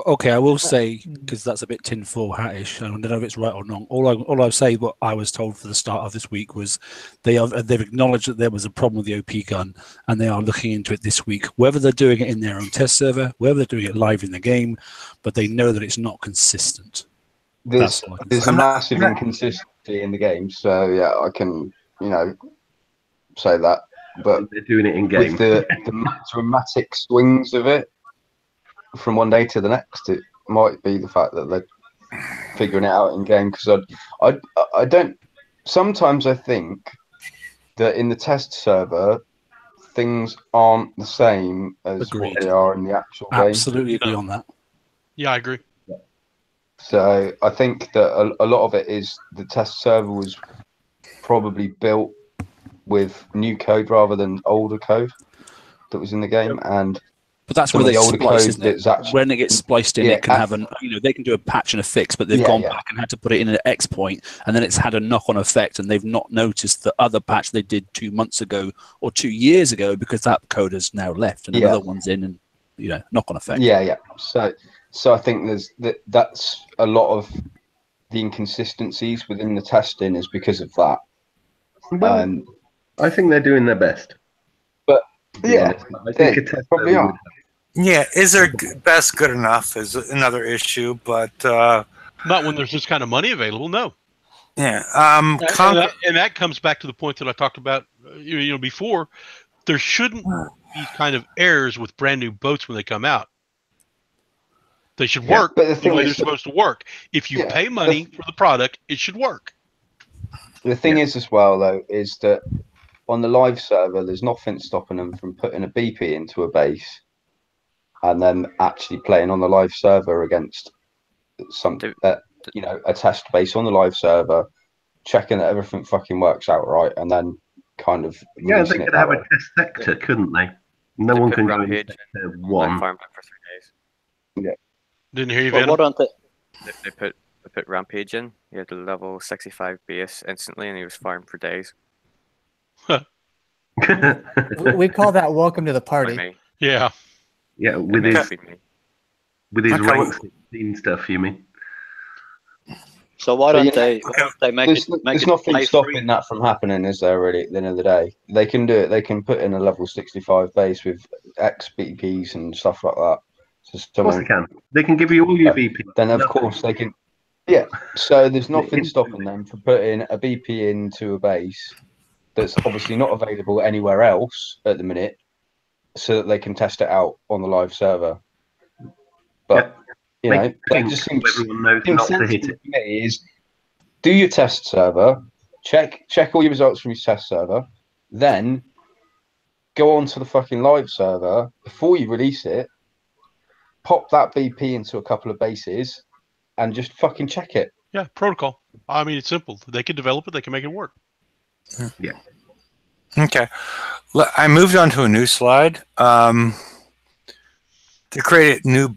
S6: Okay, I will say, because that's a bit tinfoil hattish, and I don't know if it's right or not. All I'll say, what I was told for the start of this week was they've acknowledged that there was a problem with the OP gun, and they are looking into it this week. Whether they're doing it in their own test server, whether they're doing it live in the game, but they know that it's not consistent.
S7: There's a massive inconsistency in the game, so yeah, I can say that. But
S1: they're doing it in game.
S7: With the dramatic swings of it from one day to the next, it might be the fact that they're figuring it out in game. Because I don't. Sometimes I think that in the test server, things aren't the same as what they are in the actual game.
S6: Absolutely agree on that.
S10: Yeah, I agree.
S7: So I think that a lot of it is the test server was probably built with new code rather than older code that was in the game,
S6: but that's where they splice, isn't it? When it gets spliced in, it can have they can do a patch and a fix, but they've gone back and had to put it in at X point, and then it's had a knock-on effect, and they've not noticed the other patch they did 2 months ago or 2 years ago because that code has now left and another one's in, and knock-on effect.
S7: Yeah. So I think that's a lot of the inconsistencies within the testing is because of that.
S1: Well, I think they're doing their best.
S7: But
S1: I think a test
S7: probably are.
S2: Yeah, is their best good enough is another issue, but
S10: not when there's this kind of money available. No.
S2: Yeah.
S10: And that comes back to the point that I talked about before. There shouldn't be kind of errors with brand new boats when they come out. They should work the way they're supposed to work. If you pay money for the product, it should work.
S7: The thing is as well, though, is that on the live server, there's nothing stopping them from putting a BP into a base and then actually playing on the live server against a test base on the live server, checking that everything fucking works out right, and then kind of
S1: they could have a test sector, couldn't they? No one can go in sector 1.
S3: Farmed it for 3 days.
S7: Yeah.
S10: Didn't hear you,
S12: Well,
S10: Venom.
S12: what aren't they?
S3: They put Rampage in. He had a level 65 base instantly, and he was farmed for days.
S5: We call that welcome to the party.
S10: Yeah.
S1: Yeah, with his rank 16 stuff, you mean?
S12: So why don't they make
S7: there's nothing stopping that from happening, is there, really, at the end of the day? They can do it. They can put in a level 65 base with X BPs and stuff like that. So
S1: of course they can. They can give you all your BP.
S7: Then, of course, they can. Yeah, so there's nothing stopping them from putting a BP into a base that's obviously not available anywhere else at the minute, so that they can test it out on the live server. But it just seems
S1: everyone knows not to hit it.
S7: To me is do your test server, check all your results from your test server, then go on to the fucking live server before you release it, pop that BP into a couple of bases, and just fucking check it.
S10: Yeah, protocol. I mean, it's simple. They can develop it. They can make it work.
S1: Yeah.
S2: Okay. I moved on to a new slide. To create a new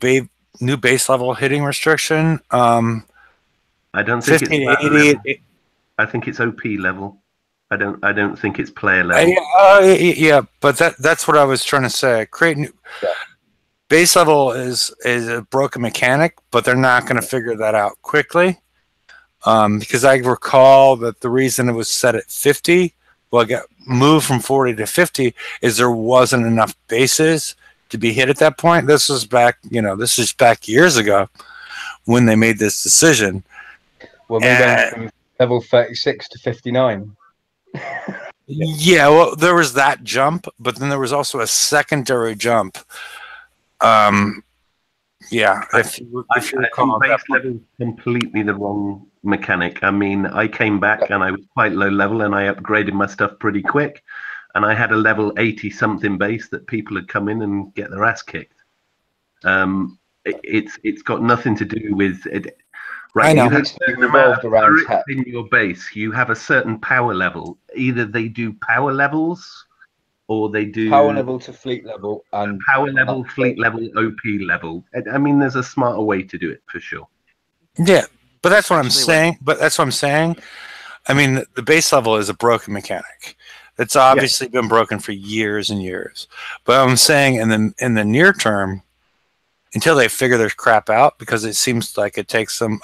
S2: base level hitting restriction.
S1: I don't think
S2: 1580.
S1: I think it's OP level. I don't think it's player level.
S2: Yeah, but that's what I was trying to say. Create new. Base level is a broken mechanic, but they're not going to figure that out quickly. Because I recall that the reason it was set at 50, well, it got moved from 40 to 50, is there wasn't enough bases to be hit at that point. This is back years ago when they made this decision.
S7: Well, we went from level 36 to 59.
S2: Yeah, well, there was that jump, but then there was also a secondary jump. If you recall,
S1: base level completely the wrong mechanic. I mean, I came back and I was quite low level, and I upgraded my stuff pretty quick, and I had a level 80 something base that people had come in and get their ass kicked. It's got nothing to do with it. Right,
S7: I know.
S1: You have certain amount of turrets in your base. You have a certain power level. Either they do power levels, or they do
S7: power level to fleet level, and
S1: power level, fleet level, OP level. I mean, there's a smarter way to do it for sure.
S2: Yeah, but that's what I'm saying. I mean, the base level is a broken mechanic. It's obviously been broken for years and years. But I'm saying in the near term, until they figure their crap out, because it seems like it takes them.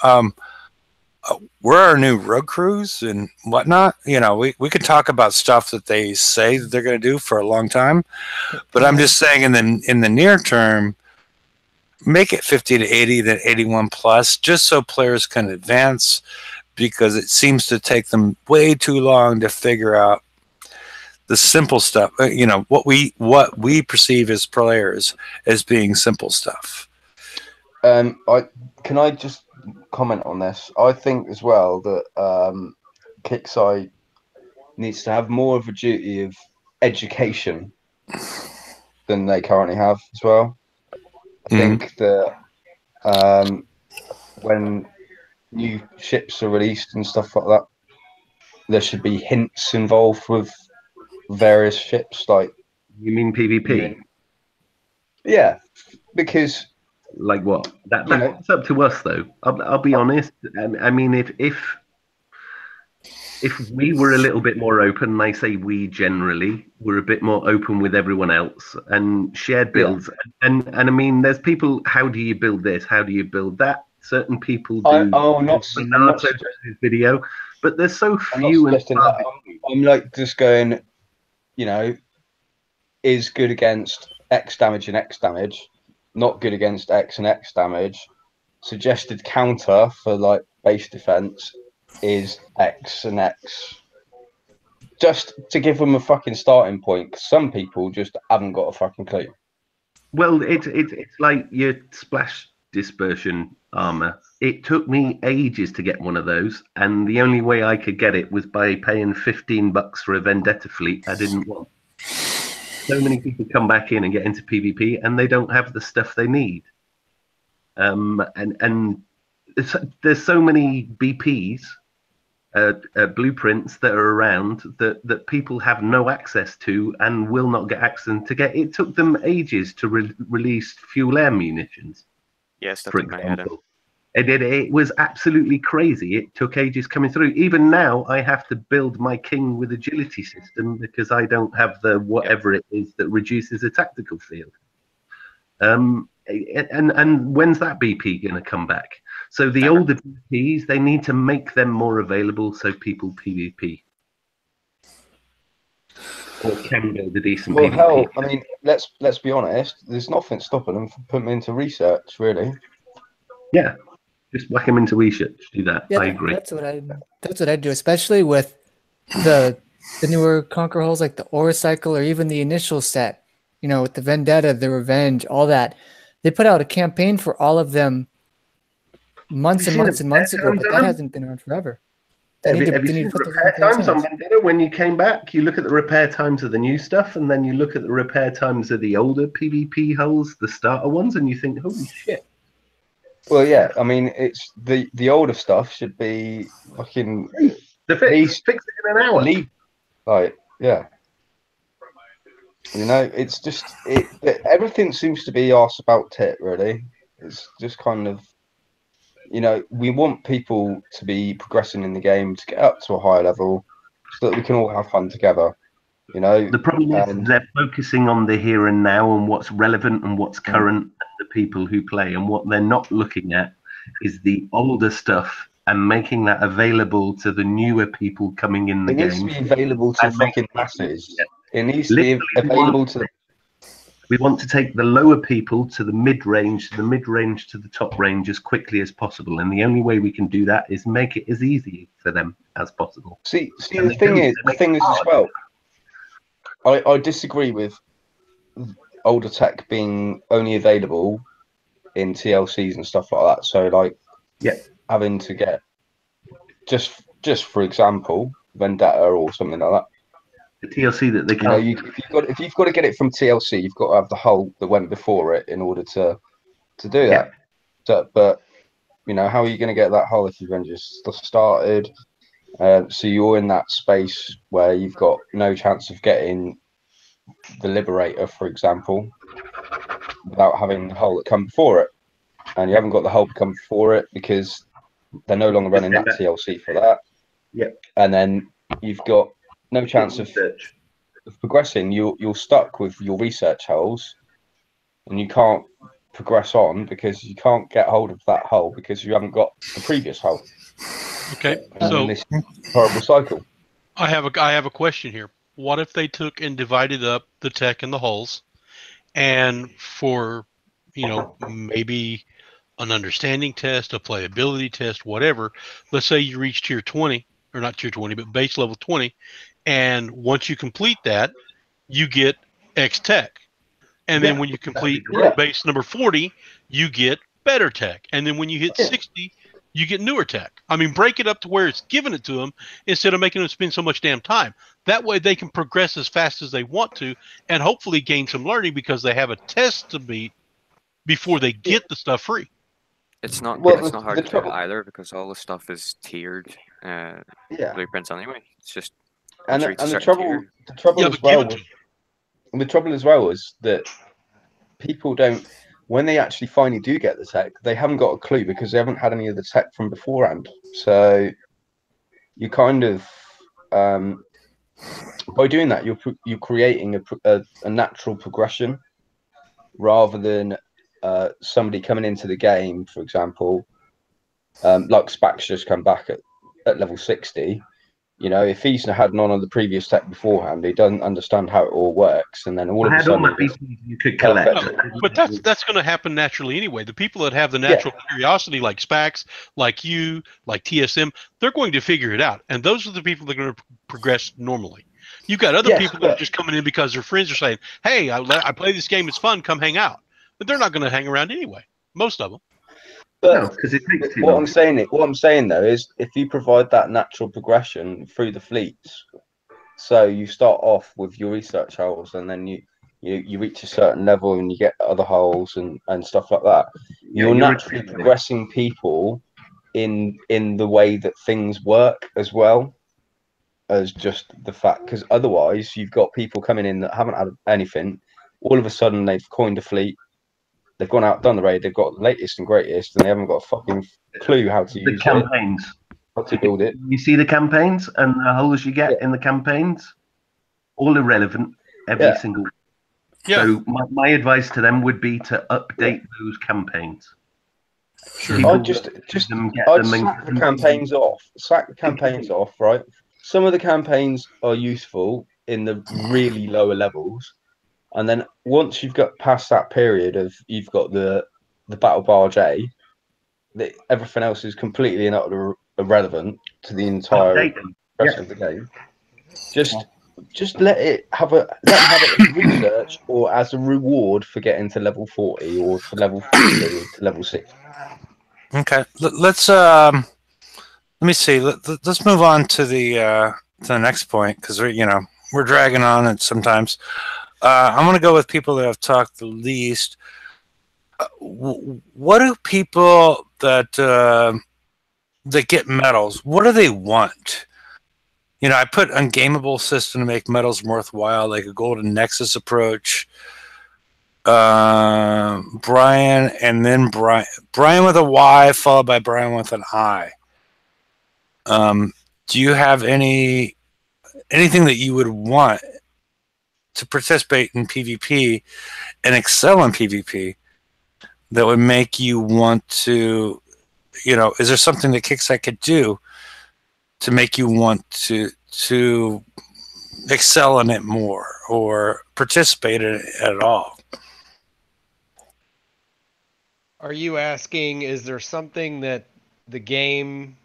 S2: We're our new road crews and whatnot. You know, we could talk about stuff that they say that they're going to do for a long time, but I'm just saying in the near term, make it 50 to 80, then 81 plus, just so players can advance, because it seems to take them way too long to figure out the simple stuff. You know, what we perceive as players as being simple stuff.
S7: Can I just comment on this? I think as well that Kickside needs to have more of a duty of education than they currently have as well. I think that when new ships are released and stuff like that, there should be hints involved with various ships. Like,
S1: you mean PvP?
S7: Yeah, because
S1: like what? That's up to us, though. I'll be honest. I mean, if we were a little bit more open, and I say we generally, we're a bit more open with everyone else and shared builds. And I mean, there's people. How do you build this? How do you build that? Certain people do. I'm not video, but there's so few.
S7: I'm like just going, you know, is good against X damage and X damage, not good against X and X damage. Suggested counter for like base defense is X and X. Just to give them a fucking starting point, because some people just haven't got a fucking clue.
S1: Well, it's like your splash dispersion armor. It took me ages to get one of those, and the only way I could get it was by paying $15 for a Vendetta fleet I didn't want. So many people come back in and get into PvP, and they don't have the stuff they need. And there's so many BPs, blueprints that are around that people have no access to and will not get access to get. It took them ages to release fuel air munitions.
S3: Yes, that's
S1: for example. It was absolutely crazy. It took ages coming through. Even now, I have to build my king with agility system because I don't have the whatever it is that reduces a tactical field. And when's that BP going to come back? So the older BPs, they need to make them more available so people PvP. Or can build a decent PvP.
S7: Hell, I mean, let's be honest. There's nothing stopping them from putting them into research, really.
S1: Yeah, just whack them into research. Do that.
S5: Yeah,
S1: I agree.
S5: That's what I do, especially with the newer Conqueror hulls, like the Aura Cycle, or even the initial set. You know, with the Vendetta, the Revenge, all that. They put out a campaign for all of them months and months and months ago, but that hasn't been around forever.
S1: Have you seen the repair times on Vendetta when you came back? You look at the repair times of the new stuff, and then you look at the repair times of the older PvP hulls, the starter ones, and you think, holy shit.
S7: Well, yeah, I mean, it's the older stuff should be fucking
S1: fix it in an hour.
S7: Like, yeah. You know, it's just everything seems to be arse about tit, really. It's just kind of, you know, we want people to be progressing in the game to get up to a higher level so that we can all have fun together. You know,
S1: the problem is they're focusing on the here and now and what's relevant and what's current and the people who play, and what they're not looking at is the older stuff and making that available to the newer people coming in the game.
S7: It needs to be available to fucking masses. It needs to be available to.
S1: We want to take the lower people to the mid-range, to the top range as quickly as possible, and the only way we can do that is make it as easy for them as possible.
S7: See, the thing is as well. I disagree with older tech being only available in TLCs and stuff like that. So, like, having to get just for example, Vendetta or something like that.
S1: The TLC that they can.
S7: You know, if you've got to get it from TLC, you've got to have the hull that went before it in order to do that. So, but you know, how are you going to get that hull if you've only just started? So you're in that space where you've got no chance of getting the Liberator, for example, without having the hull that come before it, and you haven't got the hull that come before it because they're no longer running that TLC for that.
S1: Yeah,
S7: and then you've got no chance of progressing. You're stuck with your research hulls, and you can't progress on because you can't get hold of that hull because you haven't got the previous hull.
S10: Okay,
S7: And
S10: so
S7: this horrible cycle.
S10: I have a question here. What if they took and divided up the tech and the hulls, and for maybe an understanding test, a playability test, whatever. Let's say you reach tier 20, or not tier 20, but base level 20, and once you complete that, you get X tech. And then when you complete base number 40, you get better tech. And then when you hit 60, you get newer tech. I mean, break it up to where it's giving it to them instead of making them spend so much damn time. That way they can progress as fast as they want to and hopefully gain some learning because they have a test to beat before they get the stuff free.
S3: It's not hard to do either because all the stuff is tiered blueprints anyway. It's just
S7: the trouble as well is that people don't, when they actually finally do get the tech, they haven't got a clue because they haven't had any of the tech from beforehand. So you kind of by doing that you're creating a natural progression rather than somebody coming into the game, for example, like Spax just come back at level 60. If he's had none of the previous tech beforehand, he doesn't understand how it all works, and then all of a sudden
S1: you could collect.
S10: But that's going to happen naturally anyway. The people that have the natural curiosity, like Spax, like you, like TSM, they're going to figure it out, and those are the people that are going to progress normally. You've got other people that are just coming in because their friends are saying, "Hey, I play this game; it's fun. Come hang out." But they're not going to hang around anyway. Most of them.
S7: But because it takes too long. What I'm saying though is, if you provide that natural progression through the fleets, so you start off with your research holes, and then you reach a certain level, and you get other holes and stuff like that. You're naturally progressing people in the way that things work as well as just the fact. Because otherwise, you've got people coming in that haven't had anything. All of a sudden, they've coined a fleet. They've gone out, done the raid. They've got the latest and greatest, and they haven't got a fucking clue how to use
S1: campaigns.
S7: How to build it.
S1: You see the campaigns and the holes you get in the campaigns, all irrelevant. Every single. Yeah. So my advice to them would be to update those campaigns.
S7: Sure. I'd sack the campaigns off. Sack the campaigns off. Right. Some of the campaigns are useful in the really lower levels. And then once you've got past that period of you've got the battle barge A, everything else is completely and utterly irrelevant to the entire rest of the game. Just let it have it as research or as a reward for getting to level 40 or to level 50 or to level 60.
S2: Okay, let's let me see. Let's move on to the next point because we're dragging on it sometimes. I'm going to go with people that have talked the least. What do people that get medals, what do they want? I put ungameable system to make medals worthwhile, like a golden nexus approach. Brian, and then Brian with a Y, followed by Brian with an I. Do you have anything that you would want to participate in PvP and excel in PvP that would make you want to, is there something that Kicksat could do to make you want to excel in it more or participate in it at all?
S9: Are you asking, is there something that the game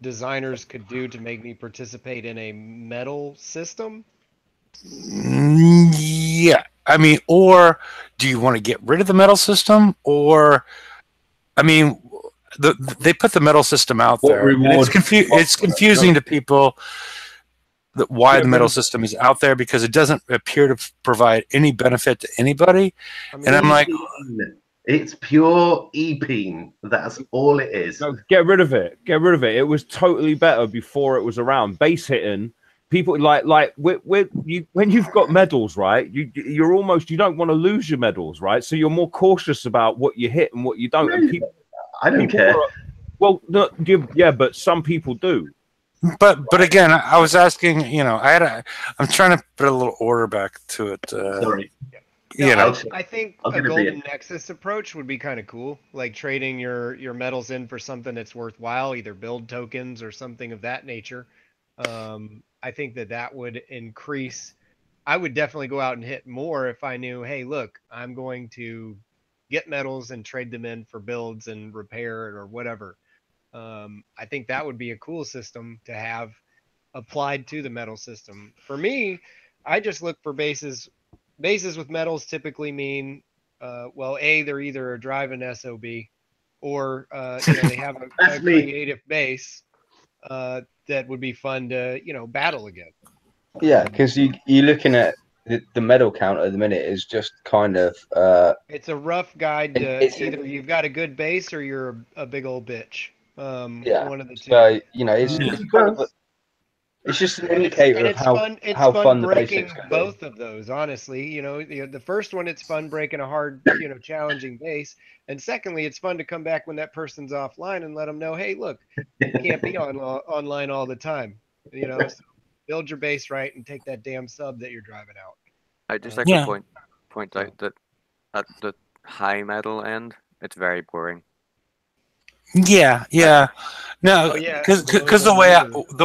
S9: designers could do to make me participate in a medal system?
S2: Yeah, I mean, or do you want to get rid of the medal system? Or, I mean, they put the medal system out there. It's confusing to people why the medal system is out there because it doesn't appear to provide any benefit to anybody. And I'm like,
S1: it's pure e-peen. That's all it is.
S4: No, get rid of it. Get rid of it. It was totally better before it was around. Base hitting. People when you've got medals, right? You don't want to lose your medals, right? So you're more cautious about what you hit and what you don't. And
S1: I don't care.
S4: But some people do.
S2: But again, I was asking. I'm trying to put a little order back to it.
S1: Sorry.
S9: I think a golden nexus approach would be kind of cool, like trading your metals in for something that's worthwhile, either build tokens or something of that nature. I think that would increase. I would definitely go out and hit more if I knew, hey, look, I'm going to get metals and trade them in for builds and repair it or whatever. I think that would be a cool system to have applied to the metal system. For me, I just look for bases. Bases with metals typically mean, well, they're either a drive-in SOB or they have a creative base that would be fun to battle against.
S7: Yeah, because you're looking at the medal count at the minute is just kind of.
S9: It's a rough guide to either you've got a good base or you're a big old bitch. One of the two.
S7: So it's kind of. It's just an indicator of how fun the
S9: breaking
S7: basics
S9: both of those. Honestly, the first one, it's fun breaking a hard, challenging base, and secondly, it's fun to come back when that person's offline and let them know, hey, look, you can't be online all the time. So build your base right and take that damn sub that you're driving out.
S3: I just like to point out that at the high medal end, it's very boring.
S2: Yeah. No, because the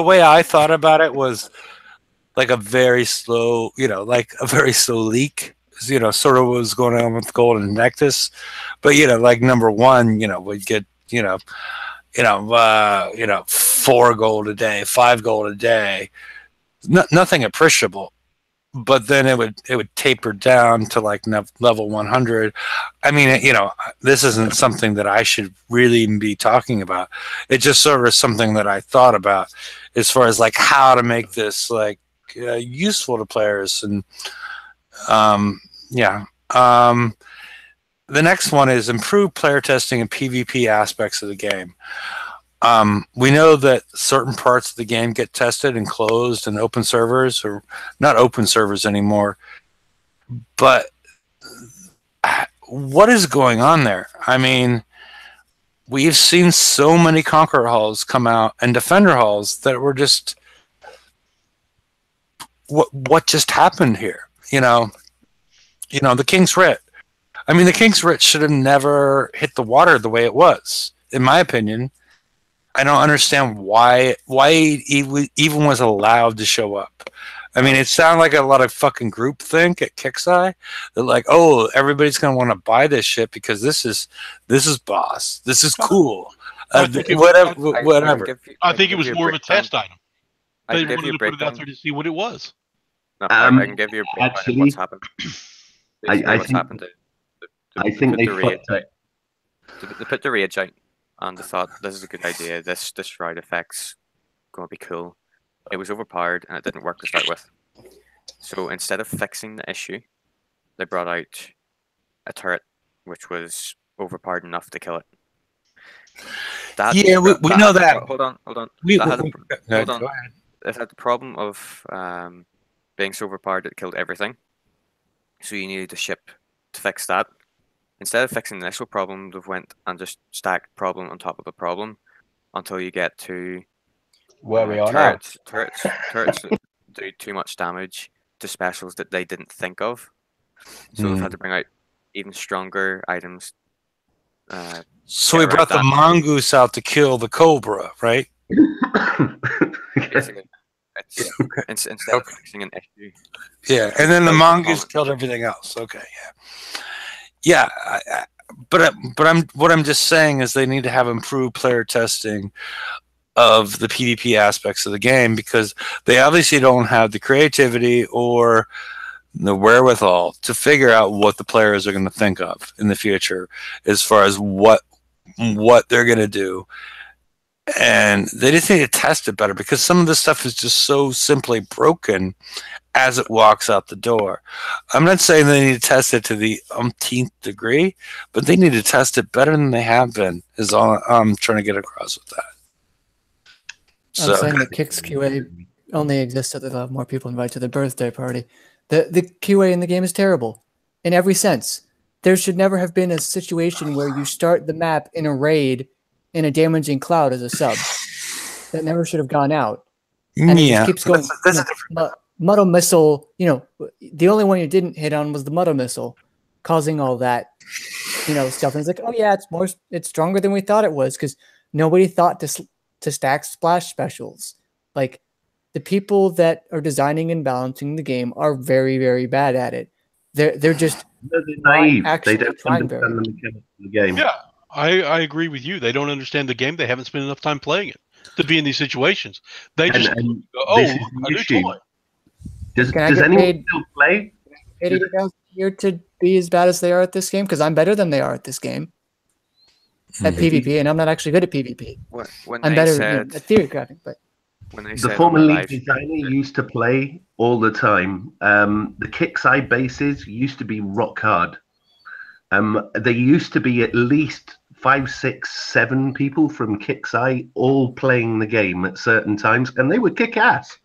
S2: way I thought about it was like a very slow, like a very slow leak. Sort of what was going on with Golden Nexus, but like number one, we'd get 4 gold a day, 5 gold a day, nothing appreciable. But then it would taper down to like level 100. I mean, this isn't something that I should really even be talking about. It just sort of is something that I thought about as far as like how to make this like useful to players. And the next one is improve player testing and PvP aspects of the game. We know that certain parts of the game get tested and closed and open servers, or not open servers anymore. But what is going on there? I mean, we've seen so many Conqueror halls come out and Defender halls that were just what just happened here? The King's Writ. I mean, the King's Writ should have never hit the water the way it was, in my opinion. I don't understand why he even was allowed to show up. I mean, it sounded like a lot of fucking groupthink at Kixeye. They're like, oh, everybody's gonna want to buy this shit because this is boss. This is cool. Whatever.
S10: I think it was more of a test item. They wanted to put it out there to see what it was.
S3: No, I can give you a breakdown of what's happened.
S1: I think they
S3: put the rage out. And I thought, this is a good idea. This ride effect's going to be cool. It was overpowered, and it didn't work to start with. So instead of fixing the issue, they brought out a turret, which was overpowered enough to kill it.
S2: We know that.
S3: Hold on. It had the problem of being so overpowered it killed everything. So you needed a ship to fix that. Instead of fixing the initial problem, they went and just stacked problem on top of the problem until you get to
S7: where we are
S3: turrets. Turrets do too much damage to specials that they didn't think of. So they've had to bring out even stronger items.
S2: So we brought the mongoose out to kill the cobra, right?
S3: Basically, instead of fixing an issue.
S2: Yeah, and then the mongoose killed everything else. Okay, yeah. But what I'm just saying is they need to have improved player testing of the PvP aspects of the game, because they obviously don't have the creativity or the wherewithal to figure out what the players are going to think of in the future as far as what they're going to do. And they just need to test it better, because some of this stuff is just so simply broken as it walks out the door. I'm not saying they need to test it to the umpteenth degree, but they need to test it better than they have been, is all I'm trying to get across with that.
S5: I'm saying that Kix QA only exists if they have more people invited to their birthday party. The QA in the game is terrible in every sense. There should never have been a situation where you start the map in a raid in a damaging cloud as a sub. That never should have gone out. And it just keeps going. Muddle Missile, you know, the only one you didn't hit on was the Muddle Missile, causing all that, you know, stuff. And it's like, oh yeah, it's stronger than we thought it was, because nobody thought to stack splash specials. Like, the people that are designing and balancing the game are very, very bad at it. They're just
S1: naive.
S5: Actually
S1: They don't
S5: trying
S1: understand the mechanics of the game.
S10: Yeah, I agree with you. They don't understand the game. They haven't spent enough time playing it to be in these situations. They just go, oh,
S1: this is
S10: look,
S1: the
S10: a new
S1: issue.
S10: toy.
S1: Does
S5: Can I get
S1: anyone
S5: paid
S1: still play?
S5: $80 a year to be as bad as they are at this game? Because I'm better than they are at this game. At PvP, and I'm not actually good at PvP.
S3: When
S5: I'm
S3: they
S5: better
S3: said,
S5: at theory crafting, but
S3: when they
S1: The
S3: said
S1: former
S3: on the
S1: league
S3: live,
S1: designer used to play all the time. The kick side bases used to be rock hard. There used to be at least 5, 6, 7 people from Kickside all playing the game at certain times, and they would kick ass.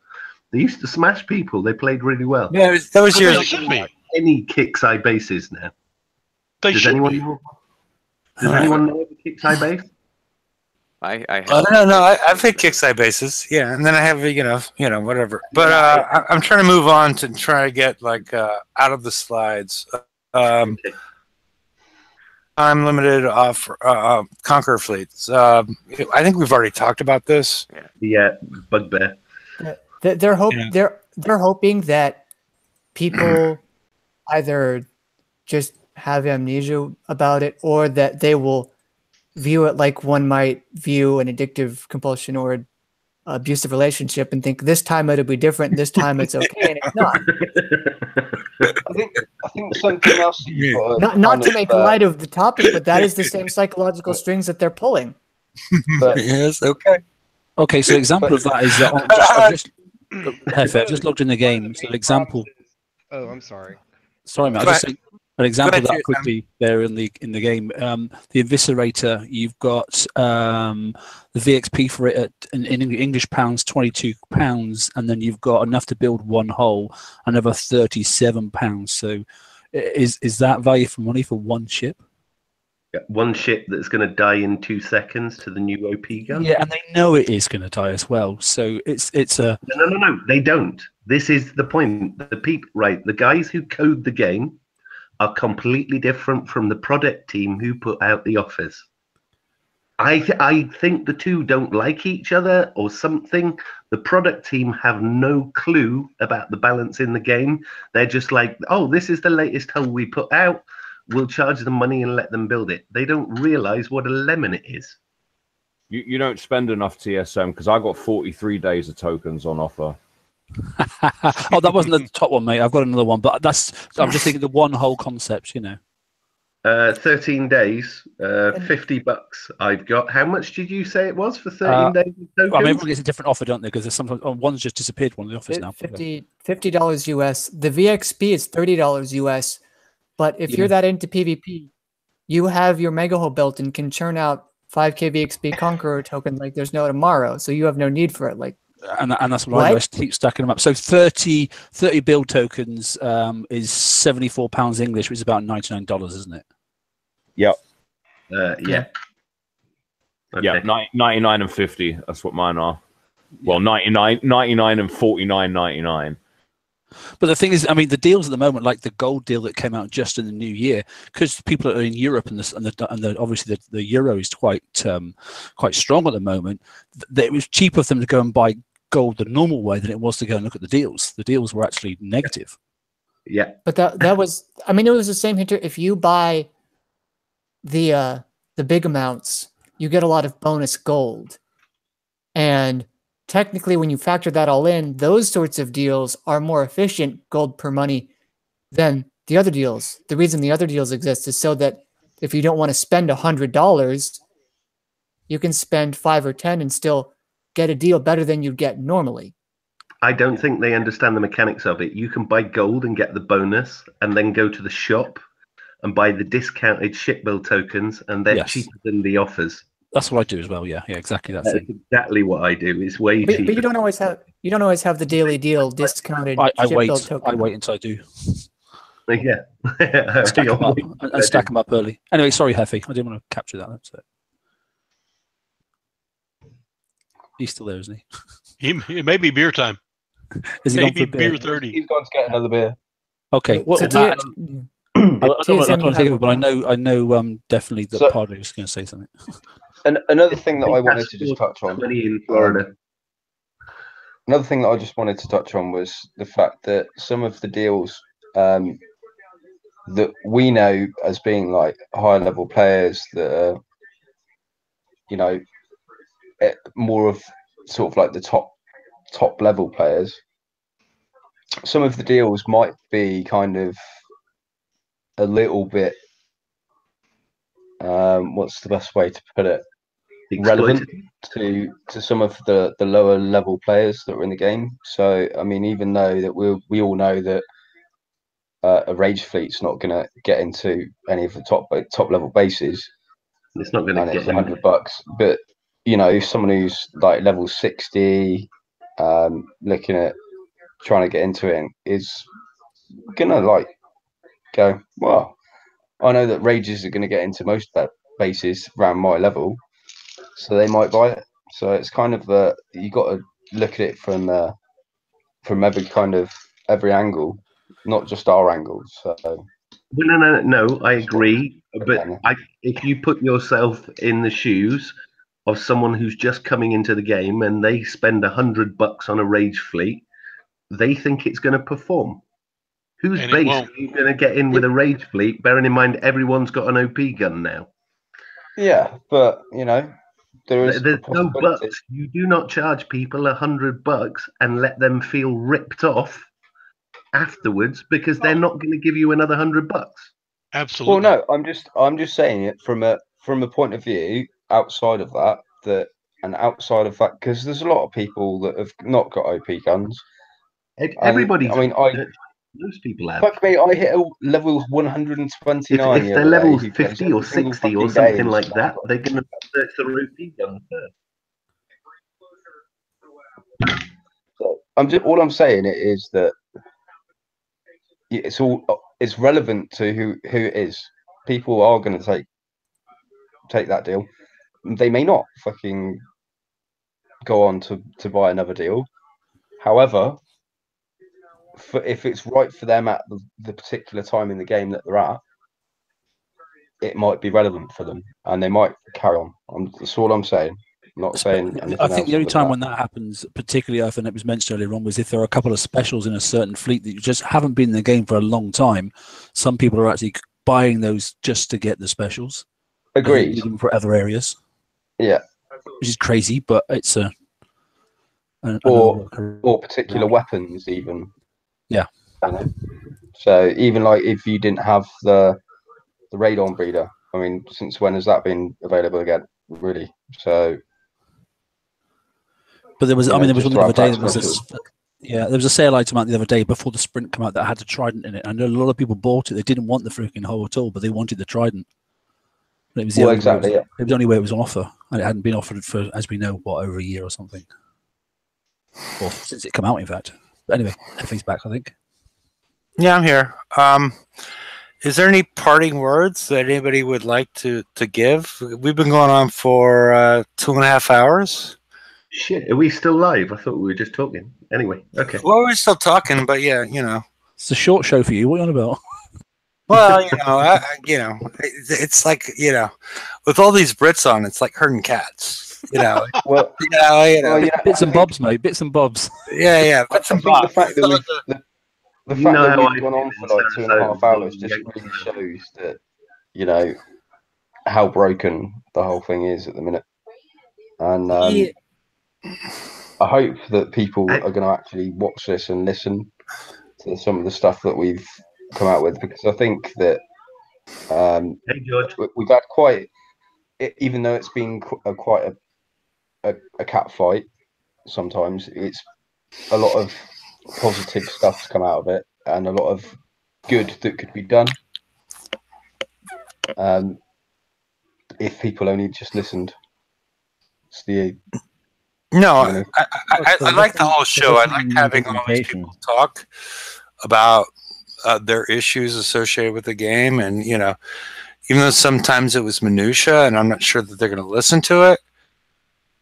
S1: They used to smash people. They played really well.
S2: Yeah, that was
S10: They
S2: years
S10: should be.
S1: Any Kickside bases now?
S10: They
S1: Does
S10: should
S1: anyone
S10: be.
S1: know? Does anyone know the Kickside base?
S3: I
S2: no, I've hit kickside bases, yeah, and then I have you know whatever. But I'm trying to move on to try to get like out of the slides. I'm limited off Conqueror Fleets. I think we've already talked about this.
S1: Yeah, bugbear.
S5: they're hoping that people either just have amnesia about it, or that they will view it like one might view an addictive compulsion or an abusive relationship and think this time it'll be different, this time it's okay, and it's not.
S7: I think something else.
S5: Not to make light of the topic, but that is the same psychological strings that they're pulling.
S7: But,
S2: Yes, okay.
S6: Okay, so example of that is that I've just logged in the game. So an example.
S9: Oh, I'm sorry.
S6: Sorry, mate. An example of that quickly there in the game. The Eviscerator, you've got the VXP for it in English pounds, £22, and then you've got enough to build one hull, another £37. So is that value for money for one ship?
S1: One ship that's going to die in 2 seconds to the new OP gun.
S6: Yeah, and they know it is going to die as well. So it's a
S1: no. They don't. This is the point. The guys who code the game are completely different from the product team who put out the offers. I think the two don't like each other or something. The product team have no clue about the balance in the game. They're just like, oh, this is the latest hull we put out. We'll charge them money and let them build it. They don't realize what a lemon it is.
S4: You don't spend enough TSM, because I got 43 days of tokens on offer.
S6: Oh, that wasn't the top one, mate. I've got another one, but I'm just thinking the one whole concept,
S1: 13 days, $50 I've got. How much did you say it was for 13 days of tokens?
S6: I mean, everyone gets a different offer, don't they? Because there's sometimes one's just disappeared, one of the offers now.
S5: $50 US. The VXP is $30 US. But if you're that into PvP, you have your mega hull built and can churn out 5k VXP Conqueror token like there's no tomorrow. So you have no need for it. Like,
S6: and that's what I do. I keep stacking them up. So 30 build tokens is £74 English, which is about $99, isn't it?
S4: Yep.
S1: Yeah. Okay.
S4: Yeah, 99 and 50. That's what mine are. Well, 99 and 49.99.
S6: But the thing is, I mean, the deals at the moment, like the gold deal that came out just in the new year, because people are in Europe and obviously the euro is quite strong at the moment. It was cheaper for them to go and buy gold the normal way than it was to go and look at the deals. The deals were actually negative.
S1: Yeah,
S5: but that was, I mean, it was the same hinter. If you buy the big amounts, you get a lot of bonus gold, and technically, when you factor that all in, those sorts of deals are more efficient gold per money than the other deals. The reason the other deals exist is so that if you don't want to spend $100, you can spend 5 or 10 and still get a deal better than you'd get normally.
S1: I don't think they understand the mechanics of it. You can buy gold and get the bonus, and then go to the shop and buy the discounted ship build tokens, and they're cheaper than the offers.
S6: That's what I do as well. Yeah, exactly. That's
S1: exactly what I do. It's way cheaper.
S5: But you don't always have the daily deal discounted.
S6: I wait.
S5: Token.
S6: I wait until I do.
S1: Yeah.
S6: Stack them up early. Anyway, sorry, Heffy. I didn't want to capture that. That's it. He's still there, isn't he?
S10: It may be beer time.
S6: Is he
S10: Maybe
S6: gone for a beer?
S10: beer 30.
S7: He's gone to get another beer.
S6: Okay. Well,
S5: So
S6: I don't want to take it, but I know definitely that Pardo was going to say something.
S7: And another thing that I wanted to just touch on.
S1: In Florida.
S7: Another thing that I just wanted to touch on was the fact that some of the deals that we know as being like higher level players that are, you know, more of sort of like the top level players, some of the deals might be kind of a little bit what's the best way to put it, relevant to some of the lower level players that are in the game. So I mean, even though that we all know that a rage fleet's not going to get into any of the top level bases,
S1: it's not going to get
S7: $100, but you know, someone who's like level 60 looking at trying to get into it is gonna like go, well, I know that rages are going to get into most bases around my level, so they might buy it. So it's kind of you got to look at it from every angle, not just our angle. So
S1: no, I agree. But if you put yourself in the shoes of someone who's just coming into the game and they spend $100 on a rage fleet, they think it's going to perform. Who's basically going to get in with a rage fleet, bearing in mind everyone's got an OP gun now?
S7: Yeah, but you know, there's
S1: no bucks. You do not charge people $100 and let them feel ripped off afterwards because they're not going to give you another $100.
S10: Absolutely.
S7: Well, no, I'm just saying it from a point of view outside of that, and outside of that, because there's a lot of people that have not got OP guns.
S1: Everybody.
S7: I mean,
S1: most people have.
S7: Fuck me, I hit a level 129.
S1: If they're level 50 or 60 or something like that, they're going to search the OP gun first.
S7: So all I'm saying is that it's relevant to who it is. People are going to take that deal. They may not fucking go on to buy another deal. However, if it's right for them at the particular time in the game that they're at, it might be relevant for them, and they might carry on. That's all I'm saying. I'm not saying anything
S6: I think
S7: else
S6: the only time when that happens, particularly I think it was mentioned earlier on, was if there are a couple of specials in a certain fleet that you just haven't been in the game for a long time. Some people are actually buying those just to get the specials.
S7: Agreed.
S6: Them for other areas.
S7: Yeah.
S6: Which is crazy, but it's
S7: or particular weapons even.
S6: Yeah.
S7: You know? So even like if you didn't have the radon breeder, I mean, since when has that been available again? Really? So.
S6: But there was, there was one the other day. There was a sale item out the other day before the sprint came out that had the trident in it. I know a lot of people bought it. They didn't want the freaking hull at all, but they wanted the trident. It was the
S7: exactly.
S6: It was the only way it was on offer, and it hadn't been offered for, as we know, over a year or something. Or since it came out, in fact. But anyway, everything's back, I think.
S2: Yeah, I'm here. Is there any parting words that anybody would like to give? We've been going on for 2.5 hours.
S1: Shit, are we still live? I thought we were just talking. Anyway, okay.
S2: Well, we're still talking, but yeah, you know.
S6: It's a short show for you. What are you on about?
S2: Well, you know, it's like, you know, with all these Brits on, it's like herding cats. You know,
S6: bits and bobs, mate. Bits and bobs.
S2: Yeah. Bits and bobs.
S7: The fact that we've gone on for like 2.5 hours just really shows that, you know, how broken the whole thing is at the minute. And I hope that people are going to actually watch this and listen to some of the stuff that we've come out with, because I think that
S1: hey George,
S7: we've had quite, even though it's been quite a cat fight, sometimes it's a lot of positive stuff's come out of it and a lot of good that could be done if people only just listened. It's the
S2: I like the whole show. I like having all these people talk about their issues associated with the game, and you know, even though sometimes it was minutia and I'm not sure that they're going to listen to it,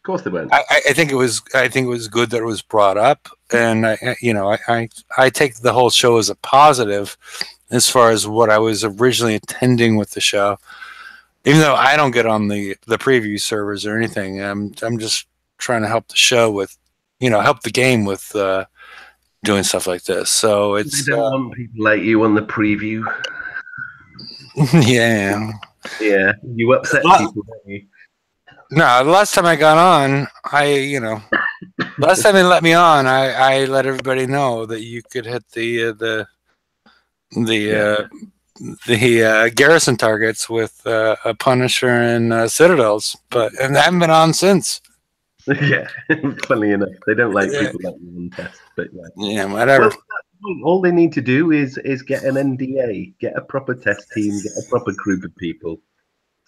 S1: course they won't.
S2: I think it was good that it was brought up, and I take the whole show as a positive as far as what I was originally intending with the show. Even though I don't get on the preview servers or anything, I'm just trying to help the show with, help the game with doing stuff like this. So it's
S1: they don't want people like you on the preview.
S2: Yeah.
S1: Yeah, you upset people, don't you?
S2: No, the last time I got on, last time they let me on, I let everybody know that you could hit the garrison targets with a Punisher and Citadels, and I haven't been on since.
S1: Yeah, funny enough, they don't like people like you on test, but
S2: yeah, whatever.
S1: Well, all they need to do is get an NDA, get a proper test team, get a proper group of people,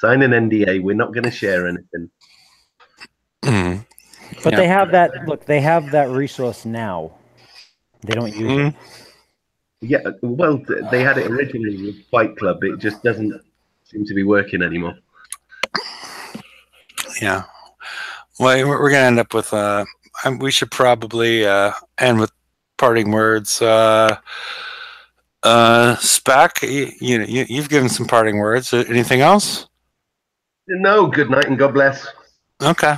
S1: sign an NDA. We're not going to share anything.
S8: But they have that. Look, they have that resource now. They don't use it.
S1: Yeah, well, they had it originally with Fight Club. It just doesn't seem to be working anymore.
S2: Yeah. Well, we're gonna end up with. We should probably end with parting words. Spac, you've given some parting words. Anything else?
S1: No. Good night and God bless.
S2: Okay.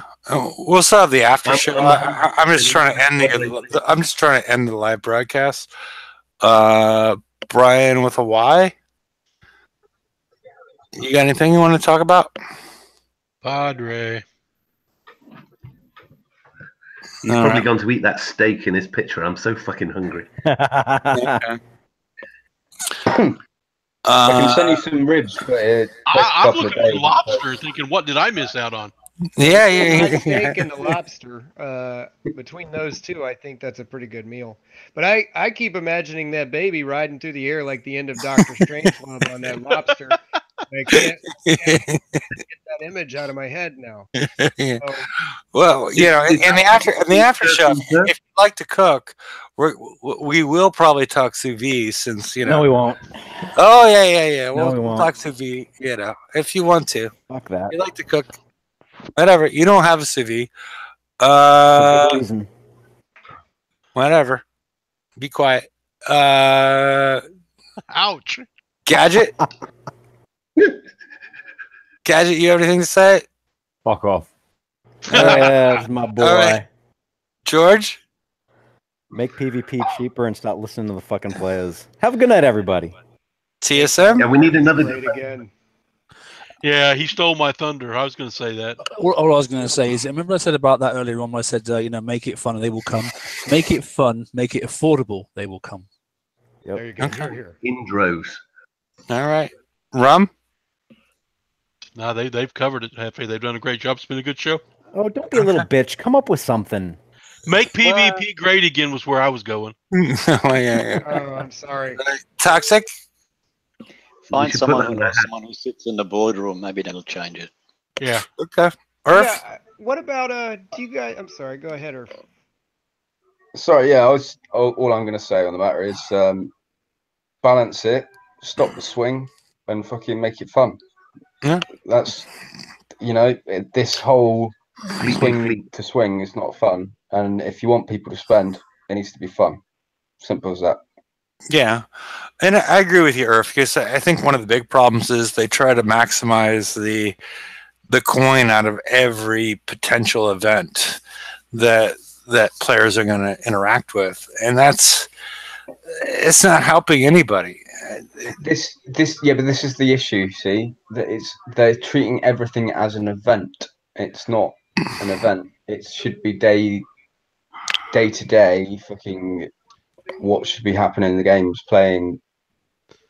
S2: We'll still have the after show. I'm just trying to end the live broadcast. Brian with a Y. You got anything you want to talk about?
S10: Padre.
S1: He's probably gone to eat that steak in his picture. I'm so fucking hungry.
S7: I can send you some ribs.
S10: I'm looking at lobster, thinking, what did I miss out on?
S2: Yeah.
S9: Steak and the lobster. Between those two, I think that's a pretty good meal. But I keep imagining that baby riding through the air like the end of Doctor Strangelove on that lobster. I can't get that image out of my head now.
S2: So, well, in the after show, if you like to cook, we will probably talk sous vide since
S8: No, we won't.
S2: Oh yeah.
S8: No, we
S2: We'll
S8: won't.
S2: talk sous vide. If you want to.
S8: Fuck that.
S2: If you like to cook. Whatever. You don't have a sous vide.
S8: For good reason.
S2: Whatever. Be quiet.
S10: Ouch.
S2: Gadget. Gadget, you have anything to say?
S8: Fuck off. That's my boy.
S2: Right. George?
S8: Make PvP cheaper and stop listening to the fucking players. Have a good night, everybody.
S2: TSM?
S1: Yeah, we need another
S9: again.
S10: Yeah, he stole my thunder. I was going to say that.
S6: All I was going to say is, remember I said about that earlier on when I said, make it fun and they will come. Make it fun, make it affordable, they will come.
S8: Yep.
S9: There you go.
S2: Okay.
S9: Here.
S1: in droves.
S2: All right. Rum?
S10: No, they've covered it, Happy. They've done a great job. It's been a good show.
S8: Oh, don't be a little bitch. Come up with something.
S10: Make PvP great again was where I was going.
S2: Yeah.
S9: Oh, I'm sorry.
S2: Toxic?
S12: Find someone who sits in the boardroom. Maybe that'll change it.
S10: Yeah.
S2: Okay. Earth?
S9: Yeah, what about do you guys? I'm sorry. Go ahead, Earth.
S7: Sorry, yeah. All I'm going to say on the matter is balance it, stop the swing, and fucking make it fun.
S2: Yeah.
S7: That's this whole swing to swing is not fun, and if you want people to spend, it needs to be fun. Simple as that.
S2: Yeah, and I agree with you, Earth, because I think one of the big problems is they try to maximize the coin out of every potential event that players are going to interact with, and it's not helping anybody.
S7: But this is the issue. See, that they're treating everything as an event. It's not an event. It should be day to day. Fucking what should be happening in the games, playing.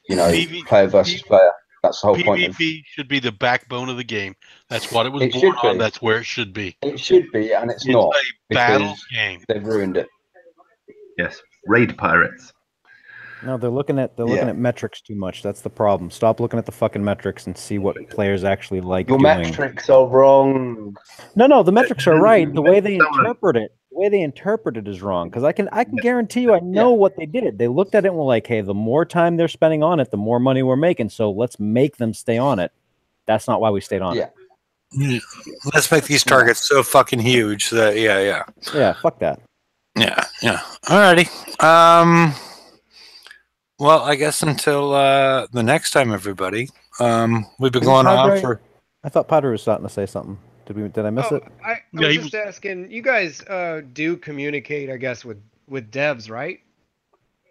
S7: Player versus player. That's the whole point.
S10: PvP should be the backbone of the game. That's what it was born on. That's where it should be.
S7: It should be, and it's not.
S10: A battle game.
S7: They've ruined it.
S1: Yes, raid pirates.
S8: No, they're looking at metrics too much. That's the problem. Stop looking at the fucking metrics and see what players actually like
S7: Your
S8: doing.
S7: metrics are wrong.
S8: No, the metrics are right. The way they interpret it is wrong. Because I can guarantee you, I know what they did. They looked at it and were like, "Hey, the more time they're spending on it, the more money we're making. So let's make them stay on it." That's not why we stayed on it.
S2: Let's make these targets so fucking huge that
S8: Yeah, fuck that.
S2: Yeah. Alrighty. Well, I guess until the next time, everybody. We've been going on for.
S8: I thought Padre was starting to say something. Did I miss it?
S9: I was just asking. You guys do communicate, I guess, with devs, right?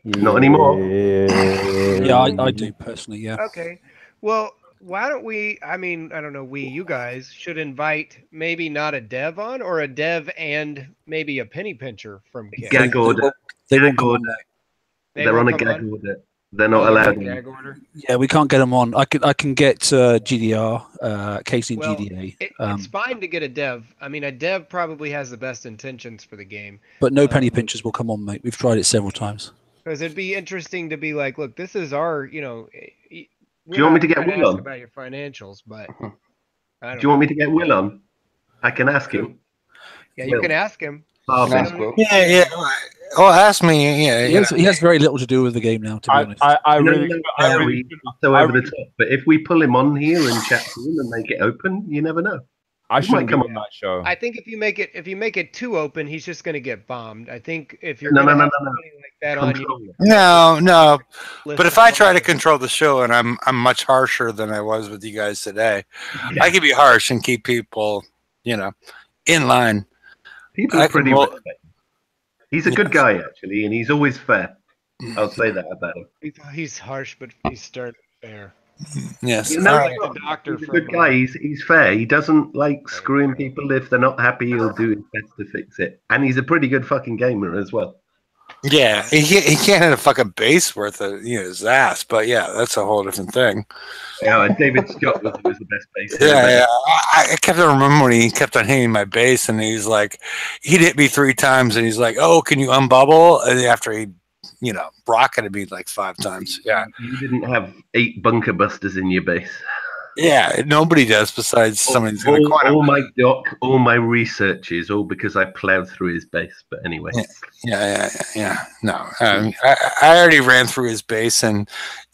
S1: Not anymore.
S6: Yeah, I do personally. Yeah.
S9: Okay. Well, why don't we? I mean, I don't know. You guys should invite maybe not a dev on, or a dev and maybe a penny pincher from Kit.
S1: Gag order.
S6: They won't come on.
S1: They're on a gag order. They're not allowed.
S9: Gag order.
S6: Yeah, we can't get them on. I can get GDR, Casey and GDA.
S9: It's fine to get a dev. I mean, a dev probably has the best intentions for the game.
S6: But no penny pinchers will come on, mate. We've tried it several times.
S9: Because it'd be interesting to be like, look, this is our, Do
S1: you want me to get Will on?
S9: About your financials, but
S1: do you want me to get Will on? I can ask him.
S9: Yeah, you can ask him.
S2: Yeah. Oh, ask me. Yeah,
S6: he has very little to do with the game now. To be honest,
S1: I really so over the top. But if we pull him on here and chat to him and make it open, you never know.
S4: I might come on that show.
S9: I think if you make it too open, he's just going to get bombed. I think if you're
S1: no.
S9: Like that on you,
S2: no. But if I try to control the show, and I'm much harsher than I was with you guys today, I can be harsh and keep people, in line.
S1: People are pretty respectful. He's a good guy, actually, and he's always fair. I'll say that about him.
S9: He's harsh, but he's stern fair.
S2: Yes.
S1: He's a good guy. He's fair. He doesn't like screwing people if they're not happy. He'll do his best to fix it. And he's a pretty good fucking gamer as well.
S2: Yeah, he can't hit a fucking base worth of his ass, but yeah, that's a whole different thing.
S1: Yeah, David Scott was the best base.
S2: Yeah. I kept on remembering when he kept on hitting my base, and he's like, he'd hit me 3 times, and he's like, "Oh, can you unbubble?" And after he, rocketed me like 5 times. Yeah,
S1: you didn't have 8 bunker busters in your base.
S2: Yeah, nobody does besides somebody's going to
S1: all my doc, all my research is all because I plowed through his base. But anyway.
S2: Yeah. No, I already ran through his base, and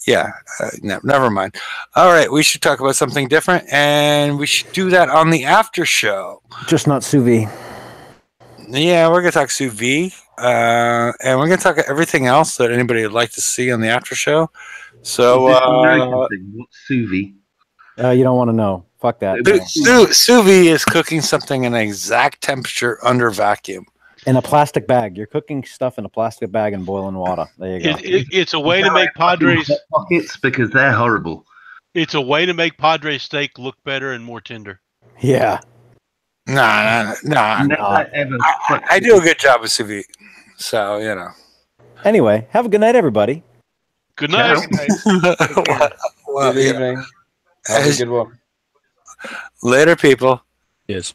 S2: no, never mind. All right, we should talk about something different, and we should do that on the after show.
S8: Just not sous vide.
S2: Yeah, we're gonna talk sous vide, and we're gonna talk everything else that anybody would like to see on the after show. So,
S1: what's sous vide?
S8: You don't want to know. Fuck that.
S2: Sous vide is cooking something in an exact temperature under vacuum.
S8: In a plastic bag. You're cooking stuff in a plastic bag and boiling water. There you go.
S10: It's a way to make Padres
S1: pockets because they're horrible.
S10: It's a way to make Padres steak look better and more tender.
S8: Yeah.
S2: No. I do a good job with sous vide. So,
S8: Anyway, have a good night, everybody.
S10: Good night.
S7: Good evening. Have a good one.
S2: Later, people.
S6: Yes.